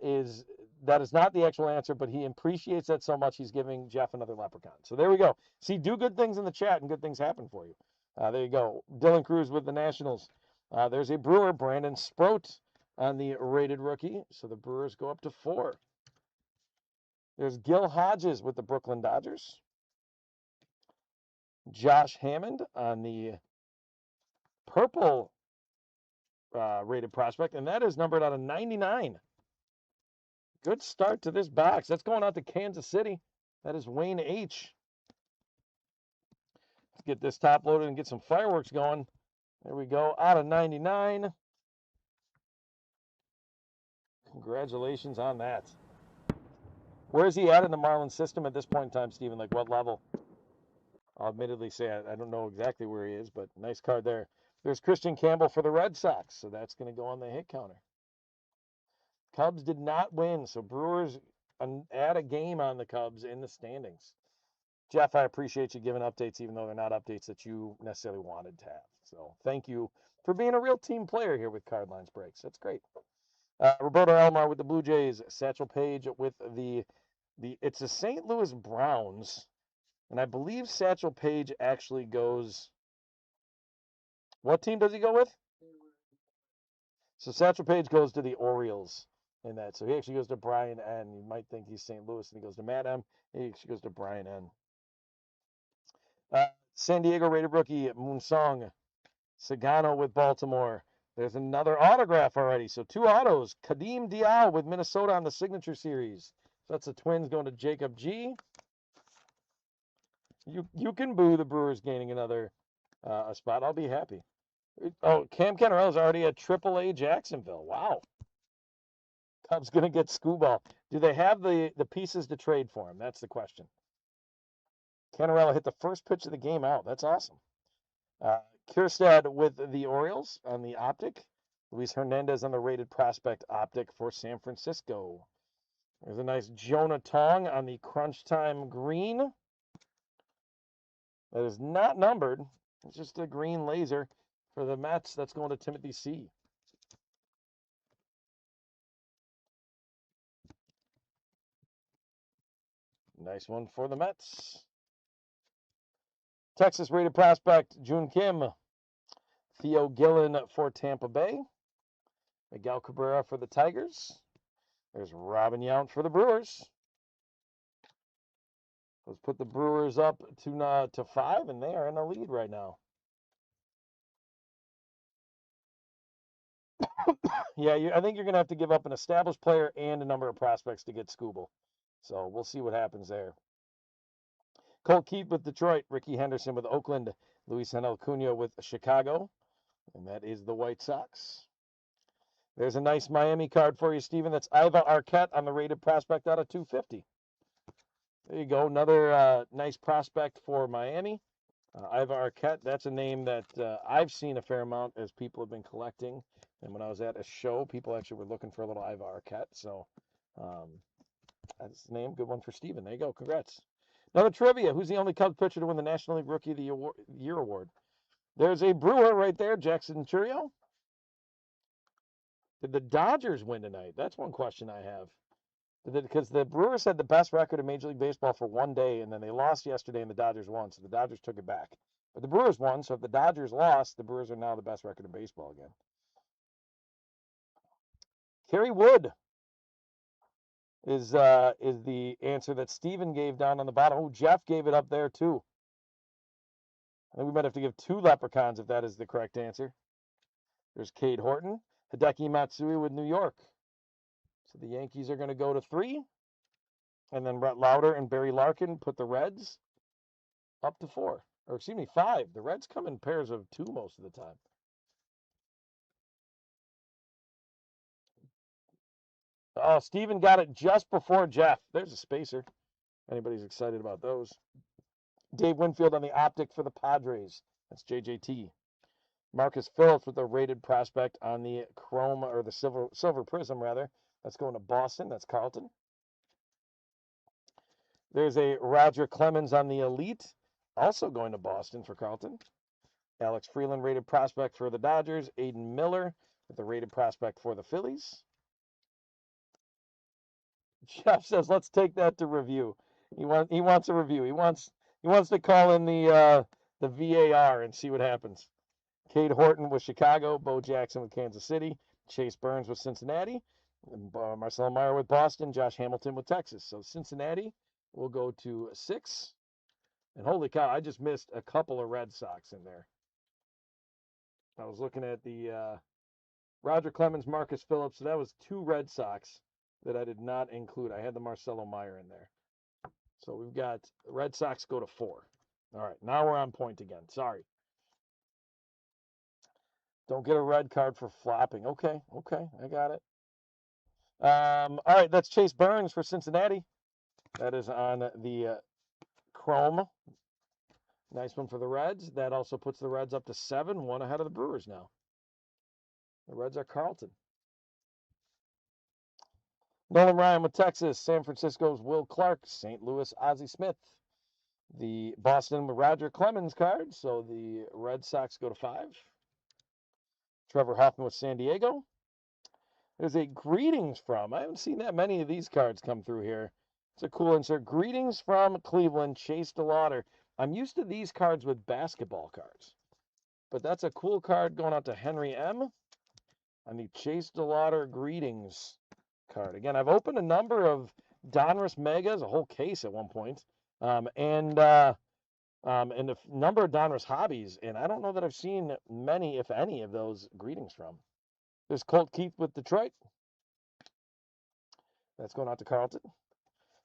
is that is not the actual answer, but he appreciates that so much he's giving Jeff another leprechaun. So there we go. See, do good things in the chat and good things happen for you. There you go. Dylan Cruz with the Nationals. There's a Brewer, Brandon Sproat on the rated rookie. So the Brewers go up to 4. There's Gil Hodges with the Brooklyn Dodgers. Josh Hammond on the purple rated prospect, and that is numbered out of 99. Good start to this box. That's going out to Kansas City. That is Wayne H. Let's get this top loaded and get some fireworks going. There we go. Out of 99. Congratulations on that. Where is he at in the Marlins system at this point in time, Steven? Like what level? I'll admittedly say I don't know exactly where he is, but nice card there. There's Christian Campbell for the Red Sox, so that's going to go on the hit counter. Cubs did not win, so Brewers add a game on the Cubs in the standings. Jeff, I appreciate you giving updates, even though they're not updates that you necessarily wanted to have. So thank you for being a real team player here with Card Lines Breaks. That's great. Roberto Alomar with the Blue Jays. Satchel Paige with it's the St. Louis Browns, and I believe Satchel Paige actually goes. What team does he go with? So Satchel Paige goes to the Orioles in that. So he actually goes to Brian N. You might think he's St. Louis, and he goes to Matt M. He actually goes to Brian N. San Diego rated rookie Moonsong Sagano with Baltimore. There's another autograph already. So 2 autos. Kadeem Dial with Minnesota on the Signature Series. So that's the Twins going to Jacob G. You can boo the Brewers gaining another a spot. I'll be happy. Oh, Cam Kennerella's already at AAA Jacksonville. Wow. Cubs going to get Scooball. Do they have the pieces to trade for him? That's the question. Kennerella hit the first pitch of the game out. That's awesome. Kierstad with the Orioles on the optic. Luis Hernandez on the rated prospect optic for San Francisco. There's a nice Jonah Tong on the Crunch Time green. That is not numbered. It's just a green laser for the Mets. That's going to Timothy C. Nice one for the Mets. Texas rated prospect Jun Kim. Theo Gillen for Tampa Bay. Miguel Cabrera for the Tigers. There's Robin Yount for the Brewers. Let's put the Brewers up to 5, and they are in the lead right now. Yeah, I think you're going to have to give up an established player and a number of prospects to get Scooble. So we'll see what happens there. Colt Keith with Detroit. Ricky Henderson with Oakland. Luis Angel Acuna with Chicago. And that is the White Sox. There's a nice Miami card for you, Steven. That's Iva Arquette on the rated prospect out of 250. There you go. Another nice prospect for Miami. Iva Arquette, that's a name that I've seen a fair amount as people have been collecting. And when I was at a show, people actually were looking for a little Iva Arquette. So that's the name. Good one for Steven. There you go. Congrats. Another trivia. Who's the only Cubs pitcher to win the National League Rookie of the Year award? There's a Brewer right there, Jackson Churio. Did the Dodgers win tonight? That's one question I have. Because the Brewers had the best record in Major League Baseball for one day, and then they lost yesterday, and the Dodgers won, so the Dodgers took it back. But the Brewers won, so if the Dodgers lost, the Brewers are now the best record in baseball again. Kerry Wood is the answer that Steven gave down on the bottom. Oh, Jeff gave it up there, too. I think we might have to give 2 leprechauns if that is the correct answer. There's Cade Horton. Hideki Matsui with New York. So the Yankees are going to go to 3. And then Brett Lauder and Barry Larkin put the Reds up to 4. Or excuse me, 5. The Reds come in pairs of 2 most of the time. Oh, Steven got it just before Jeff. There's a spacer. Anybody's excited about those. Dave Winfield on the optic for the Padres. That's JJT. Marcus Phillips with a rated prospect on the chrome, or the silver prism, rather. That's going to Boston. That's Carlton. There's a Roger Clemens on the elite, also going to Boston for Carlton. Alex Freeland, rated prospect for the Dodgers. Aiden Miller with a rated prospect for the Phillies. Jeff says, let's take that to review. He wants a review. He wants to call in the VAR and see what happens. Cade Horton with Chicago, Bo Jackson with Kansas City, Chase Burns with Cincinnati, Marcelo Meyer with Boston, Josh Hamilton with Texas. So Cincinnati will go to 6. And holy cow, I just missed a couple of Red Sox in there. I was looking at the Roger Clemens, Marcus Phillips. So that was 2 Red Sox that I did not include. I had the Marcelo Meyer in there. So we've got the Red Sox go to 4. All right, now we're on point again. Sorry. Don't get a red card for flopping. Okay, I got it. All right, that's Chase Burns for Cincinnati. That is on the Chrome. Nice one for the Reds. That also puts the Reds up to 7, 1 ahead of the Brewers now. The Reds are Carlton. Nolan Ryan with Texas. San Francisco's Will Clark. St. Louis, Ozzie Smith. The Boston with Roger Clemens card. So the Red Sox go to 5. Trevor Hoffman with San Diego. There's a greetings from. I haven't seen that many of these cards come through here. It's a cool insert. Greetings from Cleveland, Chase DeLauder. I'm used to these cards with basketball cards. But that's a cool card going out to Henry M. on the Chase DeLauder greetings card. Again, I've opened a number of Donruss Megas, a whole case at one point, and a number of Donruss Hobbies, and I don't know that I've seen many, if any, of those greetings from. There's Colt Keith with Detroit. That's going out to Carlton.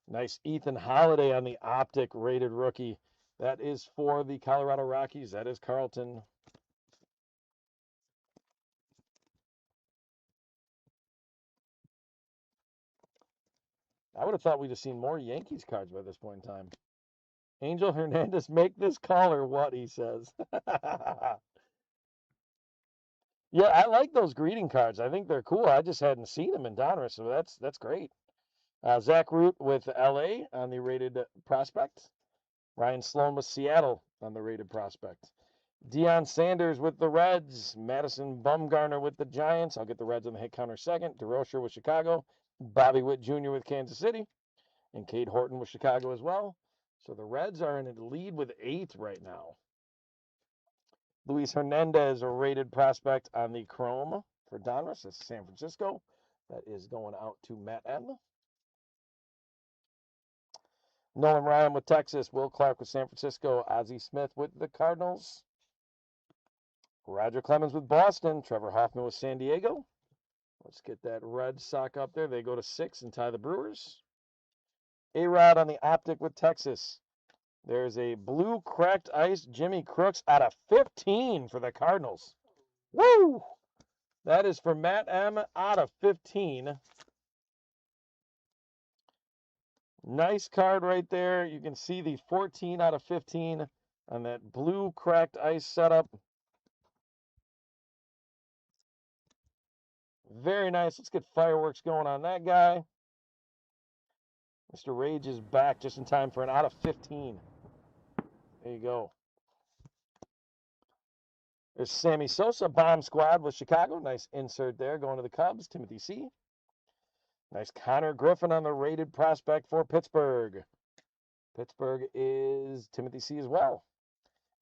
Nice Ethan Holiday on the Optic rated rookie. That is for the Colorado Rockies. That is Carlton. I would have thought we'd have seen more Yankees cards by this point in time. Angel Hernandez, make this call or what, he says. Yeah, I like those greeting cards. I think they're cool. I just hadn't seen them in Donruss, so that's great. Zach Root with LA on the rated prospect. Ryan Sloan with Seattle on the rated prospect. Deion Sanders with the Reds. Madison Bumgarner with the Giants. I'll get the Reds on the hit counter second. DeRocher with Chicago. Bobby Witt Jr. with Kansas City. And Cade Horton with Chicago as well. So the Reds are in a lead with 8 right now. Luis Hernandez, a rated prospect on the Chrome for Donruss. That's San Francisco. That is going out to Matt M. Nolan Ryan with Texas. Will Clark with San Francisco. Ozzie Smith with the Cardinals. Roger Clemens with Boston. Trevor Hoffman with San Diego. Let's get that Red Sox up there. They go to 6 and tie the Brewers. A-Rod on the Optic with Texas. There's a blue cracked ice Jimmy Crooks out of 15 for the Cardinals. Woo! That is for Matt M. out of 15. Nice card right there. You can see the 14 out of 15 on that blue cracked ice setup. Very nice. Let's get fireworks going on that guy. Mr. Rage is back just in time for an out of 15. There you go. There's Sammy Sosa, bomb squad with Chicago. Nice insert there going to the Cubs. Timothy C. Nice Connor Griffin on the rated prospect for Pittsburgh. Pittsburgh is Timothy C. as well.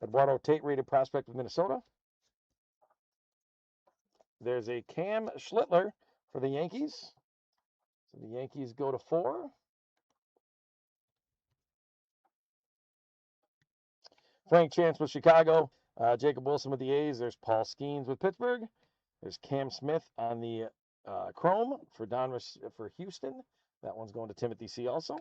Eduardo Tate rated prospect with Minnesota. There's a Cam Schlittler for the Yankees. So the Yankees go to 4. Frank Chance with Chicago. Jacob Wilson with the A's. There's Paul Skeens with Pittsburgh. There's Cam Smith on the Chrome for Donruss for Houston. That one's going to Timothy C. also.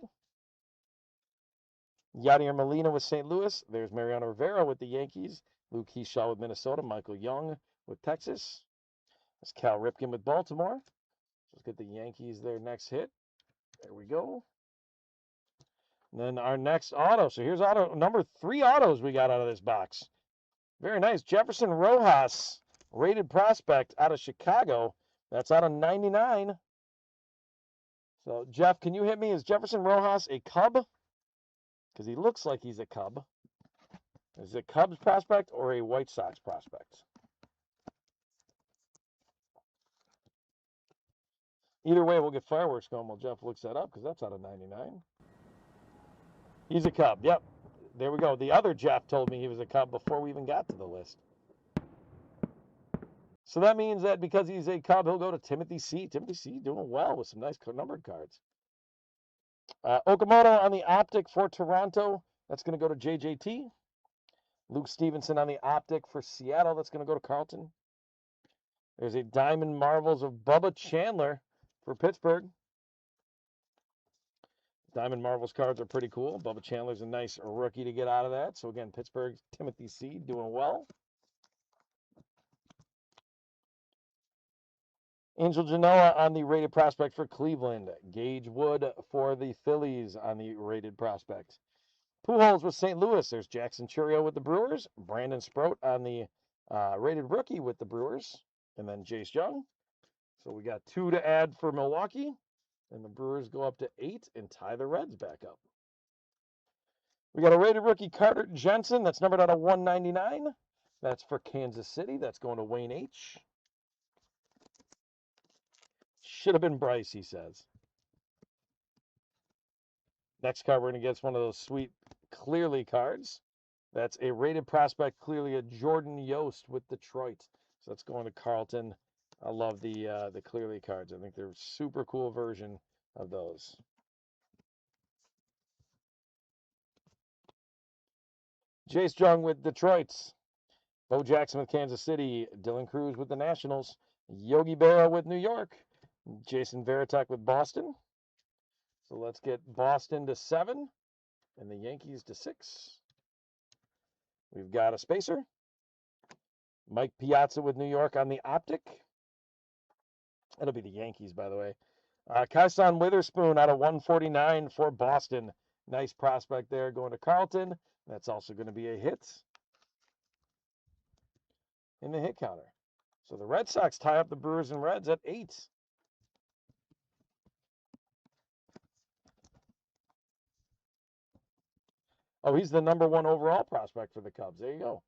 Yadier Molina with St. Louis. There's Mariano Rivera with the Yankees. Luke Keyshaw with Minnesota. Michael Young with Texas. There's Cal Ripken with Baltimore. Let's get the Yankees their next hit. There we go. And then our next auto. So here's auto number 3 autos we got out of this box. Very nice. Jefferson Rojas, rated prospect out of Chicago. That's out of 99. So, Jeff, can you hit me? Is Jefferson Rojas a Cub? Because he looks like he's a Cub. Is it a Cubs prospect or a White Sox prospect? Either way, we'll get fireworks going while Jeff looks that up because that's out of 99. He's a Cub. Yep. There we go. The other Jeff told me he was a Cub before we even got to the list. So that means that because he's a Cub, he'll go to Timothy C. Timothy C. doing well with some nice numbered cards. Okamoto on the optic for Toronto. That's going to go to JJT. Luke Stevenson on the optic for Seattle. That's going to go to Carlton. There's a Diamond Marvels of Bubba Chandler for Pittsburgh. Diamond Marvels cards are pretty cool. Bubba Chandler's a nice rookie to get out of that. So again, Pittsburgh's Timothy C. doing well. Angel Genoa on the rated prospect for Cleveland. Gage Wood for the Phillies on the rated prospect. Pujols with St. Louis. There's Jackson Chourio with the Brewers. Brandon Sproat on the rated rookie with the Brewers. And then Jace Young. So we got 2 to add for Milwaukee. And the Brewers go up to 8 and tie the Reds back up. We got a rated rookie, Carter Jensen. That's numbered out of 199. That's for Kansas City. That's going to Wayne H. Should have been Bryce, he says. Next card, we're going to get one of those sweet Clearly cards. That's a rated prospect, clearly a Jordan Yost with Detroit. So that's going to Carlton. I love the Clearly cards. I think they're a super cool version of those. Jace Jung with Detroit. Bo Jackson with Kansas City. Dylan Cruz with the Nationals. Yogi Berra with New York. Jason Varitek with Boston. So let's get Boston to 7 and the Yankees to 6. We've got a spacer. Mike Piazza with New York on the optic. That'll be the Yankees, by the way. Kaisan Witherspoon out of 149 for Boston. Nice prospect there going to Carlton. That's also going to be a hit in the hit counter. So the Red Sox tie up the Brewers and Reds at 8. Oh, he's the #1 overall prospect for the Cubs. There you go.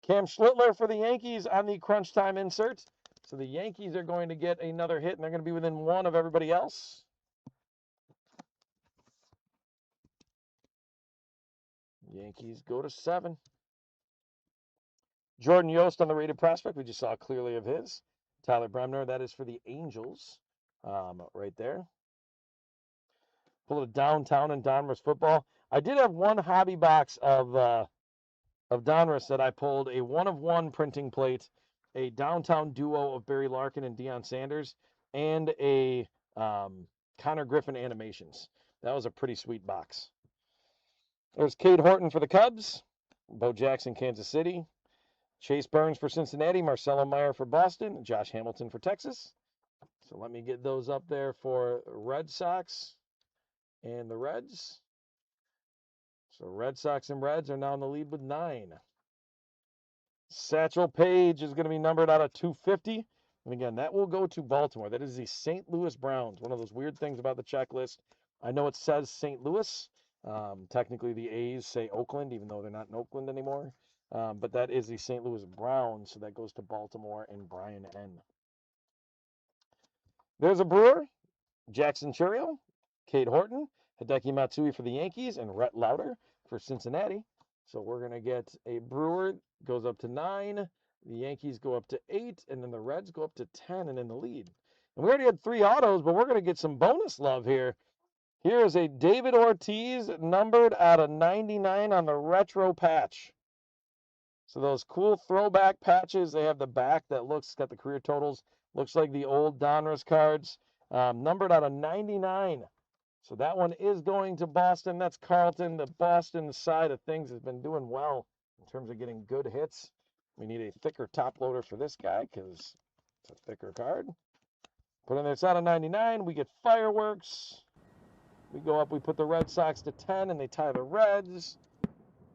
Cam Schlittler for the Yankees on the crunch time insert. So the Yankees are going to get another hit, and they're going to be within 1 of everybody else. Yankees go to 7. Jordan Yost on the rated prospect. We just saw Clearly of his. Tyler Bremner, that is for the Angels right there. Pull it downtown in Donruss football. I did have one hobby box of Donruss that I pulled, a 1-of-1 printing plate, a downtown duo of Barry Larkin and Deion Sanders, and a Connor Griffin animations. That was a pretty sweet box. There's Cade Horton for the Cubs, Bo Jackson, Kansas City, Chase Burns for Cincinnati, Marcelo Meyer for Boston, Josh Hamilton for Texas. So let me get those up there for Red Sox and the Reds. So Red Sox and Reds are now in the lead with 9. Satchel Paige is going to be numbered out of 250. And again, that will go to Baltimore. That is the St. Louis Browns. One of those weird things about the checklist. I know it says St. Louis. Technically, the A's say Oakland, even though they're not in Oakland anymore. But that is the St. Louis Browns. So that goes to Baltimore and Brian N. There's a Brewer. Jackson Chourio, Cade Horton, Hideki Matsui for the Yankees, and Rhett Lauder for Cincinnati. So we're going to get a Brewer, goes up to 9. The Yankees go up to 8, and then the Reds go up to 10 and in the lead. And we already had 3 autos, but we're going to get some bonus love here. Here is a David Ortiz numbered out of 99 on the retro patch. So those cool throwback patches, they have the back that looks, got the career totals, looks like the old Donruss cards, numbered out of 99. So that one is going to Boston. That's Carlton. The Boston side of things has been doing well in terms of getting good hits. We need a thicker top loader for this guy because it's a thicker card. Put in there, it's out of 99. We get fireworks. We go up, we put the Red Sox to 10, and they tie the Reds.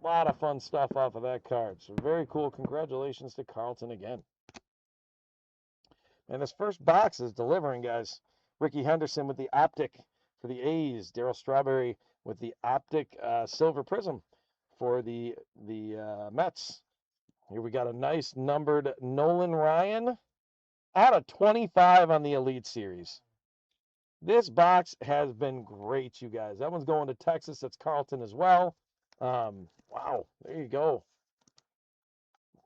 A lot of fun stuff off of that card. So very cool. Congratulations to Carlton again. And this first box is delivering, guys. Ricky Henderson with the optic for the A's. Darryl Strawberry with the optic silver prism for the Mets. Here we got a nice numbered Nolan Ryan out of 25 on the Elite Series. This box has been great, you guys. That one's going to Texas. That's Carlton as well. Wow, there you go.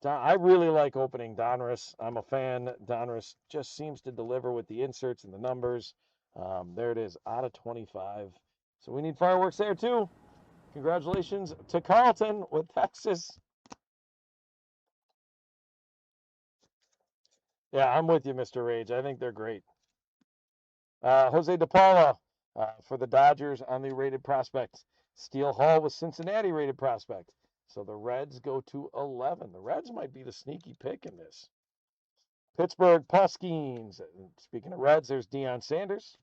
I really like opening Donruss. I'm a fan. Donruss just seems to deliver with the inserts and the numbers. There it is, out of 25. So we need fireworks there too. Congratulations to Carlton with Texas. Yeah, I'm with you, Mr. Rage. I think they're great. Jose DePaula for the Dodgers on the rated prospect. Steele Hall with Cincinnati rated prospect. So the Reds go to 11. The Reds might be the sneaky pick in this. Pittsburgh, Paul Skeens. Speaking of Reds, there's Deion Sanders.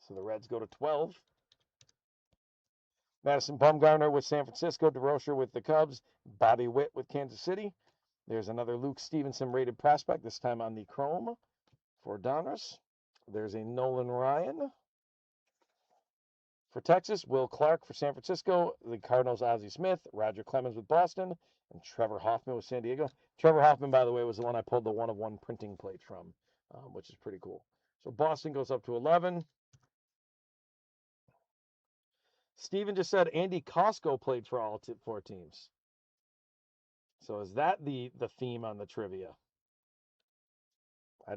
So the Reds go to 12. Madison Bumgarner with San Francisco. DeRocher with the Cubs. Bobby Witt with Kansas City. There's another Luke Stevenson rated prospect, this time on the Chrome for Donruss. There's a Nolan Ryan for Texas. Will Clark for San Francisco. The Cardinals, Ozzie Smith. Roger Clemens with Boston. And Trevor Hoffman with San Diego. Trevor Hoffman, by the way, was the one I pulled the 1-of-1 printing plate from, which is pretty cool. So Boston goes up to 11. Steven just said Andy Costco played for all 4 teams. So is that the theme on the trivia?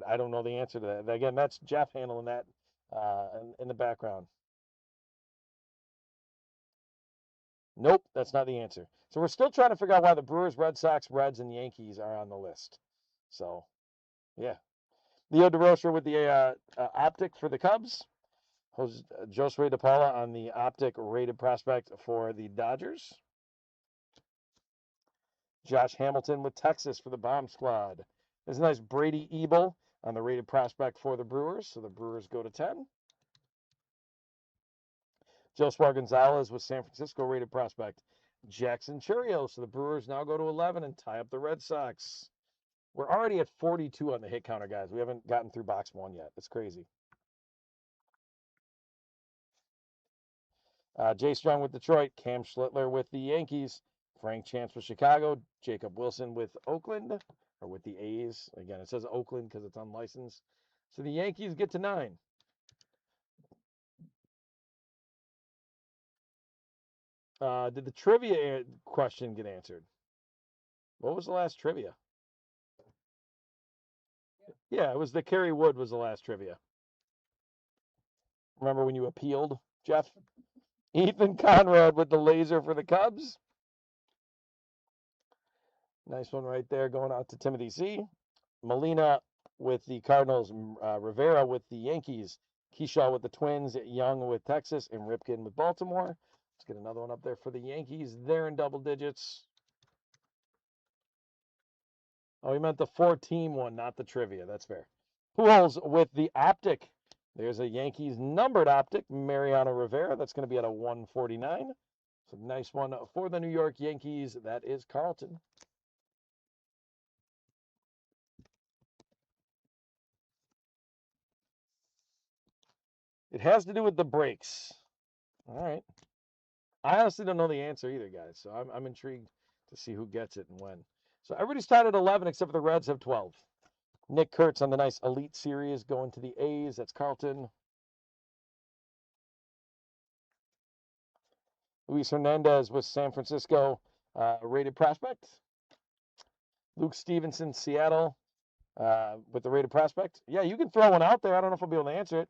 I don't know the answer to that. Again, that's Jeff handling that in the background. Nope, that's not the answer. So we're still trying to figure out why the Brewers, Red Sox, Reds, and Yankees are on the list. So, yeah. Leo DeRocher with the optic for the Cubs. Josue DePaula on the optic rated prospect for the Dodgers. Josh Hamilton with Texas for the Bomb Squad. There's a nice Brady Ebel on the rated prospect for the Brewers. So the Brewers go to 10. Joshua Gonzalez with San Francisco rated prospect. Jackson Churios. So the Brewers now go to 11 and tie up the Red Sox. We're already at 42 on the hit counter, guys. We haven't gotten through box 1 yet. It's crazy. Jay Strong with Detroit. Cam Schlittler with the Yankees. Frank Chance with Chicago. Jacob Wilson with Oakland, or with the A's. Again, it says Oakland because it's unlicensed. So the Yankees get to 9. Did the trivia question get answered? What was the last trivia? Yeah, it was the Kerry Wood was the last trivia. Remember when you appealed, Jeff? Ethan Conrad with the laser for the Cubs. Nice one right there going out to Timothy C. Molina with the Cardinals. Rivera with the Yankees. Keyshaw with the Twins. Young with Texas. And Ripken with Baltimore. Let's get another one up there for the Yankees. They're in double digits. Oh, he meant the 4-team one, not the trivia. That's fair. Pujols with the optic. There's a Yankees numbered optic, Mariano Rivera. That's going to be at a 149. So nice one for the New York Yankees. That is Carlton. It has to do with the breaks. All right. I honestly don't know the answer either, guys. So I'm intrigued to see who gets it and when. So everybody's tied at 11 except for the Reds have 12. Nick Kurtz on the nice Elite Series going to the A's. That's Carlton. Luis Hernandez with San Francisco, rated prospect. Luke Stevenson, Seattle, with the rated prospect. Yeah, you can throw one out there. I don't know if I'll be able to answer it.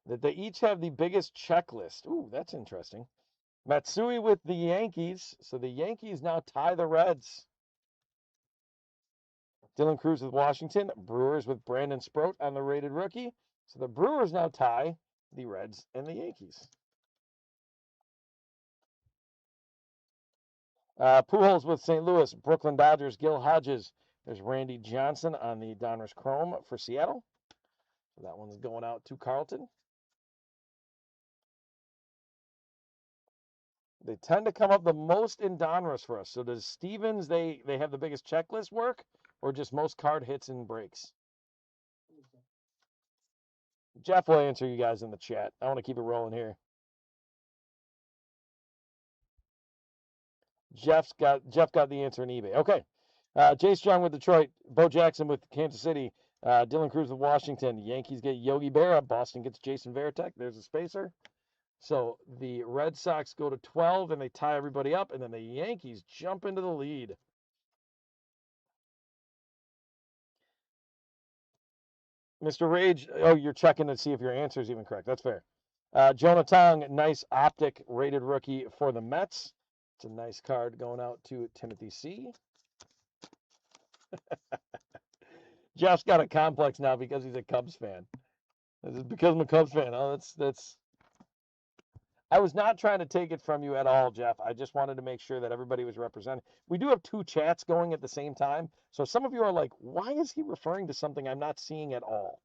That they each have the biggest checklist. Ooh, that's interesting. Matsui with the Yankees. So the Yankees now tie the Reds. Dylan Cruz with Washington. Brewers with Brandon Sproat on the rated rookie. So the Brewers now tie the Reds and the Yankees. Pujols with St. Louis. Brooklyn Dodgers. Gil Hodges. There's Randy Johnson on the Donruss Chrome for Seattle. So that one's going out to Carlton. They tend to come up the most in Donruss for us. So does Stevens, they have the biggest checklist work, or just most card hits and breaks? Jeff will answer you guys in the chat. I want to keep it rolling here. Jeff got the answer in eBay. Okay. Jay Strong with Detroit. Bo Jackson with Kansas City. Dylan Cruz with Washington. Yankees get Yogi Berra. Boston gets Jason Varitek. There's a spacer. So the Red Sox go to 12 and they tie everybody up, and then the Yankees jump into the lead. Mr. Rage, oh, you're checking to see if your answer is even correct. That's fair. Jonah Tong, nice optic rated rookie for the Mets. It's a nice card going out to Timothy C. Jeff's got a complex now because he's a Cubs fan. This is because I'm a Cubs fan. Oh, that's. I was not trying to take it from you at all, Jeff. I just wanted to make sure that everybody was represented. We do have two chats going at the same time. So some of you are like, why is he referring to something I'm not seeing at all?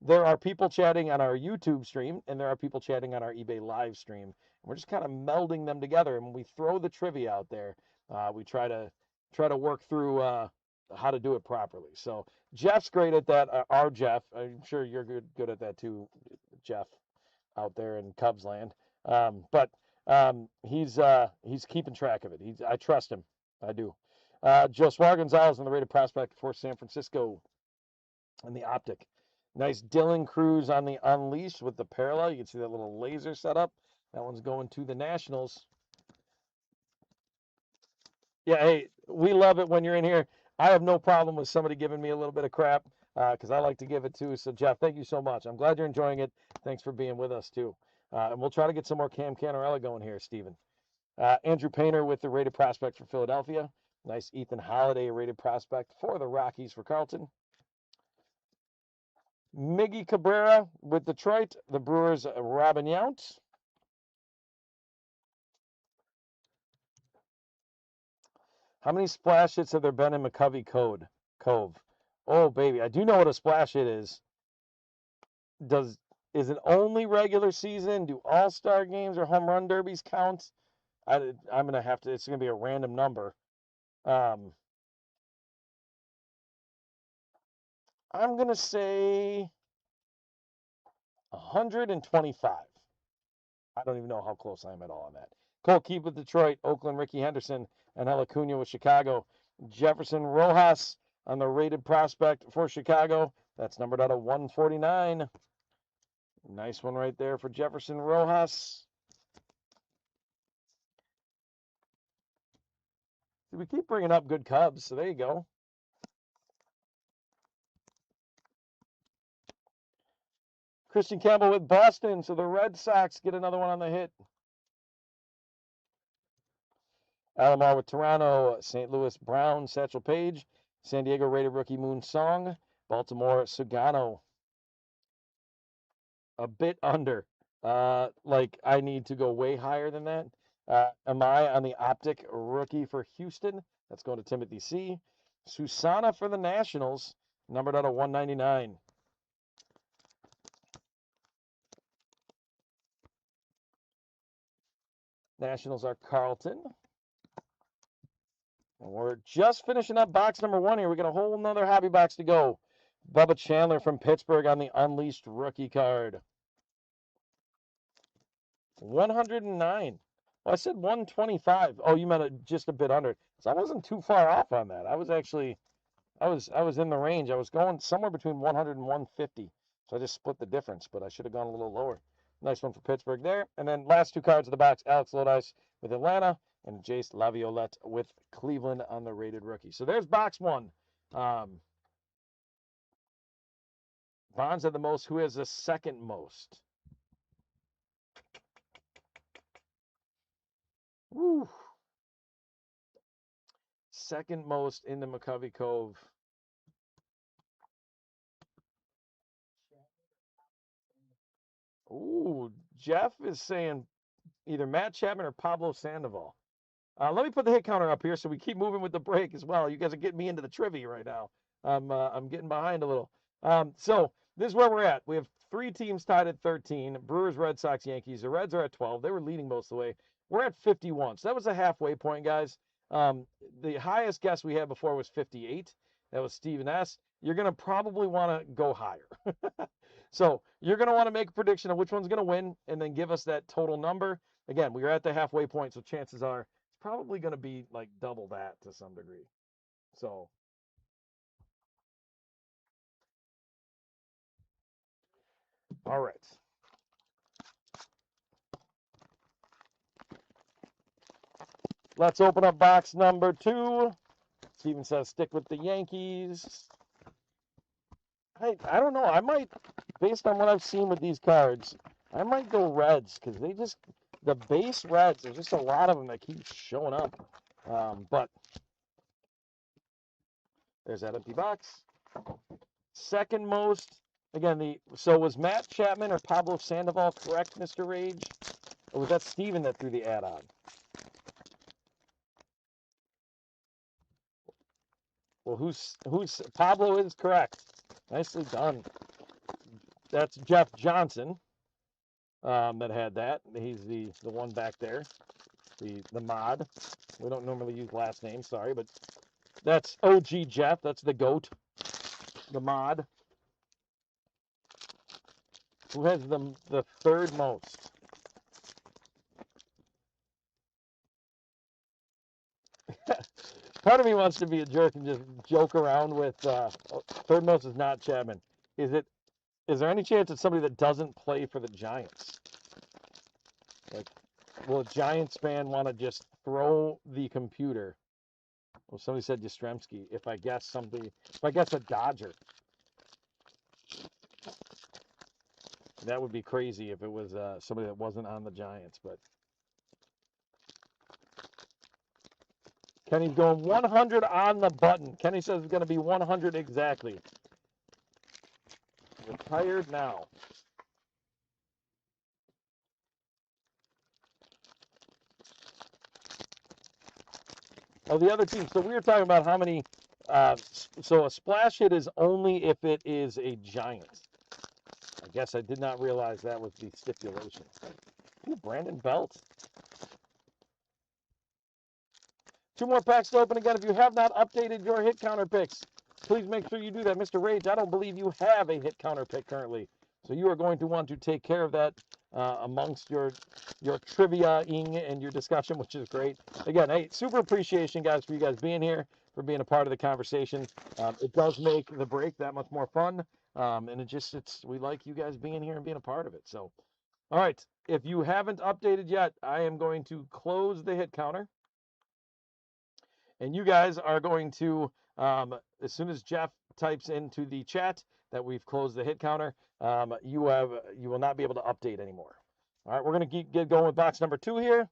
There are people chatting on our YouTube stream, and there are people chatting on our eBay live stream. And we're just kind of melding them together. And when we throw the trivia out there, we try to work through how to do it properly. So Jeff's great at that. Our Jeff, I'm sure you're good at that too, Jeff, out there in Cubs land. But he's keeping track of it. I trust him. I do. Josué Gonzalez on the rated prospect for San Francisco and the optic. Nice Dylan Cruz on the unleashed with the parallel. You can see that little laser setup. That one's going to the Nationals. Yeah, hey, we love it when you're in here. I have no problem with somebody giving me a little bit of crap because I like to give it too. So, Jeff, thank you so much. I'm glad you're enjoying it. Thanks for being with us, too. And we'll try to get some more Cam Canarella going here, Steven. Andrew Painter with the rated prospect for Philadelphia. Nice Ethan Holiday rated prospect for the Rockies for Carlton. Miggy Cabrera with Detroit. The Brewers, Robin Yount. How many splash hits have there been in McCovey Cove? Oh, baby. I do know what a splash hit is. Is it only regular season? Do all-star games or home run derbies count? I'm going to have to, it's going to be a random number. I'm going to say 125. I don't even know how close I am at all on that. Cole Keith with Detroit, Oakland, Ricky Henderson, and Acuna with Chicago. Jefferson Rojas on the rated prospect for Chicago. That's numbered out of 149. Nice one right there for Jefferson Rojas. We keep bringing up good Cubs, so there you go. Christian Campbell with Boston, so the Red Sox get another one on the hit. Alomar with Toronto, St. Louis Brown, Satchel Paige, San Diego rated rookie Moon Song, Baltimore Sugano. A bit under. Like I need to go way higher than that. Am I on the optic rookie for Houston? That's going to Timothy C. Susana for the Nationals, numbered out of 199. Nationals are Carlton. And we're just finishing up box number 1 here. We got a whole nother hobby box to go. Bubba Chandler from Pittsburgh on the Unleashed rookie card. 109. Well, I said 125. Oh, you meant it just a bit under. So I wasn't too far off on that. I was actually, I was in the range. I was going somewhere between 100 and 150. So I just split the difference, but I should have gone a little lower. Nice one for Pittsburgh there. And then last two cards of the box, Alex Lodice with Atlanta and Jace Laviolette with Cleveland on the rated rookie. So there's box 1. Bonds had the most. Who has the second most? Woo. Second most in the McCovey Cove. Ooh, Jeff is saying either Matt Chapman or Pablo Sandoval. Let me put the hit counter up here so we keep moving with the break as well. You guys are getting me into the trivia right now. I'm getting behind a little. So this is where we're at. We have 3 teams tied at 13. Brewers, Red Sox, Yankees. The Reds are at 12. They were leading most of the way. We're at 51. So that was a halfway point, guys. The highest guess we had before was 58. That was Stephen S. You're going to probably want to go higher. So you're going to want to make a prediction of which one's going to win and then give us that total number. Again, we are at the halfway point, so chances are it's probably going to be like double that to some degree. So All right. Let's open up box number 2. Steven says stick with the Yankees. I don't know. I might, based on what I've seen with these cards, I might go Reds because the base Reds, there's just a lot of them that keep showing up. But there's that empty box. Second most, again, so was Matt Chapman or Pablo Sandoval correct, Mr. Rage? Or was that Steven that threw the ad on? Well, who's Pablo is correct. Nicely done. That's Jeff Johnson that had that. He's the one back there, the mod. We don't normally use last names, sorry, but that's OG Jeff. That's the GOAT, the mod. Who has the third most? Part of me wants to be a jerk and just joke around with third most is not Chapman. Is there any chance it's somebody that doesn't play for the Giants? Like, will a Giants fan want to just throw the computer? Well, somebody said Yastrzemski. If I guess a Dodger. That would be crazy if it was somebody that wasn't on the Giants, but Kenny's going 100 on the button. Kenny says it's going to be 100 exactly. Retired now. Oh, the other team. So we were talking about how many. So a splash hit is only if it is a Giant. I guess I did not realize that was the stipulation. Ooh, Brandon Belt. 2 more packs to open. Again, if you have not updated your hit counter picks, please make sure you do that. Mr. Rage, I don't believe you have a hit counter pick currently. So you are going to want to take care of that amongst your trivia-ing and your discussion, which is great. Again, hey, super appreciation, guys, for you guys being here, for being a part of the conversation. It does make the break that much more fun. And we like you guys being here and being a part of it. So, all right, if you haven't updated yet, I am going to close the hit counter. And you guys are going to, as soon as Jeff types into the chat that we've closed the hit counter, you will not be able to update anymore. All right, we're going to get going with box number 2 here.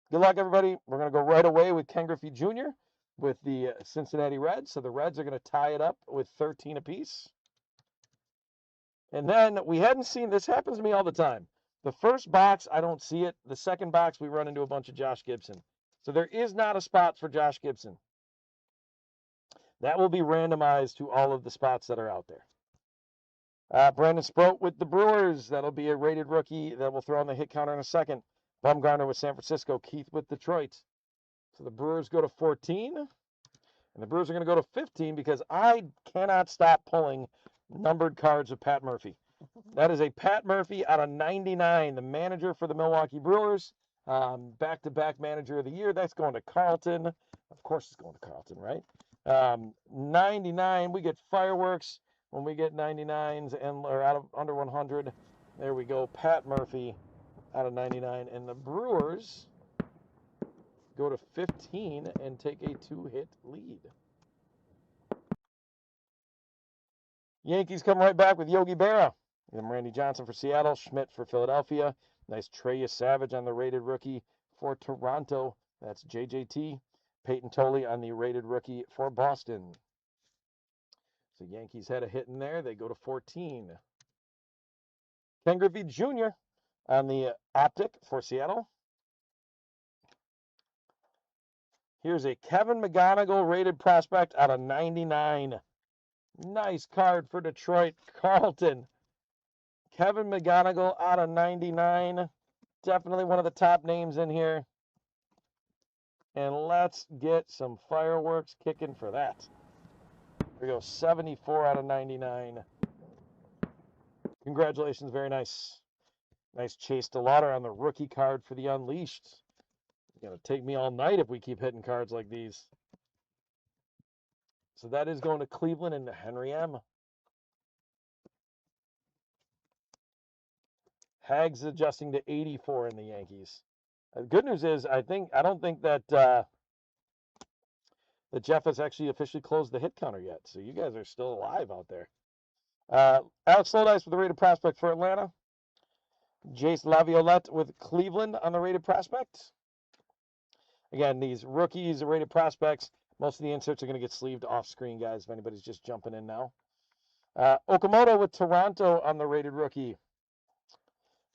Good luck, everybody. We're going to go right away with Ken Griffey Jr. with the Cincinnati Reds. So the Reds are going to tie it up with 13 apiece. And then we hadn't seen, this happens to me all the time. The first box, I don't see it. The second box, we run into a bunch of Josh Gibson. So there is not a spot for Josh Gibson. That will be randomized to all of the spots that are out there. Brandon Sproat with the Brewers. That'll be a rated rookie that will throw on the hit counter in a second. Bumgarner with San Francisco. Keith with Detroit. So the Brewers go to 14. And the Brewers are going to go to 15 because I cannot stop pulling numbered cards of Pat Murphy. That is a Pat Murphy out of 99, the manager for the Milwaukee Brewers. Back-to-back manager of the year. That's going to Carlton. Of course it's going to Carlton, right? 99, we get fireworks when we get 99s or out of under 100. There we go. Pat Murphy out of 99. And the Brewers go to 15 and take a 2-hit lead. Yankees come right back with Yogi Berra. And Randy Johnson for Seattle. Schmidt for Philadelphia. Nice Trey Savage on the rated rookie for Toronto. That's JJT. Peyton Tolley on the rated rookie for Boston. So Yankees had a hit in there. They go to 14. Ken Griffey Jr. on the optic for Seattle. Here's a Kevin McGonigal rated prospect out of 99. Nice card for Detroit. Carlton. Kevin McGonigal out of 99. Definitely one of the top names in here. And let's get some fireworks kicking for that. Here we go, 74 out of 99. Congratulations, very nice. Nice Chase DeLauder on the rookie card for the Unleashed. It's going to take me all night if we keep hitting cards like these. So that is going to Cleveland and Henry M. Hags adjusting to 84 in the Yankees. The good news is I don't think that that Jeff has actually officially closed the hit counter yet. So you guys are still alive out there. Alex Slodice with the rated prospect for Atlanta. Jace Laviolette with Cleveland on the rated prospect. Again, these rookies, rated prospects, most of the inserts are going to get sleeved off screen, guys, if anybody's just jumping in now. Okamoto with Toronto on the rated rookie.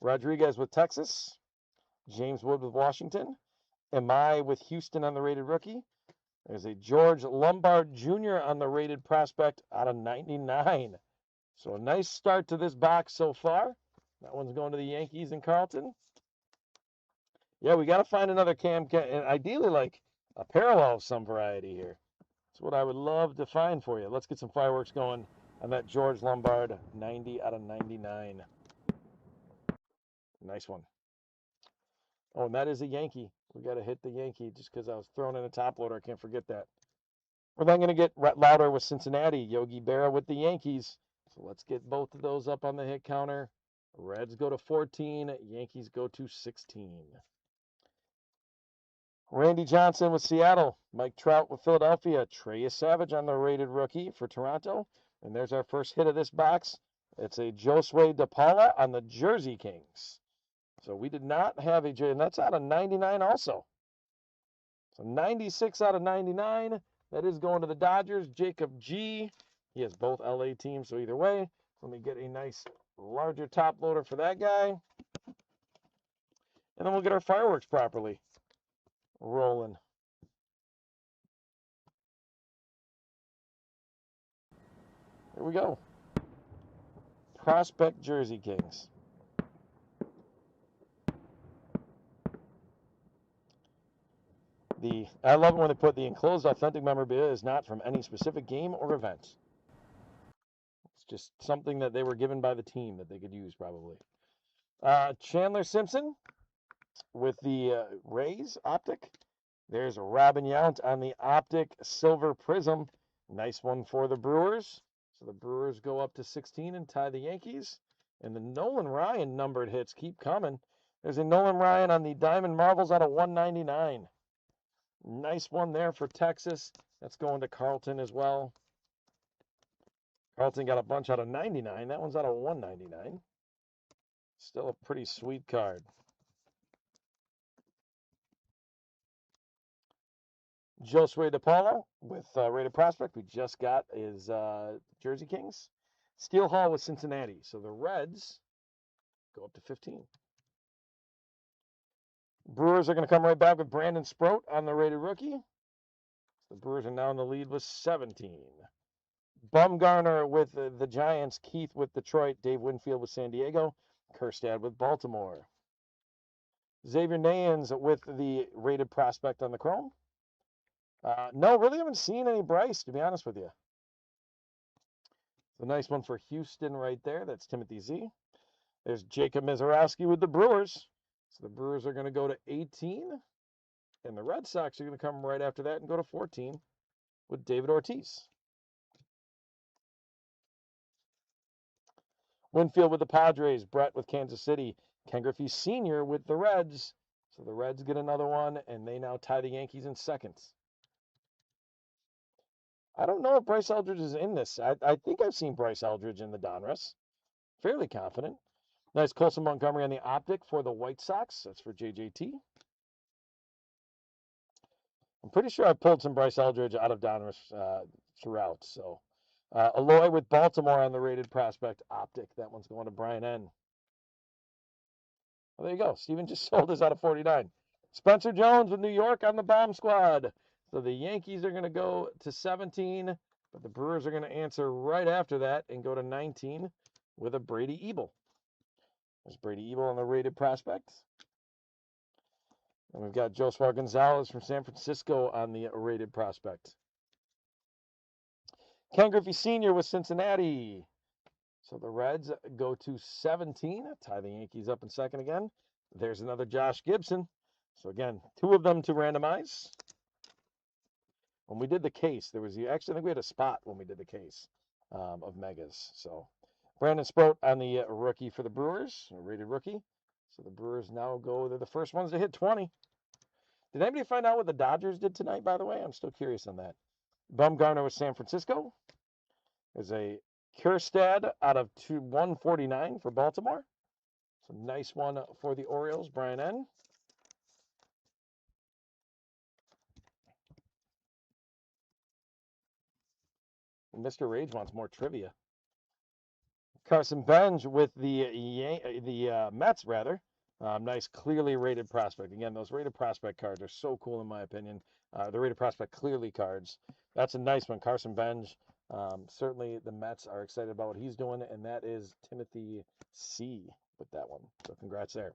Rodriguez with Texas. James Wood with Washington. Amai with Houston on the rated rookie. There's a George Lombard Jr. on the rated prospect out of 99. So a nice start to this box so far. That one's going to the Yankees and Carlton. Yeah, we got to find another and ideally like a parallel of some variety here. That's what I would love to find for you. Let's get some fireworks going on that George Lombard 90 out of 99. Nice one. Oh, and that is a Yankee. We got to hit the Yankee just because I was throwing in a top loader. I can't forget that. We're then going to get louder with Cincinnati. Yogi Berra with the Yankees. So let's get both of those up on the hit counter. Reds go to 14. Yankees go to 16. Randy Johnson with Seattle. Mike Trout with Philadelphia. Trey Savage on the rated rookie for Toronto. And there's our first hit of this box. It's a Josue DePaula on the Jersey Kings. So we did not have a J, and that's out of 99 also. So 96 out of 99. That is going to the Dodgers. Jacob G. He has both LA teams, so either way, let me get a nice larger top loader for that guy. And then we'll get our fireworks properly rolling. Here we go. Prospect Jersey Kings. I love it when they put the enclosed authentic memorabilia is not from any specific game or event. It's just something that they were given by the team that they could use probably. Chandler Simpson with the Rays optic. There's Robin Yount on the optic silver prism. Nice one for the Brewers. So the Brewers go up to 16 and tie the Yankees. And the Nolan Ryan numbered hits keep coming. There's a Nolan Ryan on the Diamond Marvels out of 199. Nice one there for Texas. That's going to Carlton as well. Carlton got a bunch out of 99. That one's out of 199. Still a pretty sweet card. Josue DePaula with rated prospect. We just got is Jersey Kings. Steele Hall with Cincinnati. So the Reds go up to 15. Brewers are going to come right back with Brandon Sproat on the rated rookie. The Brewers are now in the lead with 17. Bumgarner with the Giants. Keith with Detroit. Dave Winfield with San Diego. Kerstad with Baltimore. Xavier Nayans with the rated prospect on the Chrome. No, really haven't seen any Bryce, to be honest with you. The nice one for Houston right there. That's Timothy Z. There's Jacob Mizorowski with the Brewers. So the Brewers are going to go to 18. And the Red Sox are going to come right after that and go to 14 with David Ortiz. Winfield with the Padres. Brett with Kansas City. Ken Griffey Sr. with the Reds. So the Reds get another one, and they now tie the Yankees in second. I don't know if Bryce Eldridge is in this. I think I've seen Bryce Eldridge in the Donruss. Fairly confident. Nice Colson Montgomery on the optic for the White Sox. That's for JJT. I'm pretty sure I pulled some Bryce Eldridge out of Donruss throughout. So Aloy with Baltimore on the rated prospect optic. That one's going to Brian N. Well, there you go. Steven just sold his out of 49. Spencer Jones with New York on the bomb squad. So the Yankees are going to go to 17, but the Brewers are going to answer right after that and go to 19 with a Brady Ebel. There's Brady Ebel on the rated prospect. And we've got Josua Gonzalez from San Francisco on the rated prospect. Ken Griffey Sr. with Cincinnati. So the Reds go to 17, tie the Yankees up in second again. There's another Josh Gibson. So again, two of them to randomize. When we did the case, there was actually, I think we had a spot when we did the case of Megas. So Brandon Sproat on the rookie for the Brewers, a rated rookie. So the Brewers now go, they're the first ones to hit 20. Did anybody find out what the Dodgers did tonight, by the way? I'm still curious on that. Bumgarner with San Francisco. There's a Kjerstad out of 149 for Baltimore. So nice one for the Orioles, Brian N. Mr. Rage wants more trivia. Carson Bench with the Mets, rather. Nice, clearly rated prospect. Again, those rated prospect cards are so cool in my opinion. The rated prospect clearly cards. That's a nice one, Carson Bench. Certainly the Mets are excited about what he's doing, and that is Timothy C. with that one. So congrats there.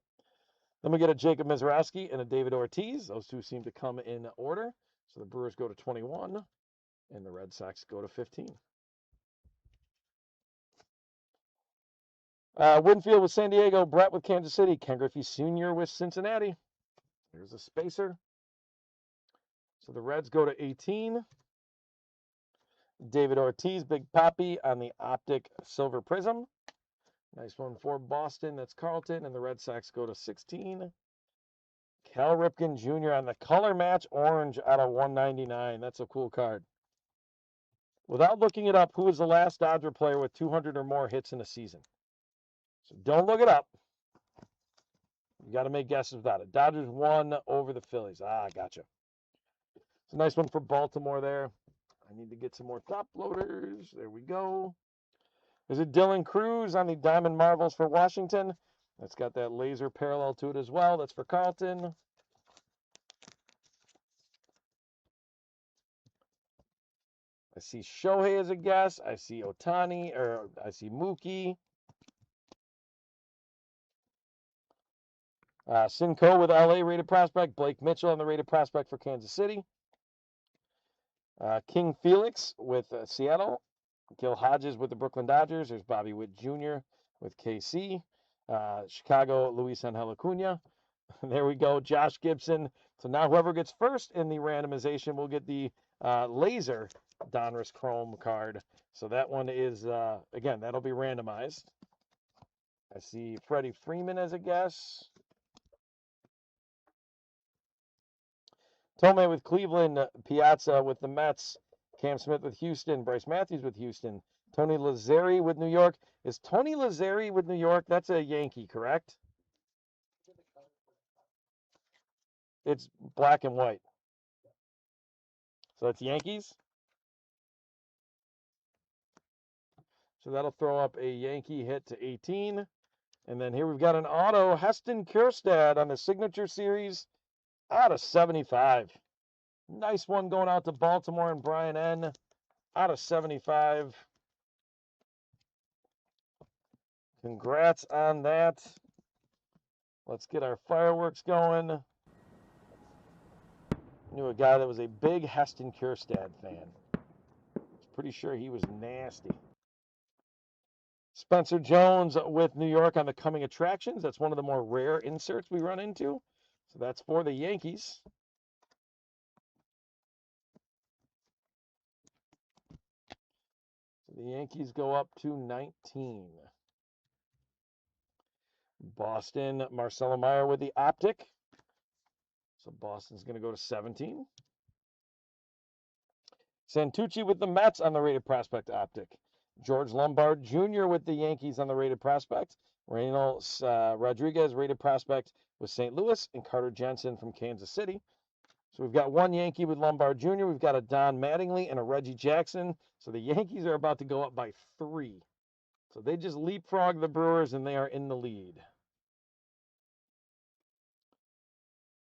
Then we get a Jacob Mizraski and a David Ortiz. Those two seem to come in order. So the Brewers go to 21, and the Red Sox go to 15. Winfield with San Diego, Brett with Kansas City, Ken Griffey Sr. with Cincinnati. Here's a spacer. So the Reds go to 18. David Ortiz, Big Papi on the Optic Silver Prism. Nice one for Boston. That's Carlton. And the Red Sox go to 16. Cal Ripken Jr. on the Color Match Orange out of 199. That's a cool card. Without looking it up, who was the last Dodger player with 200 or more hits in a season? So don't look it up. You got to make guesses without it. Dodgers won over the Phillies. Gotcha. It's a nice one for Baltimore there. I need to get some more top loaders. There we go. There's a Dylan Cruz on the Diamond Marvels for Washington. That's got that laser parallel to it as well. That's for Carlton. I see Shohei as a guess. I see Otani, or I see Mookie. Cinco with LA rated prospect. Blake Mitchell on the rated prospect for Kansas City. King Felix with Seattle. Gil Hodges with the Brooklyn Dodgers. There's Bobby Witt Jr. with KC. Chicago, Luis Angel Acuna. There we go, Josh Gibson. So now whoever gets first in the randomization will get the laser Donruss Chrome card. So that one is, again, that'll be randomized. I see Freddie Freeman as a guess. Tomei with Cleveland, Piazza with the Mets, Cam Smith with Houston, Bryce Matthews with Houston, Tony Lazzeri with New York. Is Tony Lazzeri with New York? That's a Yankee, correct? It's black and white. So that's Yankees. So that'll throw up a Yankee hit to 18. And then here we've got an auto, Heston Kjerstad on the Signature Series out of 75. Nice one going out to Baltimore and Brian N. out of 75. Congrats on that. Let's get our fireworks going. Knew a guy that was a big Heston Kjerstad fan. Pretty sure he was nasty. Spencer Jones with New York on the Coming Attractions. That's one of the more rare inserts we run into. So that's for the Yankees. So the Yankees go up to 19. Boston, Marcelo Meyer with the Optic. So Boston's going to go to 17. Santucci with the Mets on the rated prospect Optic. George Lombard Jr. with the Yankees on the rated prospect. Reynolds Rodriguez rated prospect with St. Louis, and Carter Jensen from Kansas City. So we've got one Yankee with Lombard Jr. We've got a Don Mattingly and a Reggie Jackson. So the Yankees are about to go up by 3. So they just leapfrog the Brewers, and they are in the lead.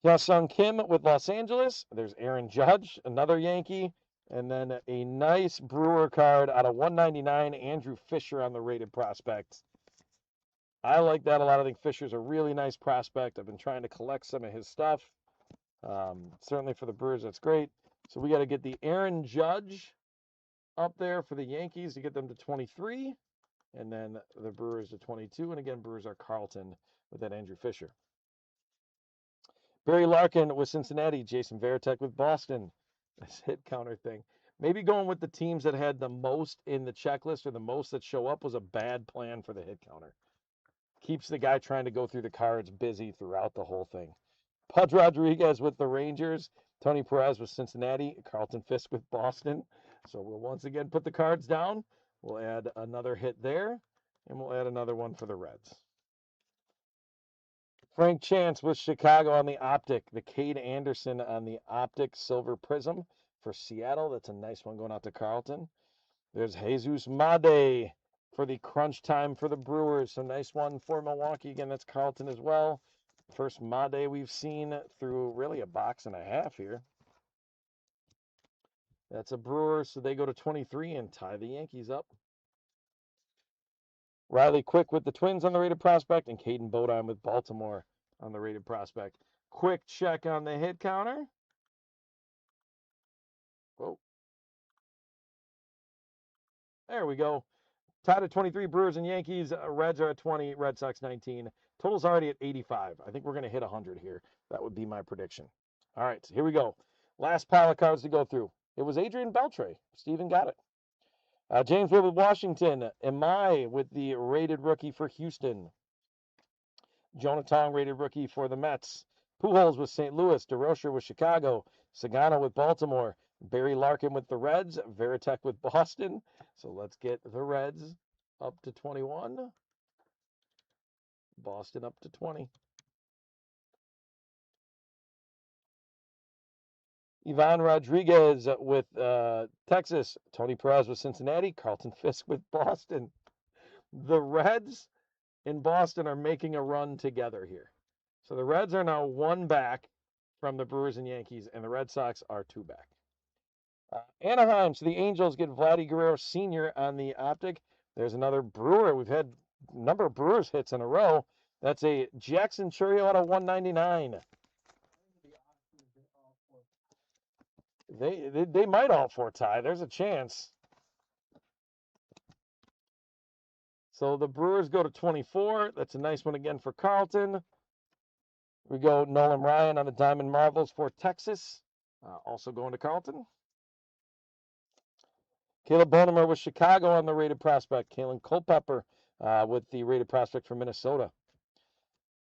Ya-Sung Kim with Los Angeles. There's Aaron Judge, another Yankee. And then a nice Brewer card out of 199, Andrew Fisher on the rated prospect. I like that a lot. I think Fisher's a really nice prospect. I've been trying to collect some of his stuff. Certainly for the Brewers, that's great. So we got to get the Aaron Judge up there for the Yankees to get them to 23. And then the Brewers to 22. And again, Brewers are Carlton with that Andrew Fisher. Barry Larkin with Cincinnati. Jason Varitek with Boston. This hit counter thing. maybe going with the teams that had the most in the checklist or the most that show up was a bad plan for the hit counter. Keeps the guy trying to go through the cards busy throughout the whole thing. Pudge Rodriguez with the Rangers, Tony Perez with Cincinnati, Carlton Fisk with Boston. So we'll once again put the cards down. We'll add another hit there, and we'll add another one for the Reds. Frank Chance with Chicago on the Optic. The Cade Anderson on the Optic Silver Prism for Seattle. That's a nice one going out to Carlton. There's Jesus Made for the crunch time for the Brewers. So nice one for Milwaukee. Again, that's Carlton as well. First Made we've seen through really a box and a half here. That's a Brewer, so they go to 23 and tie the Yankees up. Riley Quick with the Twins on the rated prospect, and Caden Bodine with Baltimore on the rated prospect. Quick check on the hit counter. Whoa. There we go. Tied at 23, Brewers and Yankees. Reds are at 20, Red Sox 19. Total's already at 85. I think we're going to hit 100 here. That would be my prediction. All right, so here we go. Last pile of cards to go through. It was Adrian Beltre. Steven got it. James Wood with Washington. Amai with the rated rookie for Houston. Jonah Tong rated rookie for the Mets. Pujols with St. Louis. DeRocher with Chicago. Sagano with Baltimore. Barry Larkin with the Reds. Veritek with Boston. So let's get the Reds up to 21. Boston up to 20. Ivan Rodriguez with Texas. Tony Perez with Cincinnati. Carlton Fisk with Boston. The Reds in Boston are making a run together here. So the Reds are now one back from the Brewers and Yankees, and the Red Sox are two back. Anaheim, so the Angels get Vladdy Guerrero Sr. on the Optic. There's another Brewer. We've had a number of Brewers hits in a row. That's a Jackson Chourio out of 199. They might all four tie. There's a chance. So the Brewers go to 24. That's a nice one again for Carlton. We go Nolan Ryan on the Diamond Marvels for Texas. Also going to Carlton. Caleb Bonemer with Chicago on the rated prospect. Kalen Culpepper with the rated prospect for Minnesota.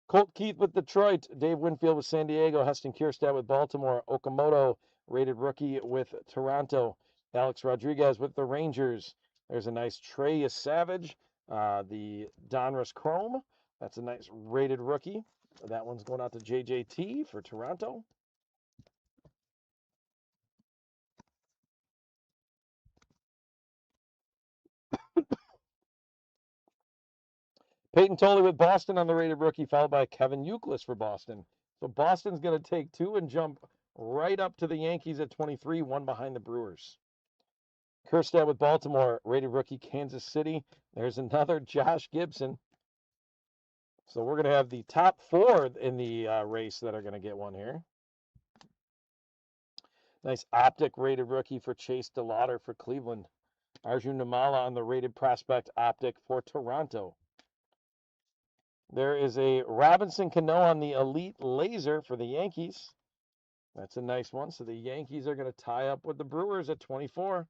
Colt Keith with Detroit. Dave Winfield with San Diego. Heston Kjerstad with Baltimore. Okamoto, rated rookie with Toronto. Alex Rodriguez with the Rangers. There's a nice Trey Savage. The Donruss Chrome. That's a nice rated rookie. That one's going out to JJT for Toronto. Peyton Tolley with Boston on the rated rookie, followed by Kevin Youkilis for Boston. So Boston's going to take two and jump right up to the Yankees at 23, one behind the Brewers. Kjerstad with Baltimore, rated rookie Kansas City. There's another Josh Gibson. So we're going to have the top four in the race that are going to get one here. Nice Optic rated rookie for Chase DeLauder for Cleveland. Arjun Namala on the rated prospect Optic for Toronto. There is a Robinson Cano on the Elite Laser for the Yankees. That's a nice one. So the Yankees are going to tie up with the Brewers at 24.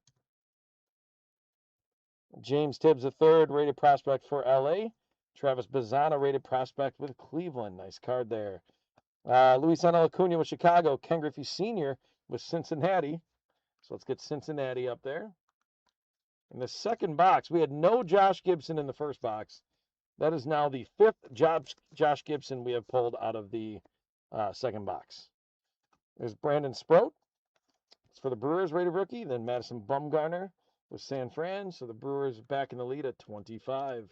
James Tibbs III, rated prospect for LA. Travis Bazzana, rated prospect with Cleveland. Nice card there. Luis Acuna with Chicago. Ken Griffey Sr. with Cincinnati. So let's get Cincinnati up there. In the second box, we had no Josh Gibson in the first box. That is now the fifth Josh Gibson we have pulled out of the second box. There's Brandon Sproat. It's for the Brewers, rated rookie. Then Madison Bumgarner with San Fran. So the Brewers back in the lead at 25.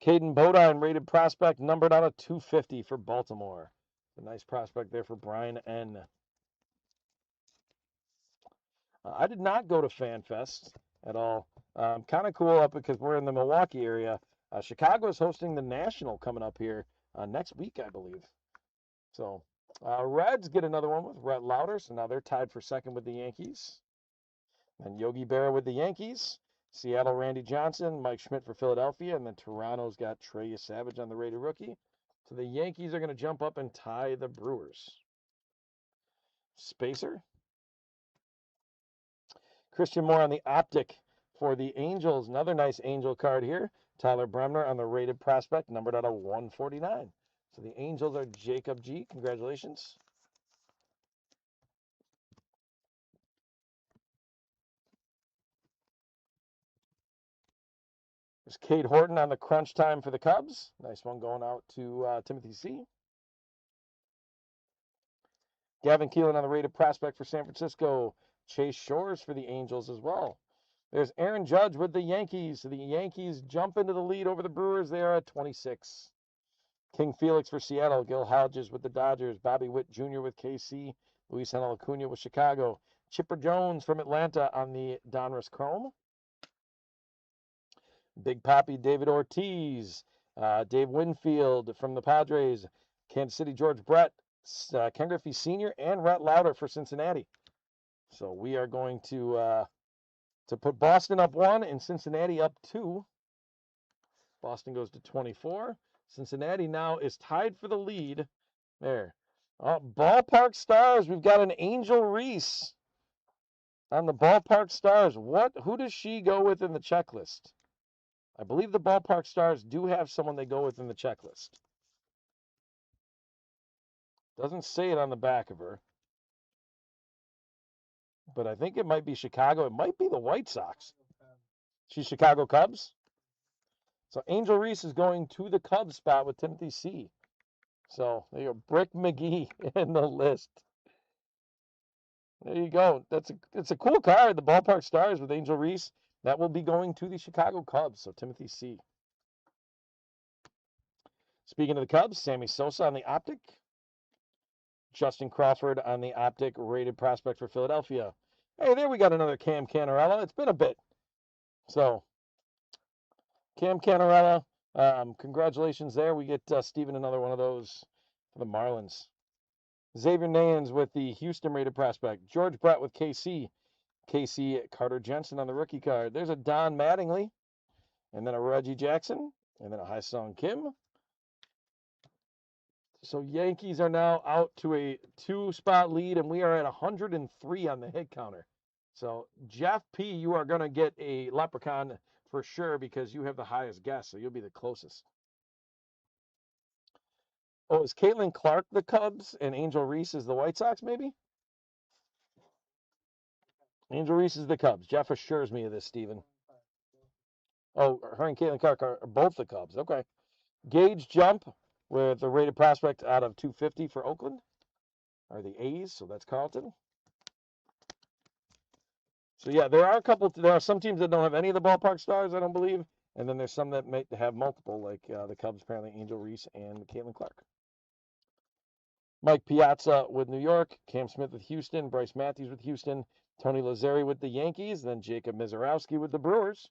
Caden Bodine, rated prospect, numbered out of 250 for Baltimore. A nice prospect there for Brian N. I did not go to FanFest at all. Kind of cool up because we're in the Milwaukee area. Chicago is hosting the National coming up here next week, I believe. So Reds get another one with Rhett Lauder. So now they're tied for second with the Yankees. And Yogi Berra with the Yankees. Seattle, Randy Johnson. Mike Schmidt for Philadelphia. And then Toronto's got Trey Savage on the rated rookie. So the Yankees are going to jump up and tie the Brewers. Spacer. Christian Moore on the optic for the Angels. Another nice Angel card here. Tyler Bremner on the rated prospect, numbered out of 149. So the Angels are Jacob G. Congratulations. There's Cade Horton on the crunch time for the Cubs. Nice one going out to Timothy C. Gavin Keelan on the rated prospect for San Francisco. Chase Shores for the Angels as well. There's Aaron Judge with the Yankees. So the Yankees jump into the lead over the Brewers. They are at 26. King Felix for Seattle. Gil Hodges with the Dodgers. Bobby Witt Jr. with KC. Luis Angel Acuna with Chicago. Chipper Jones from Atlanta on the Donruss Chrome. Big Papi David Ortiz. Dave Winfield from the Padres. Kansas City George Brett. Ken Griffey Sr. and Rhett Lauder for Cincinnati. So we are going to put Boston up 1 and Cincinnati up 2. Boston goes to 24. Cincinnati now is tied for the lead. There. Ballpark Stars. We've got an Angel Reese on the Ballpark Stars. Who does she go with in the checklist? I believe the Ballpark Stars do have someone they go with in the checklist. Doesn't say it on the back of her. But I think it might be Chicago. It might be the White Sox. She's Chicago Cubs. So Angel Reese is going to the Cubs spot with Timothy C. So there you go. Brick McGee in the list. There you go. It's a cool card. The Ballpark Stars with Angel Reese. That will be going to the Chicago Cubs. So Timothy C. Speaking of the Cubs, Sammy Sosa on the optic. Justin Crawford on the optic, rated prospect for Philadelphia. Hey, there we got another Cam Canarella. It's been a bit. So, Cam Canarella, congratulations there. We get Steven another one of those for the Marlins. Xavier Nayans with the Houston rated prospect. George Brett with KC. KC Carter Jensen on the rookie card. There's a Don Mattingly, and then a Reggie Jackson, and then a Hai-Sung Kim. So Yankees are now out to a 2-spot lead, and we are at 103 on the hit counter. So Jeff P., you are going to get a Leprechaun for sure because you have the highest guess, so you'll be the closest. Oh, is Caitlin Clark the Cubs and Angel Reese is the White Sox, maybe? Angel Reese is the Cubs. Jeff assures me of this, Steven. Oh, her and Caitlin Clark are both the Cubs. Okay. Gage Jump with the rated prospect out of 250 for Oakland. Are the A's, so that's Carlton. So yeah, there are some teams that don't have any of the Ballpark Stars, I don't believe, and then there's some that may have multiple, like the Cubs, apparently Angel Reese and Caitlin Clark. Mike Piazza with New York, Cam Smith with Houston, Bryce Matthews with Houston, Tony Lazzeri with the Yankees, then Jacob Mizorowski with the Brewers.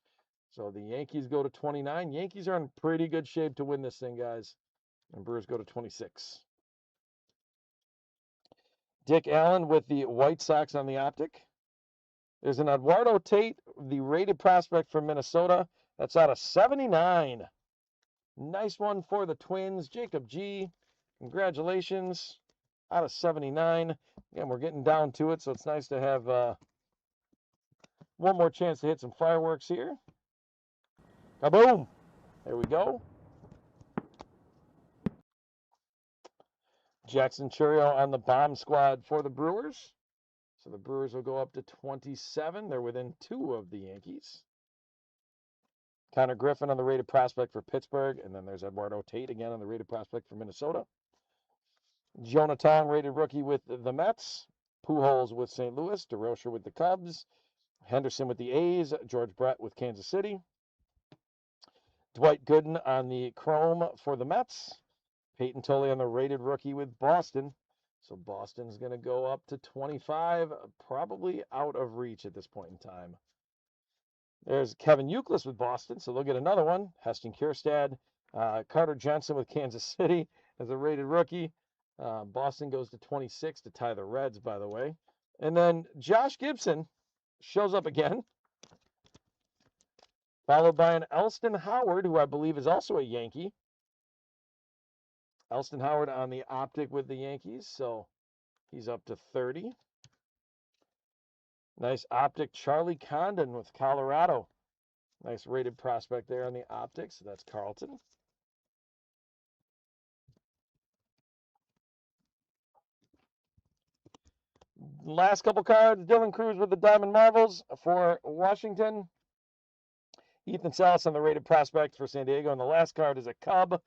So the Yankees go to 29. Yankees are in pretty good shape to win this thing, guys. And Brewers go to 26. Dick Allen with the White Sox on the optic. There's an Eduardo Tate, the rated prospect from Minnesota. That's out of 79. Nice one for the Twins. Jacob G. Congratulations. Out of 79. Again, we're getting down to it, so it's nice to have one more chance to hit some fireworks here. Kaboom! There we go. Jackson Churio on the bomb squad for the Brewers. So the Brewers will go up to 27. They're within 2 of the Yankees. Connor Griffin on the rated prospect for Pittsburgh. And then there's Eduardo Tate again on the rated prospect for Minnesota. Jonah Tong, rated rookie with the Mets. Pujols with St. Louis. DeRocher with the Cubs. Henderson with the A's. George Brett with Kansas City. Dwight Gooden on the Chrome for the Mets. Peyton Tolley on the rated rookie with Boston. So Boston's going to go up to 25, probably out of reach at this point in time. There's Kevin Youkilis with Boston, so they'll get another one. Heston Kjerstad, Carter Jensen with Kansas City as a rated rookie. Boston goes to 26 to tie the Reds, by the way. And then Josh Gibson shows up again, followed by an Elston Howard, who I believe is also a Yankee. Elston Howard on the optic with the Yankees, so he's up to 30. Nice optic Charlie Condon with Colorado. Nice rated prospect there on the optics. So that's Carlton. Last couple cards, Dylan Cruz with the Diamond Marvels for Washington. Ethan Salas on the rated prospect for San Diego. And the last card is a Cub,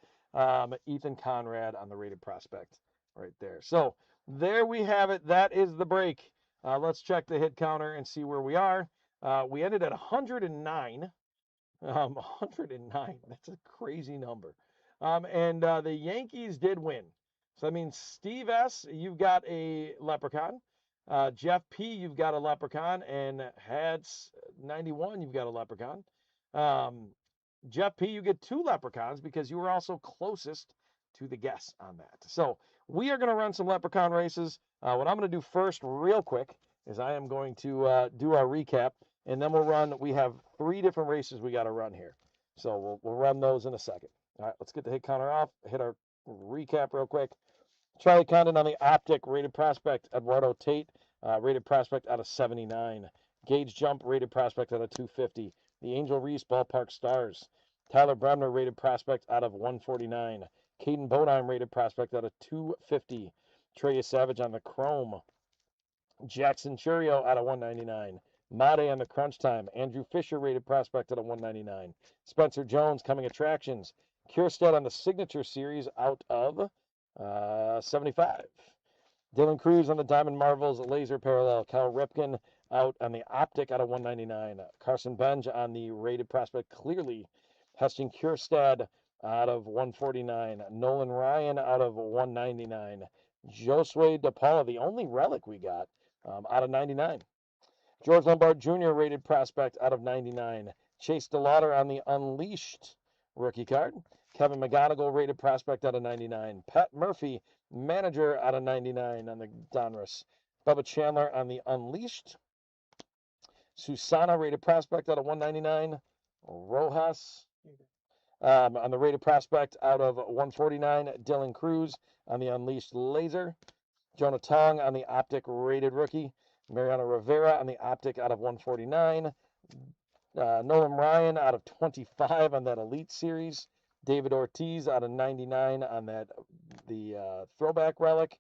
Ethan Conrad on the rated prospect right there. So there we have it. That is the break. Let's check the hit counter and see where we are. We ended at 109. 109. That's a crazy number. And the Yankees did win. So that means Steve S., you've got a leprechaun. Jeff P., you've got a leprechaun. And Hats 91, you've got a leprechaun. Jeff P., you get 2 leprechauns because you were also closest to the guess on that. So we are going to run some leprechaun races. What I'm going to do first, real quick, is I am going to do our recap, and then we'll run. We have 3 different races we got to run here. So we'll run those in a second. All right, let's get the hit counter off, hit our recap real quick. Charlie Condon on the optic, rated prospect. Eduardo Tate, rated prospect out of 79. Gage Jump, rated prospect out of 250. The Angel Reese Ballpark Stars. Tyler Bremner, rated prospect out of 149. Caden Bodine, rated prospect out of 250. Trey Savage on the Chrome. Jackson Churio out of 199. Made on the Crunch Time. Andrew Fisher, rated prospect out of 199. Spencer Jones, Coming Attractions. Kierstead on the Signature Series out of 75. Dylan Cruz on the Diamond Marvels Laser Parallel. Cal Ripken out on the Optic out of 199. Carson Benj on the rated prospect Clearly. Heston Kierstead out of 149. Nolan Ryan out of 199. Josue DePaula, the only relic we got, out of 99. George Lombard Jr. rated prospect out of 99. Chase DeLauder on the Unleashed rookie card. Kevin McGonigal rated prospect out of 99. Pat Murphy, manager out of 99 on the Donruss. Bubba Chandler on the Unleashed. Susana rated prospect out of 199. Rojas on the rated prospect out of 149. Dylan Cruz on the Unleashed Laser. Jonah Tong on the Optic rated rookie. Mariano Rivera on the Optic out of 149. Nolan Ryan out of 25 on that Elite Series. David Ortiz out of 99 on the throwback relic.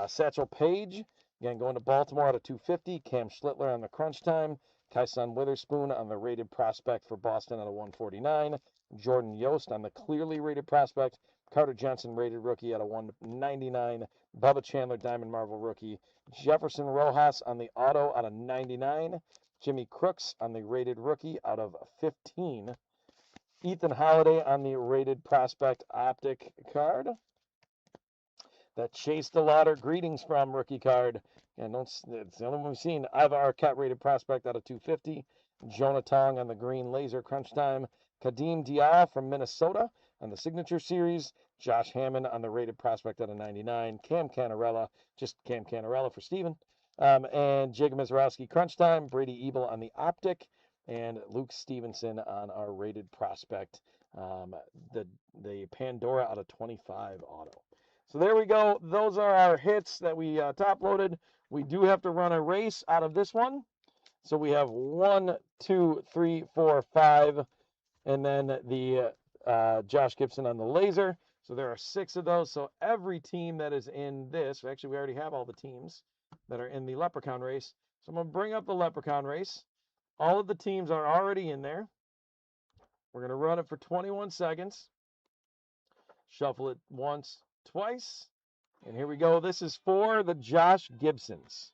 Satchel Paige, again going to Baltimore out of 250. Cam Schlittler on the Crunch Time. Kyson Witherspoon on the rated prospect for Boston out of 149. Jordan Yost on the clearly rated prospect. Carter Jensen rated rookie out of 199. Bubba Chandler Diamond Marvel rookie. Jefferson Rojas on the auto out of 99. Jimmy Crooks on the rated rookie out of 15. Ethan Holiday on the rated prospect optic card. That Chase DeLauder Greetings from rookie card. And it's the only one we've seen. Ivar Arquette rated prospect out of 250. Jonah Tong on the green laser Crunch Time. Kadeem Dial from Minnesota on the Signature Series. Josh Hammond on the rated prospect out of 99. Cam Canarella, just Cam Canarella for Steven. And Jacob Mizrowski Crunch Time. Brady Ebel on the optic. And Luke Stevenson on our rated prospect. The Pandora out of 25 auto. So there we go. Those are our hits that we top loaded. We do have to run a race out of this one. So we have 1, 2, 3, 4, 5, and then the Josh Gibson on the laser. So there are 6 of those. So every team that is in this, actually we already have all the teams that are in the Leprechaun race. So I'm going to bring up the Leprechaun race. All of the teams are already in there. We're going to run it for 21 seconds. Shuffle it once, twice. And here we go. This is for the Josh Gibsons.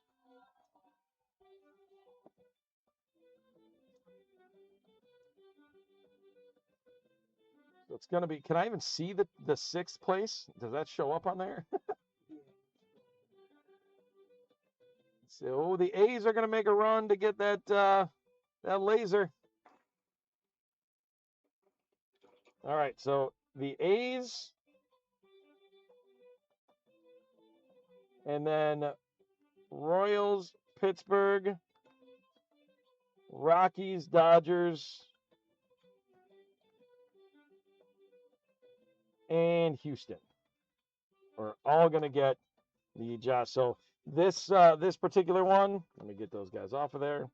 So it's going to be, can I even see the 6th place? Does that show up on there? So the A's are going to make a run to get that laser. All right, so the A's, and then Royals, Pittsburgh, Rockies, Dodgers, and Houston are all going to get the Josh. So This this particular one, let me get those guys off of there.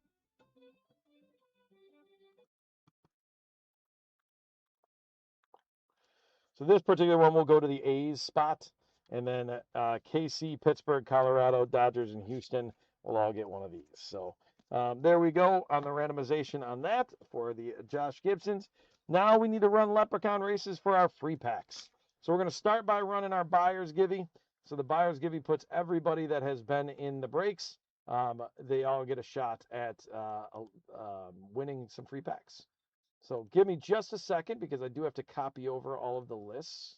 So this particular one will go to the A's spot, and then KC, Pittsburgh, Colorado, Dodgers, and Houston will all get one of these. So there we go on the randomization on that for the Josh Gibsons. Now we need to run Leprechaun races for our free packs. So we're going to start by running our Buyer's Givey. So the Buyer's Givey puts everybody that has been in the breaks, they all get a shot at winning some free packs. So give me just a second because I do have to copy over all of the lists.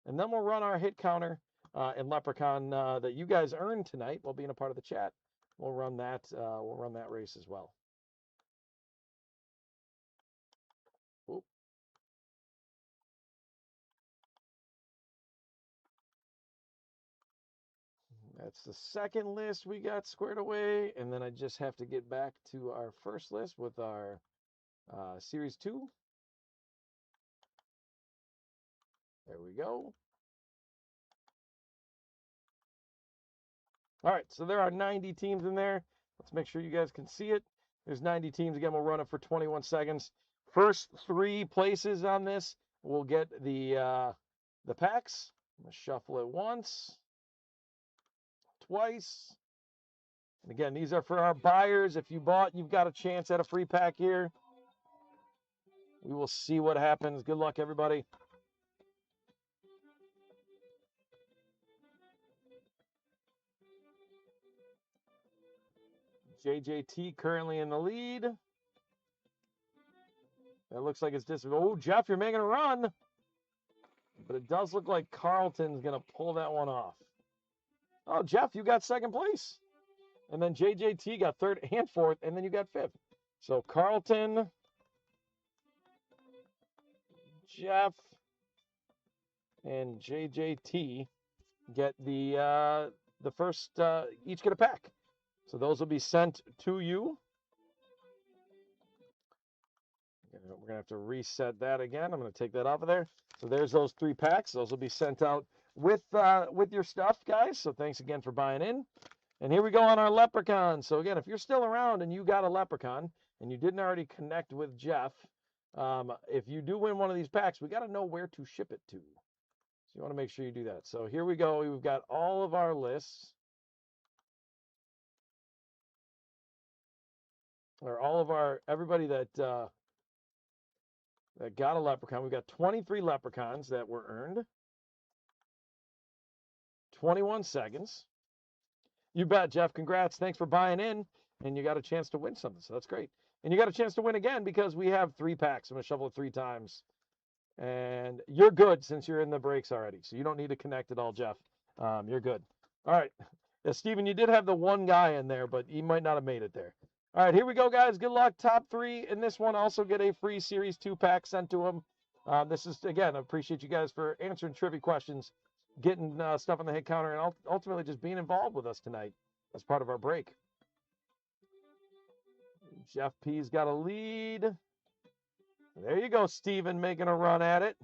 And then we'll run our hit counter and Leprechaun that you guys earned tonight while being a part of the chat. We'll run that race as well. Oop. That's the second list we got squared away. And then I just have to get back to our first list with our Series 2. There we go. All right, so there are 90 teams in there. Let's make sure you guys can see it. There's 90 teams. Again, we'll run it for 21 seconds. First 3 places on this will get the packs. I'm going to shuffle it once, twice. And again, these are for our buyers. If you bought, you've got a chance at a free pack here. We will see what happens. Good luck, everybody. JJT currently in the lead. That looks like it's just, oh, Jeff, you're making a run. But it does look like Carlton's going to pull that one off. Oh, Jeff, you got second place. And then JJT got third and fourth, and then you got fifth. So Carlton, Jeff, and JJT get the first, each get a pack. So those will be sent to you. We're going to have to reset that again. I'm going to take that off of there. So there's those 3 packs. Those will be sent out with your stuff, guys. So thanks again for buying in. And here we go on our Leprechaun. So again, if you're still around and you got a Leprechaun and you didn't already connect with Jeff, if you do win one of these packs, we got to know where to ship it to. So you want to make sure you do that. So here we go. We've got all of our lists. Or all of our, everybody that got a Leprechaun. We've got 23 Leprechauns that were earned. 21 seconds. You bet, Jeff. Congrats. Thanks for buying in. And you got a chance to win something. So that's great. And you got a chance to win again because we have 3 packs. I'm going to shuffle it 3 times. And you're good since you're in the breaks already. So you don't need to connect at all, Jeff. You're good. All right. Yeah, Steven, you did have the one guy in there, but he might not have made it there. All right, here we go, guys. Good luck. Top 3 in this one also get a free Series 2 pack sent to them. This is, again, I appreciate you guys for answering trivia questions, getting stuff on the hit counter, and ultimately just being involved with us tonight as part of our break. Jeff P's got a lead. There you go, Steven, making a run at it.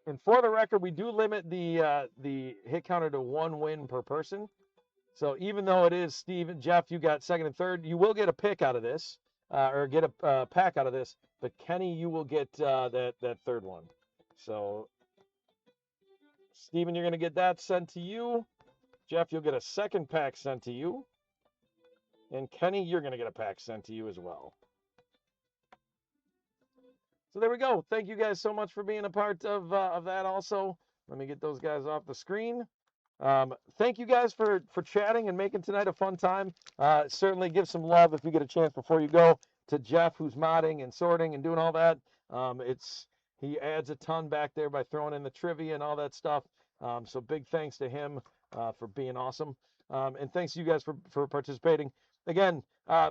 And for the record, we do limit the hit counter to 1 win per person. So even though it is Steven, Jeff, you got second and third, you will get a pick out of this, or get a pack out of this. But Kenny, you will get that third one. So Steven, you're going to get that sent to you. Jeff, you'll get a second pack sent to you. And Kenny, you're going to get a pack sent to you as well. So there we go. Thank you guys so much for being a part of that also. Let me get those guys off the screen. Thank you guys for chatting and making tonight a fun time. Certainly give some love if you get a chance before you go to Jeff, who's modding and sorting and doing all that. He adds a ton back there by throwing in the trivia and all that stuff. So big thanks to him for being awesome. And thanks to you guys for participating. Again,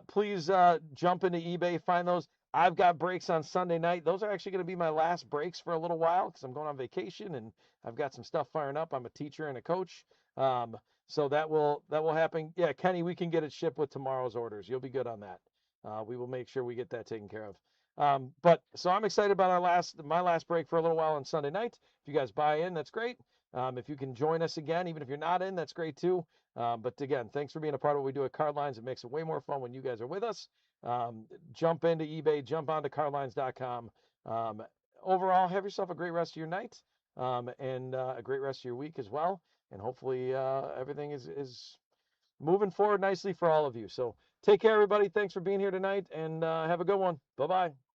please jump into eBay, find those. I've got breaks on Sunday night. Those are actually going to be my last breaks for a little while because I'm going on vacation and I've got some stuff firing up. I'm a teacher and a coach. So that will happen. Yeah, Kenny, we can get it shipped with tomorrow's orders. You'll be good on that. We will make sure we get that taken care of. But so I'm excited about my last break for a little while on Sunday night. If you guys buy in, that's great. If you can join us again, even if you're not in, that's great too. But again, thanks for being a part of what we do at Card Lines. It makes it way more fun when you guys are with us. Jump into eBay, jump onto cardlines.com. Overall, have yourself a great rest of your night, and a great rest of your week as well. And hopefully everything is moving forward nicely for all of you. So take care, everybody. Thanks for being here tonight, and have a good one. Bye-bye.